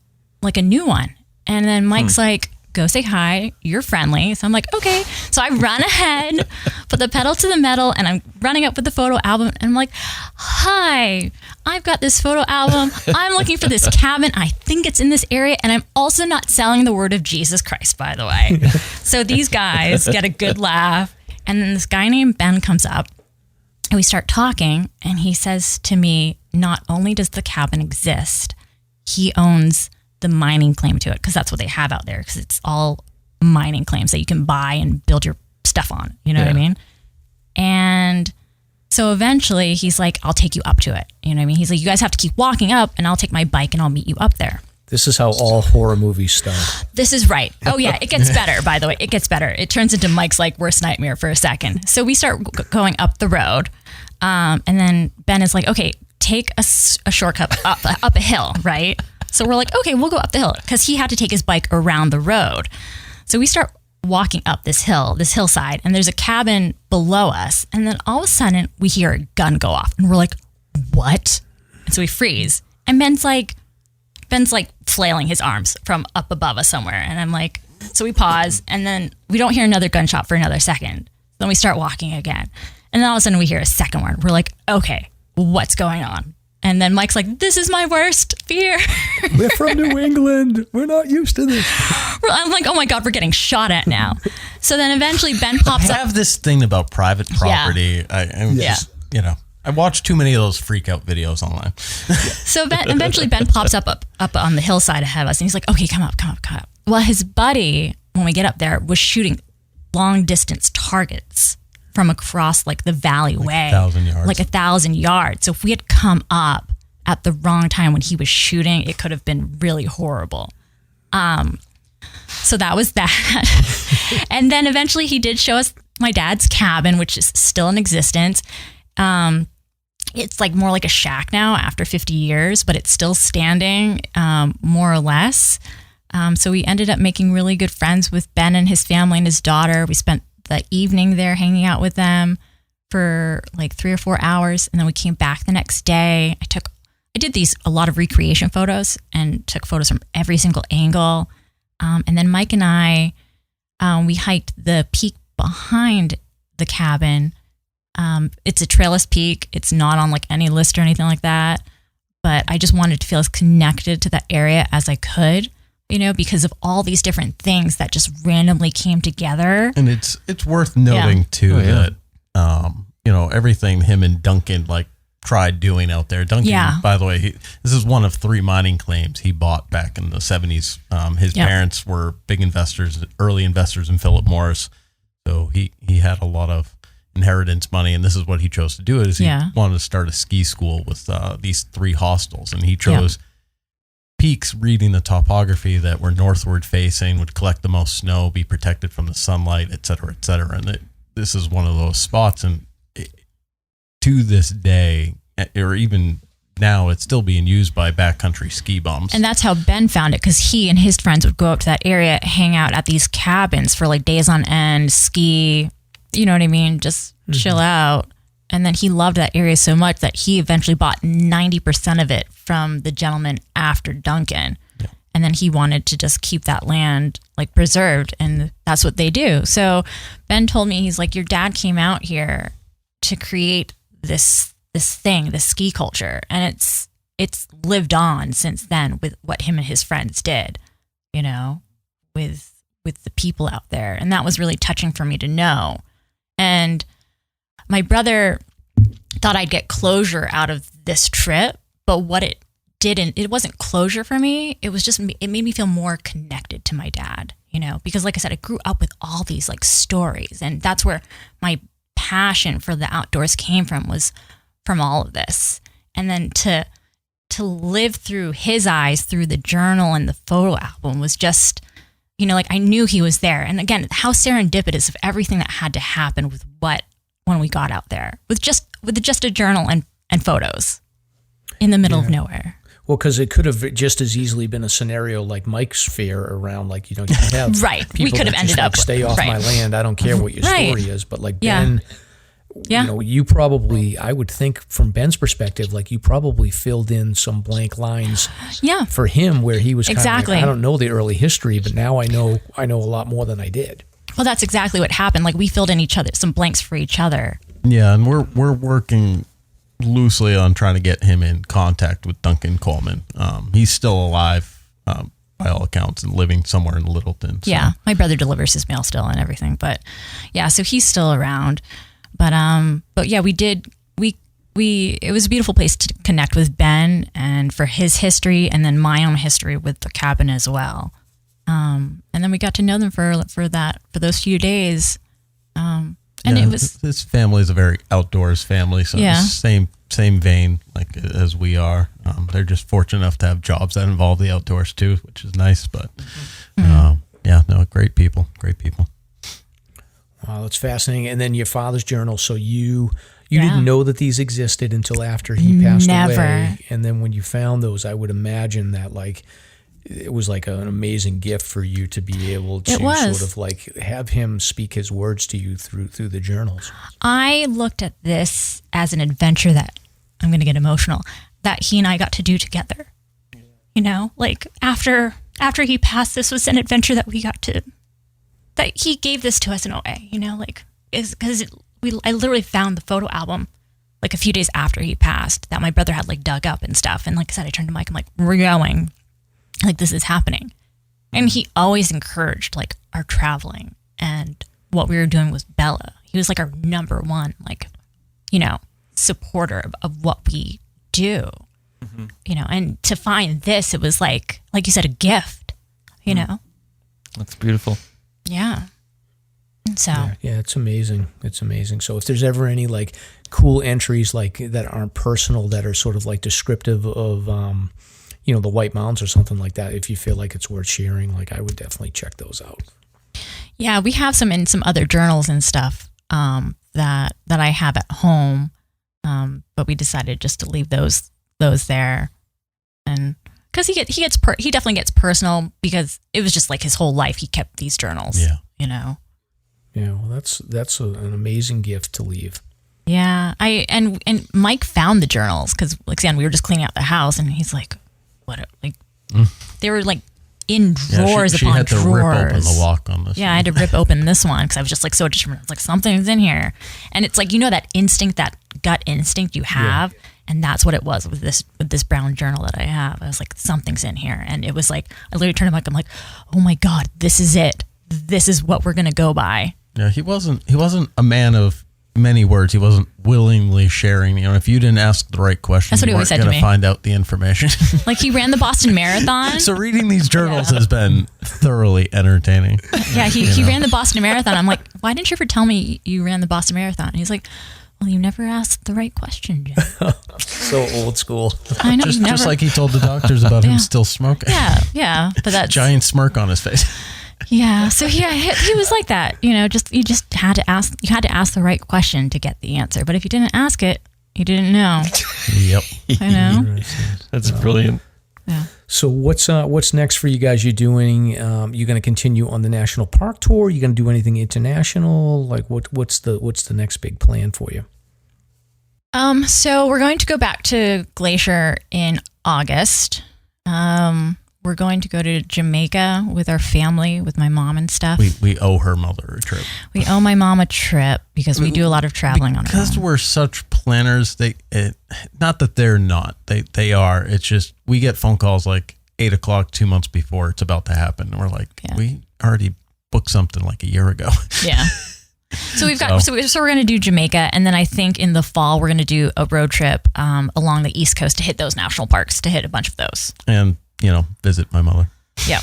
like a new one. And then Mike's like, go say hi, you're friendly. So I'm like, okay. So I run ahead, put the pedal to the metal, and I'm running up with the photo album. And I'm like, hi, I've got this photo album. I'm looking for this cabin. I think it's in this area. And I'm also not selling the word of Jesus Christ, by the way. So these guys get a good laugh. And then this guy named Ben comes up, and we start talking. And he says to me, not only does the cabin exist, he owns the mining claim to it, because that's what they have out there, because it's all mining claims that you can buy and build your stuff on. You know what I mean? And so eventually he's like, I'll take you up to it. You know what I mean? He's like, you guys have to keep walking up, and I'll take my bike and I'll meet you up there. This is how all horror movies start. This is right. Oh yeah, it gets better, by the way. It gets better. It turns into Mike's like worst nightmare for a second. So we start going up the road. And then Ben is like, okay, take a shortcut up a hill, right? So we're like, okay, we'll go up the hill, because he had to take his bike around the road. So we start walking up this hillside, and there's a cabin below us. And then all of a sudden we hear a gun go off, and we're like, what? And so we freeze. And Ben's like flailing his arms from up above us somewhere. And I'm like, so we pause, and then we don't hear another gunshot for another second. Then we start walking again. And then all of a sudden we hear a second one. We're like, okay, what's going on? And then Mike's like, this is my worst fear. We're from New England. We're not used to this. I'm like, oh my God, we're getting shot at now. So then eventually Ben pops up. I have this thing about private property. I'm just, I watch too many of those freak out videos online. So eventually Ben pops up on the hillside ahead of us, and he's like, okay, come up. Well, his buddy, when we get up there, was shooting long distance targets from across like the valley way. 1,000 yards. Like 1,000 yards. So if we had come up at the wrong time when he was shooting, it could have been really horrible. So that was that. And then eventually he did show us my dad's cabin, which is still in existence. It's like more like a shack now after 50 years, but it's still standing, more or less. So we ended up making really good friends with Ben and his family and his daughter. We spent the evening there hanging out with them for like 3 or 4 hours. And then we came back the next day. I did a lot of recreation photos and took photos from every single angle. And then Mike and I, we hiked the peak behind the cabin. It's a trailless peak. It's not on like any list or anything like that. But I just wanted to feel as connected to that area as I could, because of all these different things that just randomly came together. And it's worth noting too that, everything him and Duncan like tried doing out there. Duncan, by the way, this is one of 3 mining claims he bought back in the 70s. His parents were big early investors in Philip Morris. So he had a lot of inheritance money, and this is what he chose to do. He wanted to start a ski school with these 3 hostels, and he chose peaks reading the topography that were northward facing, would collect the most snow, be protected from the sunlight, et cetera, et cetera. And this is one of those spots, and to this day, or even now, it's still being used by backcountry ski bums. And that's how Ben found it, because he and his friends would go up to that area, hang out at these cabins for like days on end, ski, you know what I mean? Just chill out. And then he loved that area so much that he eventually bought 90% of it from the gentleman after Duncan. Yeah. And then he wanted to just keep that land like preserved. And that's what they do. So Ben told me, he's like, your dad came out here to create this thing, this ski culture. And it's lived on since then with what him and his friends did, with the people out there. And that was really touching for me to know. And my brother thought I'd get closure out of this trip, but what it didn't, it wasn't closure for me. It was just, it made me feel more connected to my dad, you know, because like I said, I grew up with all these like stories, and that's where my passion for the outdoors came from, was from all of this. And then to live through his eyes, through the journal and the photo album, was just, you know, like I knew he was there. And again, how serendipitous of everything that had to happen with when we got out there with just a journal and photos in the middle of nowhere. Well, because it could have just as easily been a scenario like Mike's fear around, like, you know, you have right. people We could have that ended just, up like, stay off my land. I don't care what your story is, but like Ben, you know, you probably, I would think from Ben's perspective, like you probably filled in some blank lines for him where he was kind of like, I don't know the early history, but now I know a lot more than I did. Well, that's exactly what happened. Like we filled in some blanks for each other. Yeah, and we're working loosely on trying to get him in contact with Duncan Coleman. He's still alive by all accounts and living somewhere in Littleton. So. Yeah, my brother delivers his mail still and everything, but yeah, so he's still around. But yeah, it was a beautiful place to connect with Ben and for his history, and then my own history with the cabin as well. And then we got to know them for those few days. And it was, his family is a very outdoors family, so it's the same vein like as we are. They're just fortunate enough to have jobs that involve the outdoors too, which is nice. But great people. Wow, that's fascinating. And then your father's journal. So you didn't know that these existed until after he passed away. And then when you found those, I would imagine that like it was like an amazing gift for you to be able to sort of like have him speak his words to you through the journals. I looked at this as an adventure that, I'm going to get emotional, that he and I got to do together. You know, like after he passed, this was an adventure that we got to, that he gave this to us in a way, you know, like, because I literally found the photo album like a few days after he passed that my brother had like dug up and stuff. And like I said, I turned to Mike, I'm like, we're going, like this is happening. And he always encouraged like our traveling, and what we were doing was Bella. He was like our number one, like, you know, supporter of what we do, you know, and to find this, it was like you said, a gift, you know. That's beautiful. Yeah. So yeah, it's amazing. It's amazing. So if there's ever any like cool entries like that aren't personal, that are sort of like descriptive of you know, the White Mountains or something like that, if you feel like it's worth sharing, like I would definitely check those out. Yeah, we have some in some other journals and stuff that I have at home, but we decided just to leave those there, and because he definitely gets personal, because it was just like his whole life he kept these journals. Yeah, you know. Yeah, well, that's an amazing gift to leave. Yeah, and Mike found the journals because, like, again, we were just cleaning out the house, and he's like, "What?" Like, they were like in drawers she upon had to drawers. rip open the lock on this. Yeah, I had to rip open this one because I was just like so determined. It's like something's in here, and it's like, you know, that instinct, that gut instinct you have. Yeah. And that's what it was with this brown journal that I have. I was like, something's in here. And it was like, I literally turned to Mike, I'm like, oh my God, this is it. This is what we're going to go by. Yeah, he wasn't a man of many words. He wasn't willingly sharing. You know, if you didn't ask the right question, you weren't going to find out the information. Like, he ran the Boston Marathon. So reading these journals has been thoroughly entertaining. Yeah, he ran the Boston Marathon. I'm like, why didn't you ever tell me you ran the Boston Marathon? And he's like, well, you never asked the right question, Jen. So old school. I know. Just like he told the doctors about him still smoking. Yeah. But that's giant smirk on his face. Yeah. So yeah, he was like that. You know, you just had to ask. You had to ask the right question to get the answer. But if you didn't ask it, you didn't know. Yep. I know. That's brilliant. Yeah. So what's next for you guys? You're doing you're going to continue on the national park tour? You're going to do anything international? Like what's the next big plan for you? So we're going to go back to Glacier in August. We're going to go to Jamaica with our family, with my mom and stuff. We owe her mother a trip. We owe my mom a trip because we do a lot of traveling on our own. Because we're such planners, not that they're not. They are. It's just we get phone calls like 8 o'clock 2 months before it's about to happen. And we're like, we already booked something like a year ago. Yeah. So we've got so we're going to do Jamaica, and then I think in the fall we're going to do a road trip along the East Coast to hit those national parks, to hit a bunch of those, and visit my mother. Yeah.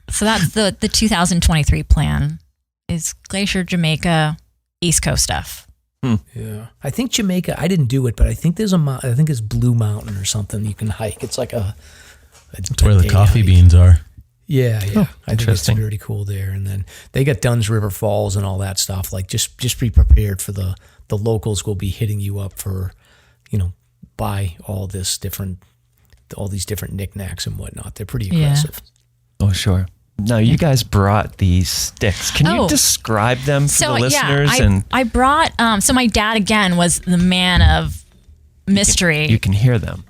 So that's the 2023 plan is Glacier, Jamaica, East Coast stuff. Yeah, I think Jamaica. I didn't do it, but I think there's I think it's Blue Mountain or something you can hike. It's like That's where the coffee beans are. Yeah. I think it's interesting. pretty cool there. And then they got Dunn's River Falls and all that stuff. Like just be prepared for the locals will be hitting you up for, buy all these different knickknacks and whatnot. They're pretty aggressive. Oh, sure. Now, you guys brought these sticks. Can you describe them for the listeners? I brought, so my dad, again, was the man of mystery. You can hear them.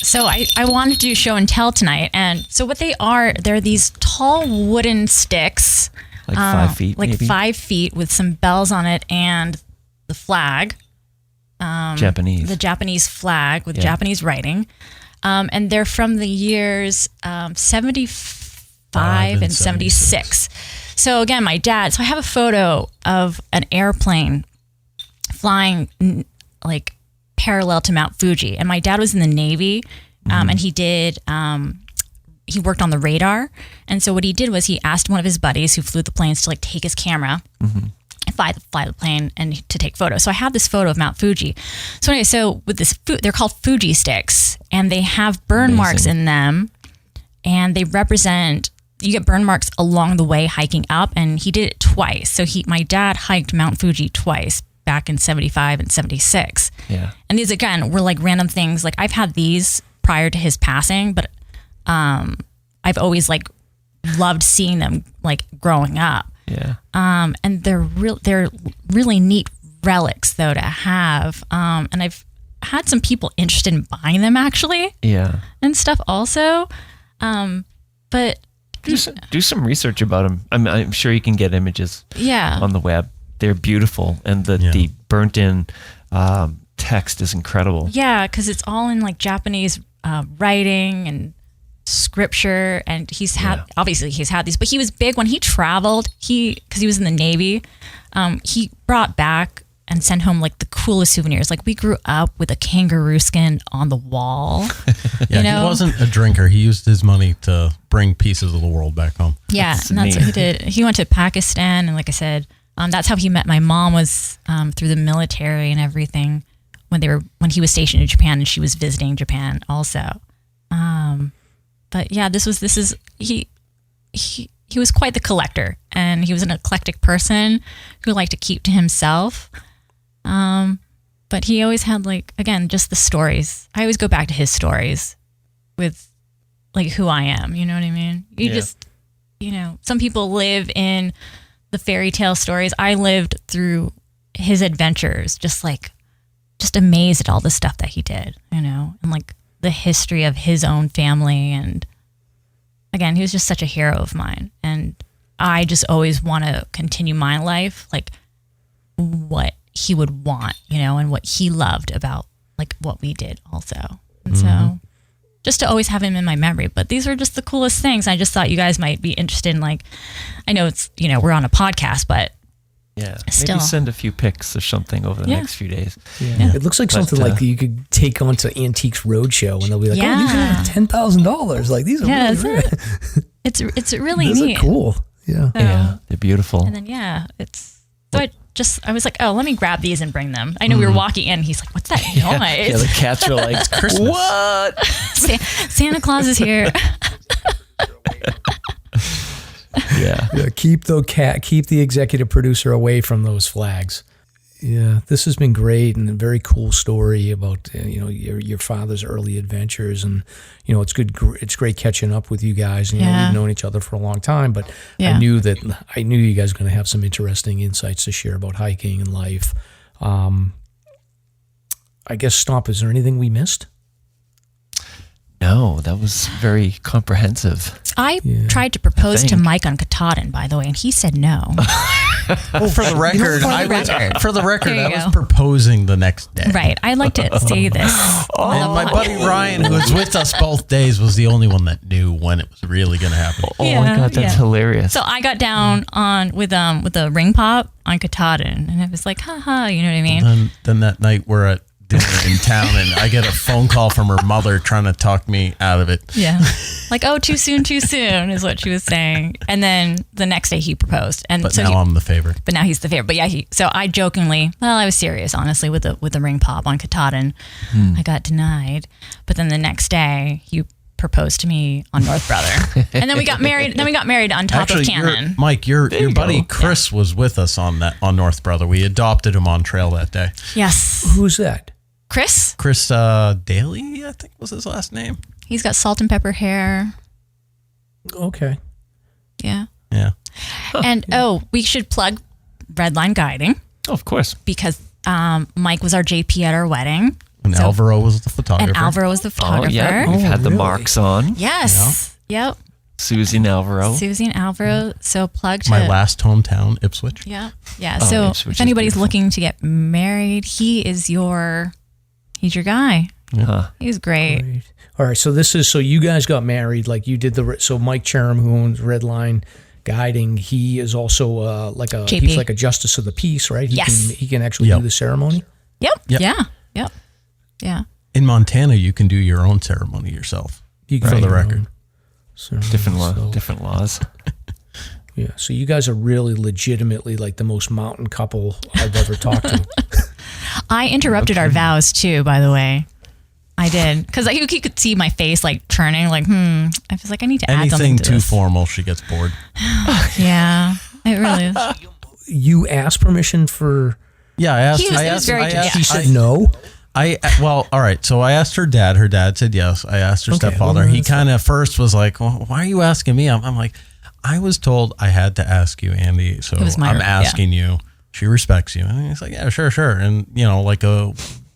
So I wanted to do show and tell tonight. And so what they are, they're these tall wooden sticks. Like 5 feet, Like maybe? 5 feet with some bells on it and the flag. Japanese. The Japanese flag with Japanese writing. And they're from the years 75 and 76. So again, my dad, so I have a photo of an airplane flying like parallel to Mount Fuji. And my dad was in the Navy and he worked on the radar. And so what he did was he asked one of his buddies who flew the planes to like take his camera and fly the plane and to take photos. So I have this photo of Mount Fuji. So anyway, so with this, they're called Fuji sticks and they have burn marks in them and they represent, you get burn marks along the way hiking up, and he did it twice. So my dad hiked Mount Fuji twice back in 75 and 76. Yeah. And these, again, were like random things. Like I've had these prior to his passing, but I've always like loved seeing them like growing up. Yeah. And they're really neat relics though to have. And I've had some people interested in buying them actually. Yeah. And stuff also. But do some research about them. I'm sure you can get images on the web. They're beautiful, and the burnt in text is incredible. Yeah, because it's all in like Japanese writing and scripture, and he's had these, but he was big when he traveled. Because he was in the Navy, he brought back and sent home like the coolest souvenirs. Like we grew up with a kangaroo skin on the wall. He wasn't a drinker. He used his money to bring pieces of the world back home. Yeah, that's what he did. He went to Pakistan, and like I said, that's how he met my mom, was through the military and everything when he was stationed in Japan and she was visiting Japan also. But yeah, he was quite the collector, and he was an eclectic person who liked to keep to himself. But he always had like, again, just the stories. I always go back to his stories with like who I am, you know what I mean? Some people live in the fairy tale stories. I lived through his adventures, just amazed at all the stuff that he did, and like the history of his own family. And again, he was just such a hero of mine. And I just always want to continue my life, like what he would want, and what he loved about like what we did also. And so just to always have him in my memory. But these are just the coolest things. I just thought you guys might be interested in, like, I know it's, we're on a podcast, but maybe send a few pics or something over the next few days. Yeah. It looks like something like you could take onto Antiques Roadshow, and they'll be like, "Oh, these are $10,000. Like these are really rare." It's really these neat. Are cool. Yeah, yeah, they're beautiful. And then I was like, oh, let me grab these and bring them. I know we were walking in. He's like, "What's that noise?" Yeah, the cats are like, "Christmas." What? Santa Claus is here. Yeah. Keep the executive producer away from those flags. Yeah, this has been great, and a very cool story about your father's early adventures, and it's good. It's great catching up with you guys. We've known each other for a long time, but I knew you guys were going to have some interesting insights to share about hiking and life. I guess, Stomp, is there anything we missed? No, that was very comprehensive. I tried to propose to Mike on Katahdin, by the way, and he said no. For the record, There you I was go. proposing the next day. Right. I'd like to say this. And my buddy Ryan, who was with us both days, was the only one that knew when it was really going to happen. Oh my God, that's hilarious. So I got down on with a ring pop on Katahdin, and it was like, haha, you know what I mean? Then that night we're at dinner in town, and I get a phone call from her mother trying to talk me out of it. Yeah. Like, oh, too soon is what she was saying. And then the next day he proposed. And But so now I'm the favorite. But now he's the favorite. But yeah, so I jokingly, well, I was serious, honestly, with the ring pop on Katahdin. I got denied. But then the next day he proposed to me on North Brother. And then we got married. On top of Cannon. Mike, your buddy Chris was with us on North Brother. We adopted him on trail that day. Yes. Who's that? Chris Daly, I think was his last name. He's got salt and pepper hair. Okay. Yeah. Yeah. And we should plug Redline Guiding Oh, of course. because Mike was our JP at our wedding. And Alvaro was the photographer. And Alvaro was the photographer. Oh, yeah. We've had the really? marks on. Yes. Yep. Susie and Alvaro. Susie and Alvaro. So plug to My last hometown, Ipswich. Yeah. Yeah. Oh, So Ipswich if is anybody's beautiful. looking to get married, he's your guy. Huh. He's great. Great. All right. So you guys got married, like you did so Mike Cherum, who owns Redline Guiding, he is also JP. he's like a justice of the peace, right? Yes. He can actually Yep. do the ceremony. Yep. Yep. Yeah. Yep. Yeah. In Montana, you can do your own ceremony yourself. You For the record. Different laws. Yeah. So you guys are really legitimately like the most mountain couple I've ever talked to. I interrupted our vows too, by the way. I did. Because you could see my face like churning, like, I was like, I need to add something Anything to too this. formal, she gets bored. Yeah. It really is. You asked permission for. Yeah, I asked. He was- I it was asked. very- I asked. He said no. Well, all right. So I asked her dad. Her dad said yes. I asked her Okay, stepfather. well, He that's kind of first was like, well, "Why are you asking me?" I'm like, "I was told I had to ask you, Andy. So It was my I'm right, asking you." She respects you, and he's like, "Yeah, sure." And like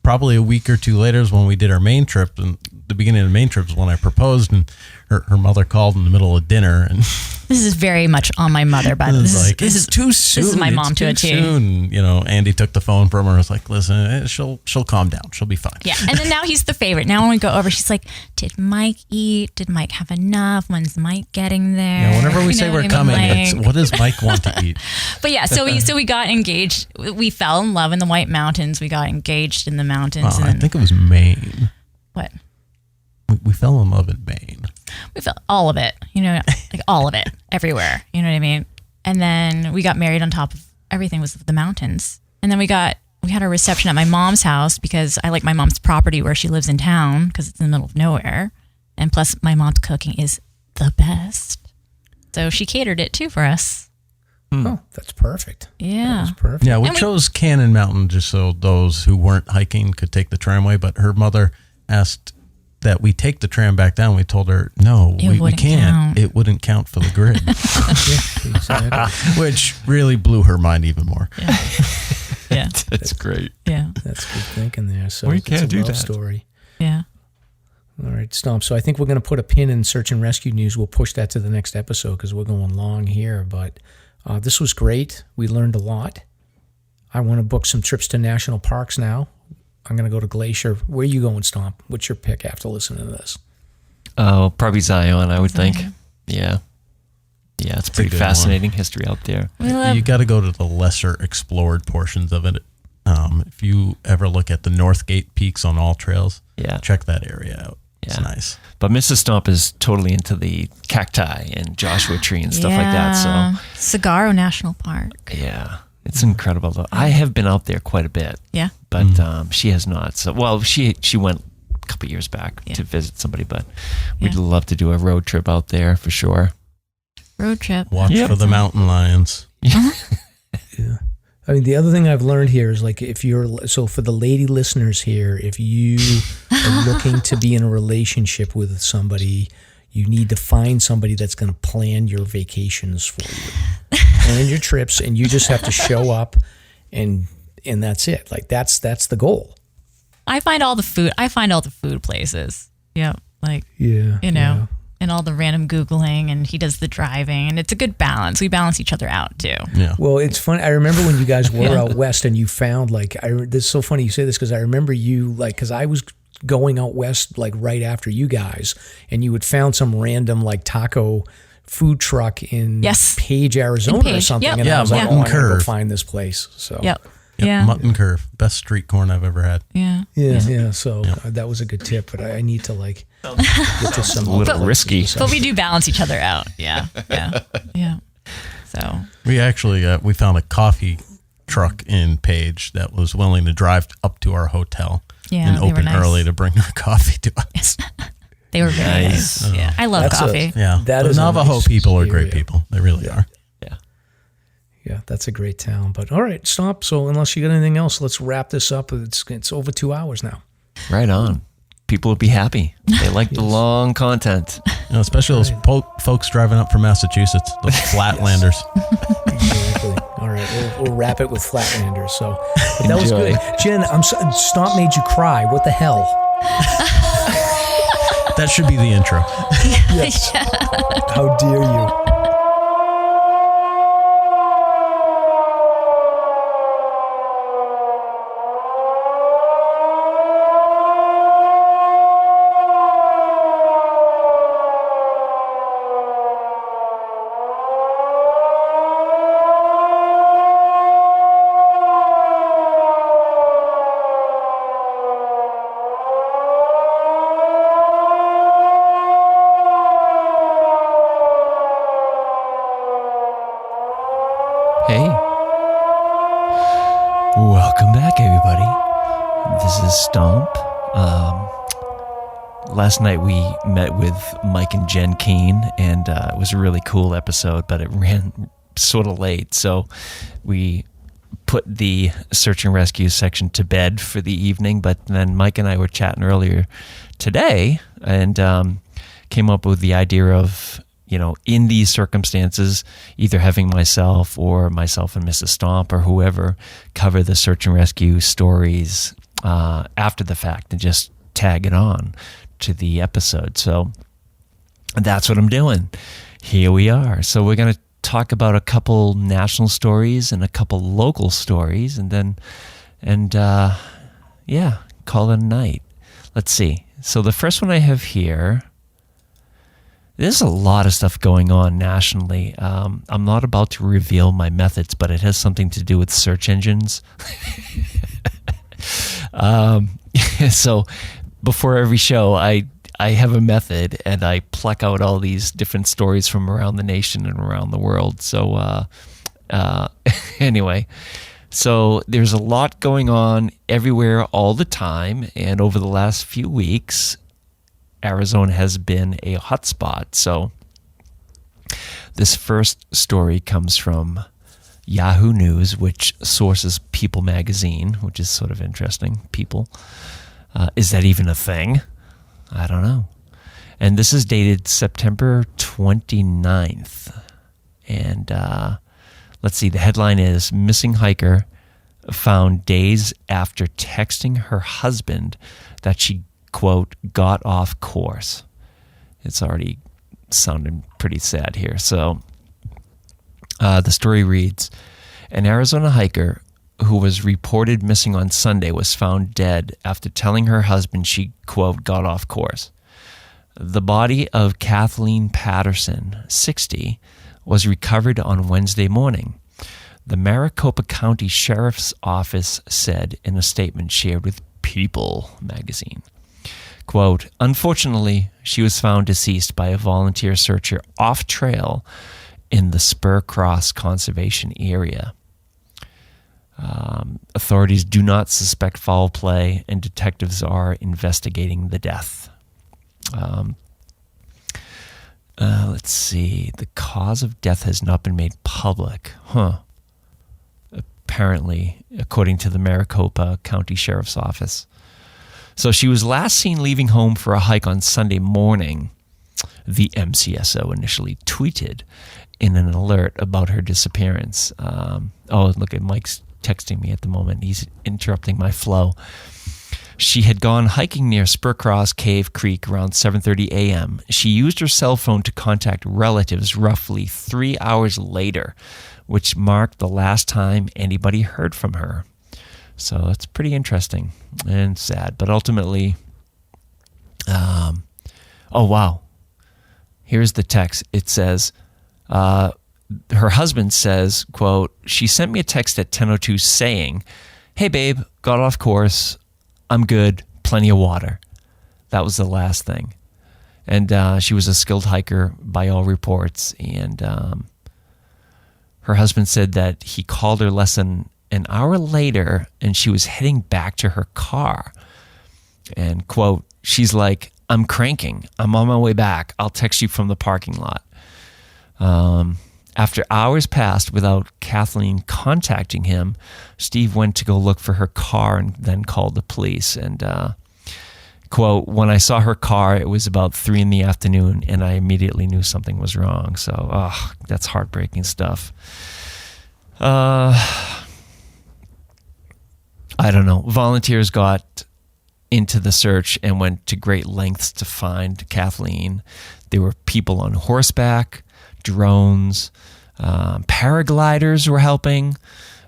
probably a week or two later is when we did our main trip, and the beginning of the main trip is when I proposed, and her mother called in the middle of dinner, and This is very much on my mother, but this is too soon. This is my mom It's to a too T. soon. Andy took the phone from her and was like, "Listen, she'll calm down. She'll be fine." Yeah, and then now he's the favorite. Now when we go over, she's like, "Did Mike eat? Did Mike have enough? When's Mike getting there?" Yeah, whenever we You say know we're what I coming, mean? it's what does Mike want to eat? But yeah, so we got engaged. We fell in love in the White Mountains. We got engaged in the mountains. I and then, think it was Maine. what? We fell in love in Maine. We felt all of it, like all of it, everywhere. You know what I mean? And then we got married on top of everything was the mountains. And then we had our reception at my mom's house because I like my mom's property where she lives in town because it's in the middle of nowhere. And plus my mom's cooking is the best. So she catered it too for us. Oh, that's perfect. Yeah. That's perfect. Yeah, we And we- chose Cannon Mountain just so those who weren't hiking could take the tramway, but her mother asked that we take the tram back down. We told her, no, we wouldn't can't. count. It wouldn't count for the grid, Yeah, exactly. which really blew her mind even more. Yeah. That's great. Yeah. That's good thinking there. So We it's can't a do love that. story. Yeah. All right, Stomp. So I think we're going to put a pin in search and rescue news. We'll push that to the next episode because we're going long here. But this was great. We learned a lot. I want to book some trips to national parks now. I'm going to go to Glacier. Where are you going, Stomp? What's your pick after listening to this? Oh, probably Zion, I would think. Zion. Yeah. Yeah, it's pretty good fascinating history out there. We love You got to go to the lesser explored portions of it. If you ever look at the Northgate peaks on all trails, Yeah. check that area out. It's Yeah. nice. But Mrs. Stomp is totally into the cacti and Joshua tree and stuff like that. So, Sagaro National Park. yeah, it's incredible. Though. I have been out there quite a bit, Yeah. but she has not. So, well, she went a couple years back Yeah. to visit somebody, but we'd Yeah. love to do a road trip out there for sure. Road trip. Watch Yep. for the mountain lions. Yeah. I mean, the other thing I've learned here is like so for the lady listeners here, if you are looking to be in a relationship with somebody, you need to find somebody that's going to plan your vacations for you, plan your trips, and you just have to show up, and that's it. Like that's the goal. I find all the food places. Yeah. Like, Yeah, you know, and all the random Googling, and he does the driving, and it's a good balance. We balance each other out too. Yeah. Well, it's funny. I remember when you guys were out west and you found this is so funny you say this because I remember you because I was going out west right after you guys, and you had found some random taco food truck in Page, Arizona or something. Yep. And I was like, Mutton I gotta go Curve. find this place. So Yep. Mutton Curve, best street corn I've ever had. Yeah. So that was a good tip, but I need to get to some a little risky. But we do balance each other out. Yeah. So We actually we found a coffee truck in Page that was willing to drive up to our hotel and they were open nice. early to bring our coffee to us. They were very nice. Yeah, I love coffee. That the is a Navajo nice people are great area. people. They really are. Yeah, that's a great town. But all right, stop. So unless you got anything else, let's wrap this up. It's over 2 hours now. Right on. People would be happy. They like the long content. Especially those folks driving up from Massachusetts, those Flatlanders. Exactly. All right, we'll wrap it with Flatlanders. So but that was good. Jen, Stomp made you cry. What the hell? That should be the intro. Yes. How dare you? Hey. Welcome back, everybody. This is Stomp. Last night we met with Mike and Jen Keene, and it was a really cool episode, but it ran sort of late, so we put the search and rescue section to bed for the evening. But then Mike and I were chatting earlier today and came up with the idea of, in these circumstances, either having myself and Mrs. Stomp or whoever cover the search and rescue stories after the fact and just tag it on to the episode. So that's what I'm doing. Here we are. So we're going to talk about a couple national stories and a couple local stories and call it a night. Let's see. So the first one I have here, there's a lot of stuff going on nationally. I'm not about to reveal my methods, but it has something to do with search engines. So before every show, I have a method, and I pluck out all these different stories from around the nation and around the world. So anyway, so there's a lot going on everywhere all the time, and over the last few weeks, Arizona has been a hotspot. So this first story comes from Yahoo News, which sources People magazine, which is sort of interesting. People. Is that even a thing? I don't know. And this is dated September 29th. And let's see, the headline is Missing Hiker Found Days After Texting Her Husband That She, quote, got off course. It's already sounding pretty sad here. So the story reads, an Arizona hiker who was reported missing on Sunday was found dead after telling her husband she, quote, got off course. The body of Kathleen Patterson, 60, was recovered on Wednesday morning. The Maricopa County Sheriff's Office said in a statement shared with People magazine. Quote, unfortunately, she was found deceased by a volunteer searcher off trail in the Spur Cross Conservation Area. Authorities do not suspect foul play, and detectives are investigating the death. Let's see. The cause of death has not been made public. Apparently, according to the Maricopa County Sheriff's Office. So she was last seen leaving home for a hike on Sunday morning. The MCSO initially tweeted in an alert about her disappearance. Look at Mike's texting me at the moment. He's interrupting my flow. She had gone hiking near Spurcross Cave Creek around 7:30 a.m. She used her cell phone to contact relatives roughly 3 hours later, which marked the last time anybody heard from her. So it's pretty interesting and sad. But ultimately, oh, wow. Here's the text. It says, her husband says, quote, "She sent me a text at 10:02 saying, 'Hey, babe, got off course. I'm good. Plenty of water.'" That was the last thing. And she was a skilled hiker by all reports. And her husband said that he called her less than an hour later and she was heading back to her car. And, quote, she's like, "I'm cranking. I'm on my way back. I'll text you from the parking lot." After hours passed without Kathleen contacting him, Steve went to go look for her car and then called the police. And, quote, "When I saw her car, it was about 3 p.m, and I immediately knew something was wrong." So, that's heartbreaking stuff. I don't know. Volunteers got into the search and went to great lengths to find Kathleen. There were people on horseback, drones, paragliders were helping.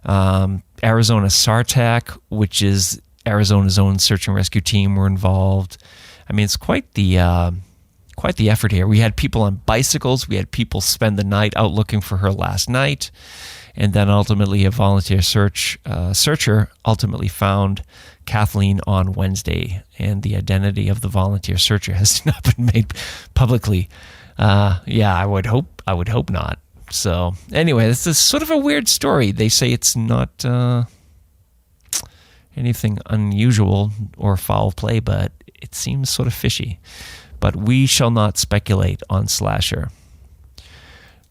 Arizona SARTAC, which is Arizona's own search and rescue team, were involved. I mean, it's quite the effort here. We had people on bicycles. We had people spend the night out looking for her last night. And then ultimately a volunteer searcher ultimately found Kathleen on Wednesday, and the identity of the volunteer searcher has not been made publicly. I would hope not. So anyway, this is sort of a weird story. They say it's not anything unusual or foul play, but it seems sort of fishy. But we shall not speculate on SLASR.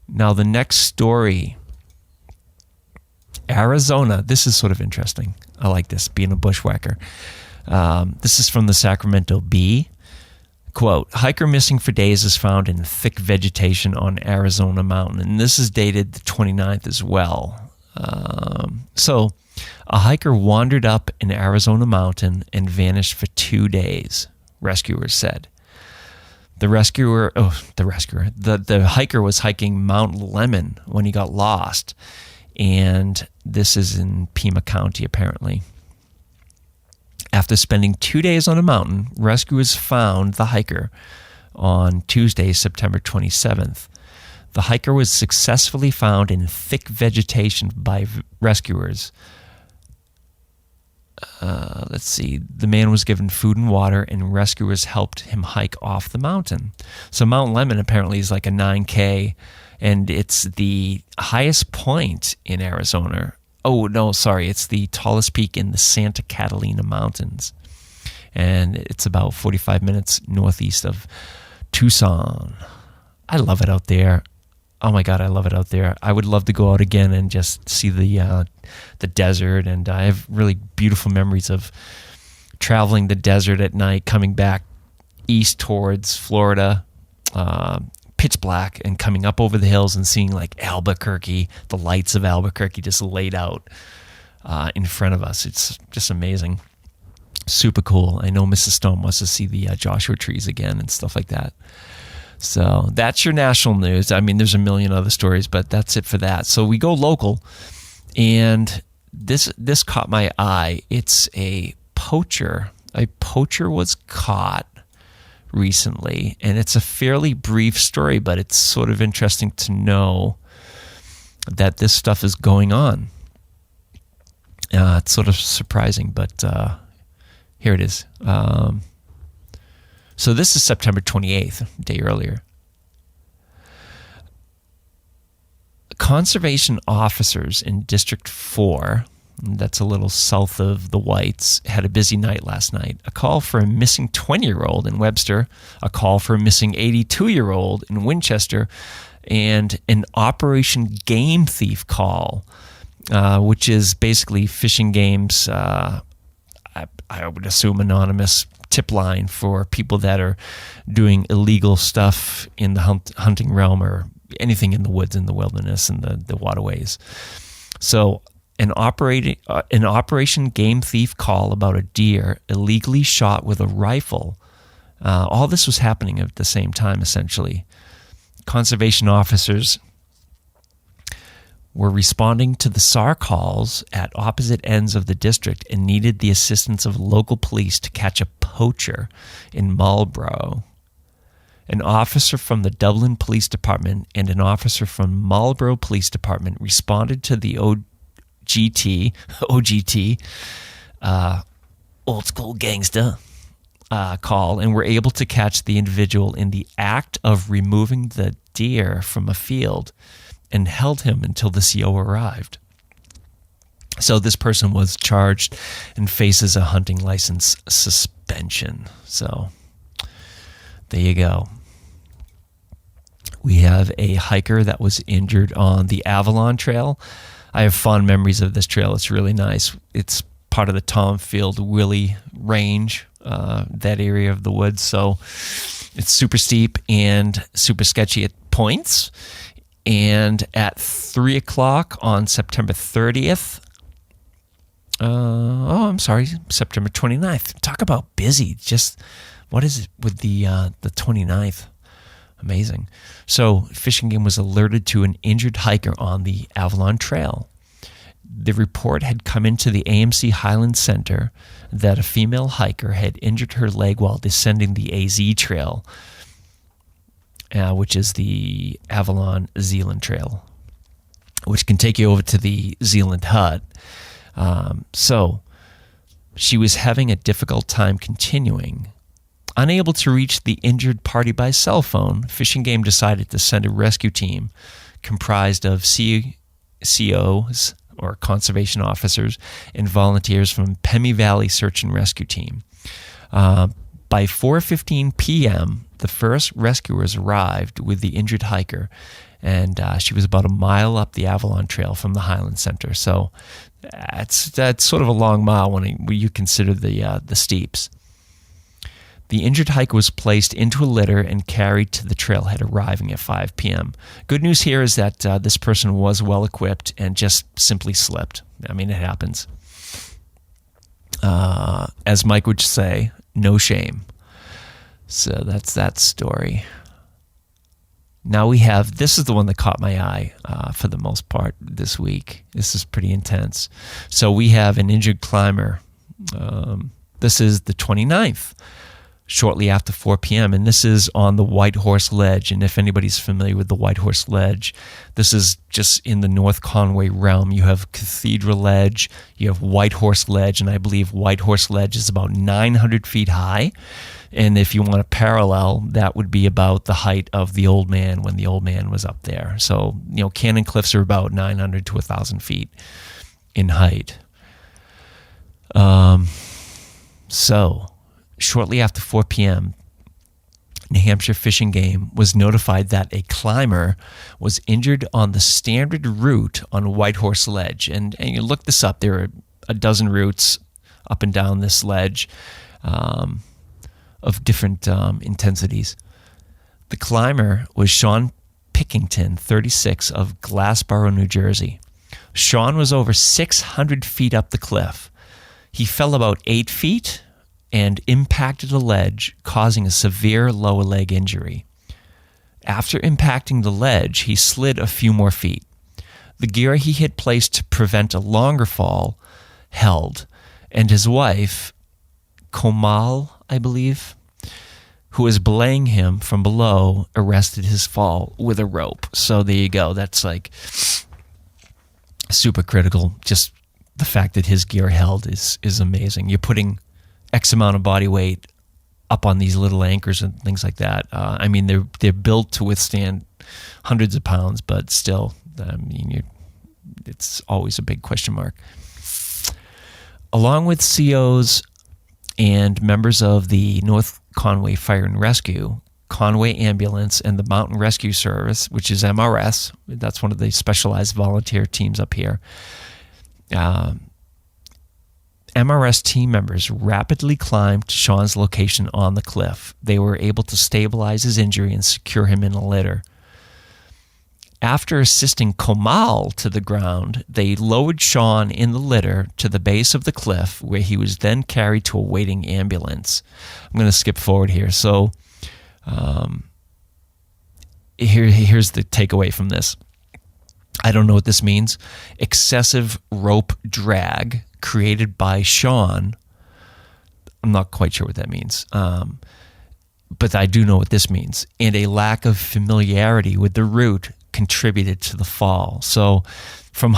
Now the next story, Arizona. This is sort of interesting. I like this, being a bushwhacker. This is from the Sacramento Bee. Quote, "Hiker missing for days is found in thick vegetation on Arizona mountain." And this is dated the 29th as well. So a hiker wandered up an Arizona mountain and vanished for 2 days, rescuers said. The hiker was hiking Mount Lemmon when he got lost. And this is in Pima County, apparently. After spending 2 days on a mountain, rescuers found the hiker on Tuesday, September 27th. The hiker was successfully found in thick vegetation by rescuers. Let's see. The man was given food and water, and rescuers helped him hike off the mountain. So Mount Lemmon apparently is like a 9K, and it's the highest point in Arizona. Oh, no, sorry. It's the tallest peak in the Santa Catalina Mountains. And it's about 45 minutes northeast of Tucson. I love it out there. Oh, my God, I love it out there. I would love to go out again and just see the desert. And I have really beautiful memories of traveling the desert at night, coming back east towards Florida, pitch black, and coming up over the hills and seeing like Albuquerque, the lights of Albuquerque just laid out in front of us. It's just amazing. Super cool. I know Mrs. Stone wants to see the Joshua trees again and stuff like that. So that's your national news. I mean, there's a million other stories, but that's it for that. So we go local, and this caught my eye. It's a poacher. A poacher was caught recently, and it's a fairly brief story, but it's sort of interesting to know that this stuff is going on. It's sort of surprising, but here it is. So this is September 28th, a day earlier. Conservation officers in District 4, that's a little south of the Whites, had a busy night last night. A call for a missing 20-year-old in Webster, a call for a missing 82-year-old in Winchester, and an Operation Game Thief call, which is basically fishing games, I would assume anonymous tip line for people that are doing illegal stuff in the hunting realm or anything in the woods, in the wilderness, and the waterways. So an Operation Game Thief call about a deer illegally shot with a rifle. All this was happening at the same time, essentially. Conservation officers were responding to the SAR calls at opposite ends of the district and needed the assistance of local police to catch a poacher in Marlborough. An officer from the Dublin Police Department and an officer from Marlborough Police Department responded to the OGT, old school gangster, call, and were able to catch the individual in the act of removing the deer from a field and held him until the CO arrived. So this person was charged and faces a hunting license suspension. So there you go. We have a hiker that was injured on the Avalon Trail. I have fond memories of this trail. It's really nice. It's part of the Tomfield Willie Range, that area of the woods. So it's super steep and super sketchy at points. And at 3 o'clock on September 30th, September 29th. Talk about busy. Just, what is it with the 29th? Amazing. So Fish and Game was alerted to an injured hiker on the Avalon Trail. The report had come into the AMC Highland Center that a female hiker had injured her leg while descending the AZ Trail, which is the Avalon Zealand Trail, which can take you over to the Zealand Hut. So she was having a difficult time continuing. Unable to reach the injured party by cell phone, Fish and Game decided to send a rescue team comprised of COs, or conservation officers, and volunteers from Pemi Valley Search and Rescue Team. By 4:15 p.m., the first rescuers arrived with the injured hiker, and she was about a mile up the Avalon Trail from the Highland Center. So that's sort of a long mile when you consider the steeps. The injured hiker was placed into a litter and carried to the trailhead, arriving at 5 p.m. Good news here is that this person was well equipped and just simply slipped. I mean, it happens. As Mike would say, no shame. So that's that story. Now we have, this is the one that caught my eye for the most part this week. This is pretty intense. So we have an injured climber. This is the 29th. Shortly after 4 p.m., and this is on the White Horse Ledge. And if anybody's familiar with the White Horse Ledge, this is just in the North Conway realm. You have Cathedral Ledge, you have White Horse Ledge, and I believe White Horse Ledge is about 900 feet high. And if you want a parallel, that would be about the height of the Old Man when the Old Man was up there. So, Cannon Cliffs are about 900 to 1,000 feet in height. Shortly after 4 p.m., New Hampshire Fish and Game was notified that a climber was injured on the standard route on White Horse Ledge. And you look this up, there are a dozen routes up and down this ledge of different intensities. The climber was Sean Pickington, 36, of Glassboro, New Jersey. Sean was over 600 feet up the cliff. He fell about 8 feet and impacted a ledge, causing a severe lower leg injury. After impacting the ledge, he slid a few more feet. The gear he had placed to prevent a longer fall held, and his wife, Komal, I believe, who was belaying him from below, arrested his fall with a rope. So there you go. That's like super critical. Just the fact that his gear held is amazing. You're putting X amount of body weight up on these little anchors and things like that. I mean, they're built to withstand hundreds of pounds, but still, it's always a big question mark. Along with COs and members of the North Conway Fire and Rescue, Conway Ambulance, and the Mountain Rescue Service, which is MRS, that's one of the specialized volunteer teams up here, MRS team members rapidly climbed to Sean's location on the cliff. They were able to stabilize his injury and secure him in a litter. After assisting Komal to the ground, they lowered Sean in the litter to the base of the cliff, where he was then carried to a waiting ambulance. I'm going to skip forward here. So here's the takeaway from this. I don't know what this means. Excessive rope drag created by Sean. I'm not quite sure what that means. But I do know what this means. And a lack of familiarity with the route contributed to the fall. So from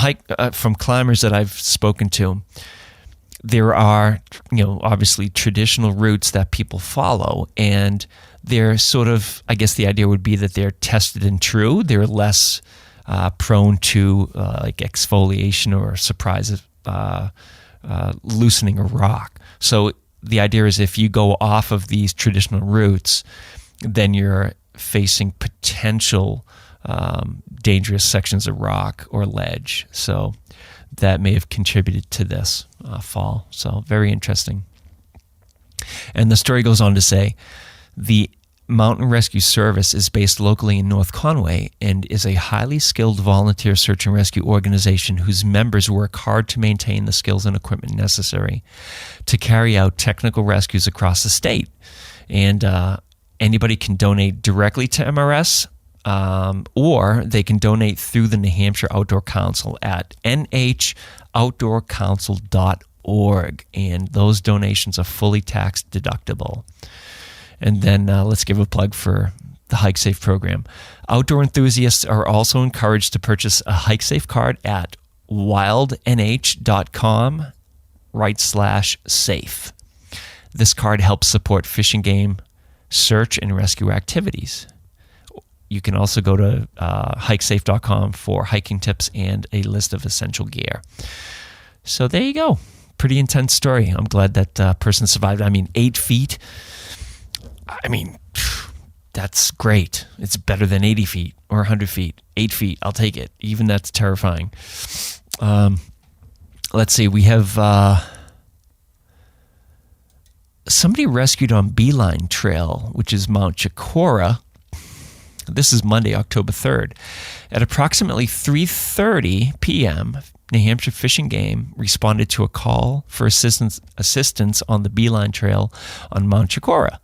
climbers that I've spoken to, there are, obviously traditional routes that people follow, and they're sort of, I guess the idea would be that they're tested and true. They're less prone to like exfoliation or surprise loosening a rock. So the idea is if you go off of these traditional routes, then you're facing potential dangerous sections of rock or ledge. So that may have contributed to this fall. So very interesting. And the story goes on to say, the Mountain Rescue Service is based locally in North Conway and is a highly skilled volunteer search and rescue organization whose members work hard to maintain the skills and equipment necessary to carry out technical rescues across the state. And anybody can donate directly to MRS, or they can donate through the New Hampshire Outdoor Council at nhoutdoorcouncil.org, and those donations are fully tax deductible. And then let's give a plug for the Hike Safe program. Outdoor enthusiasts are also encouraged to purchase a Hike Safe card at wildnh.com/safe. This card helps support fish and game search and rescue activities. You can also go to hikesafe.com for hiking tips and a list of essential gear. So there you go. Pretty intense story. I'm glad that person survived. 8 feet. That's great. It's better than 80 feet or 100 feet. 8 feet, I'll take it. Even that's terrifying. Let's see. We have somebody rescued on Beeline Trail, which is Mount Chicora. This is Monday, October 3rd. At approximately 3:30 p.m., New Hampshire Fish and Game responded to a call for assistance on the Beeline Trail on Mount Chicora.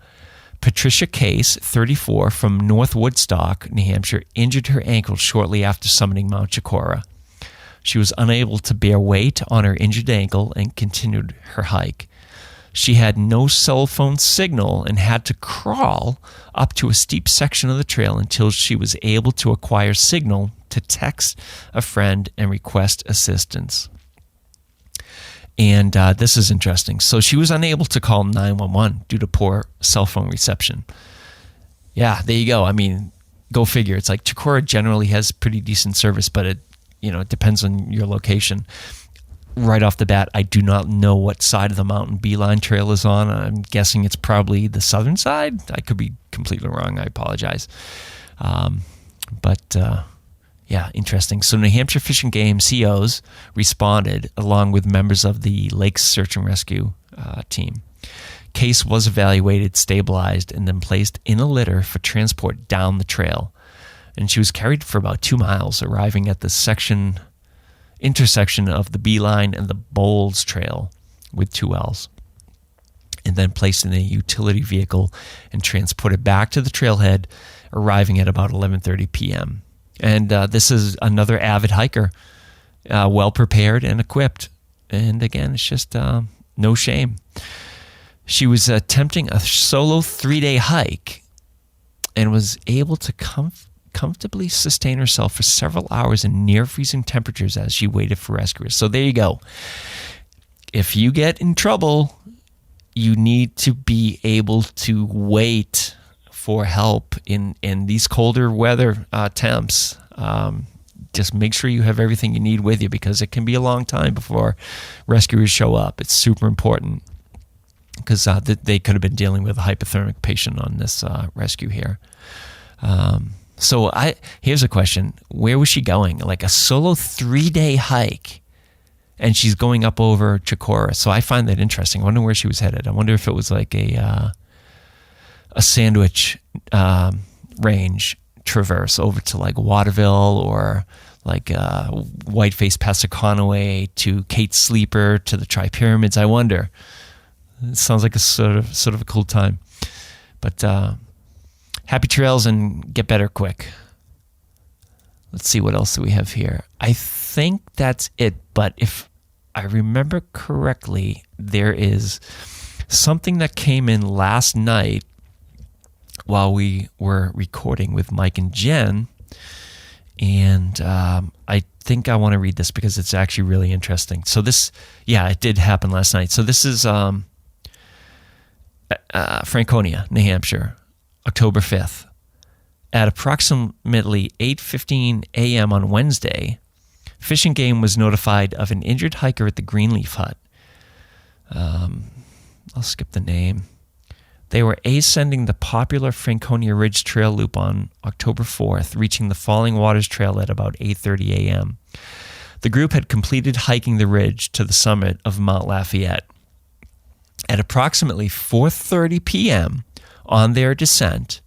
Patricia Case, 34, from North Woodstock, New Hampshire, injured her ankle shortly after summiting Mount Chicora. She was unable to bear weight on her injured ankle and continued her hike. She had no cell phone signal and had to crawl up to a steep section of the trail until she was able to acquire signal to text a friend and request assistance. And this is interesting. So she was unable to call 911 due to poor cell phone reception. Yeah, there you go. Go figure. It's like Chicora generally has pretty decent service, but it depends on your location. Right off the bat, I do not know what side of the mountain Beeline Trail is on. I'm guessing it's probably the southern side. I could be completely wrong. I apologize. Yeah, interesting. So New Hampshire Fish and Game COs responded along with members of the Lakes Search and Rescue team. Case was evaluated, stabilized, and then placed in a litter for transport down the trail. And she was carried for about 2 miles, arriving at the intersection of the Beeline and the Bowles Trail with 2 L's, and then placed in a utility vehicle and transported back to the trailhead, arriving at about 11:30 p.m. And this is another avid hiker, well prepared and equipped. And again, it's just no shame. She was attempting a solo 3-day hike and was able to comfortably sustain herself for several hours in near freezing temperatures as she waited for rescuers. So there you go. If you get in trouble, you need to be able to wait for help in these colder weather temps. Just make sure you have everything you need with you, because it can be a long time before rescuers show up. It's super important, because they could have been dealing with a hypothermic patient on this rescue here. So here's a question. Where was she going? Like a solo 3-day hike, and she's going up over Chicora. So I find that interesting. I wonder where she was headed. I wonder if it was like a sandwich range traverse over to like Waterville or like Whiteface Passaconaway to Kate Sleeper to the Tri-Pyramids. I wonder. It sounds like a sort of a cool time. But happy trails and get better quick. Let's see what else do we have here. I think that's it, but if I remember correctly, there is something that came in last night while we were recording with Mike and Jen, and I think I want to read this because it's actually really interesting. So this, it did happen last night. So this is Franconia, New Hampshire, October 5th. At approximately 8:15 a.m. on Wednesday, Fish and Game was notified of an injured hiker at the Greenleaf Hut. I'll skip the name. They were ascending the popular Franconia Ridge Trail Loop on October 4th, reaching the Falling Waters Trail at about 8:30 a.m. The group had completed hiking the ridge to the summit of Mount Lafayette. At approximately 4:30 p.m. on their descent,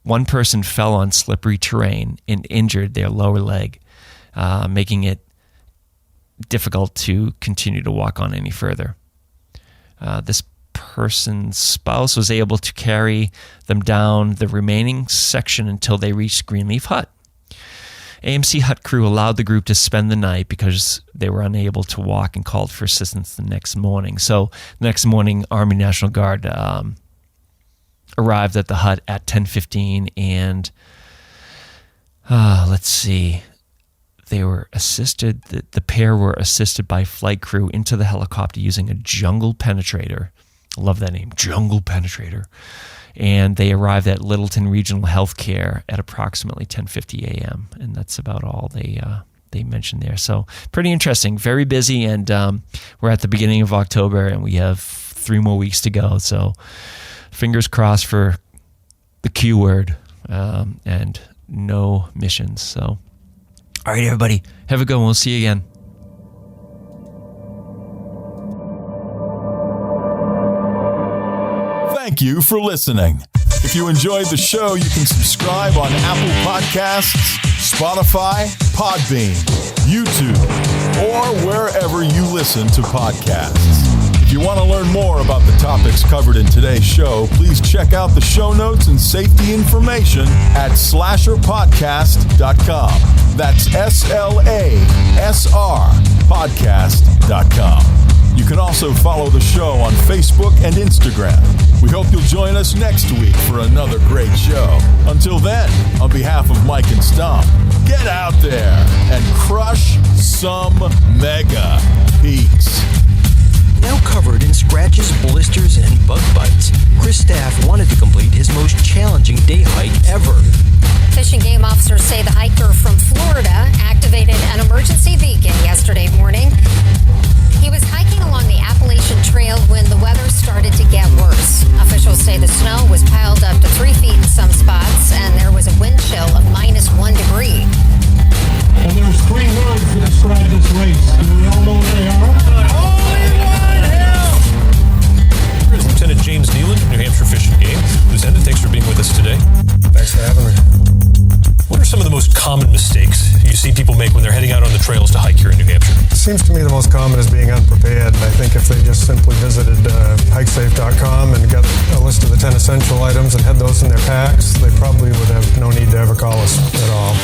one person fell on slippery terrain and injured their lower leg, making it difficult to continue to walk on any further. This person's spouse was able to carry them down the remaining section until they reached Greenleaf Hut. AMC Hut crew allowed the group to spend the night because they were unable to walk and called for assistance the next morning. So next morning, Army National Guard arrived at the hut at 10:15, and let's see, they were assisted. The pair were assisted by flight crew into the helicopter using a jungle penetrator. I love that name, jungle penetrator. And they arrived at Littleton Regional Healthcare at approximately 10:50 a.m. And that's about all they mentioned there. So pretty interesting, very busy, and we're at the beginning of October, and we have 3 more weeks to go. So fingers crossed for the Q word and no missions. So, all right, everybody, have a good one. We'll see you again. Thank you for listening. If you enjoyed the show, you can subscribe on Apple Podcasts, Spotify, Podbean, YouTube, or wherever you listen to podcasts. If you want to learn more about the topics covered in today's show, please check out the show notes and safety information at slasrpodcast.com. That's SLASR podcast.com. You can also follow the show on Facebook and Instagram. We hope you'll join us next week for another great show. Until then, on behalf of Mike and Stomp, get out there and crush some mega peaks. Now covered in scratches, blisters, and bug bites, Chris Staff wanted to complete his most challenging day hike ever. Fish and Game officers say the hiker from Florida activated an emergency beacon yesterday morning. He was hiking along the Appalachian Trail when the weather started to get worse. Officials say the snow was piled up to 3 feet in some spots, and there was a wind chill of -1 degree. And there's 3 words that describe this race. Do we all know what they are? Lieutenant James Nealon, New Hampshire Fish and Game. Lieutenant, thanks for being with us today. Thanks for having me. What are some of the most common mistakes you see people make when they're heading out on the trails to hike here in New Hampshire? It seems to me the most common is being unprepared. And I think if they just simply visited hikesafe.com and got a list of the 10 essential items and had those in their packs, they probably would have no need to ever call us at all.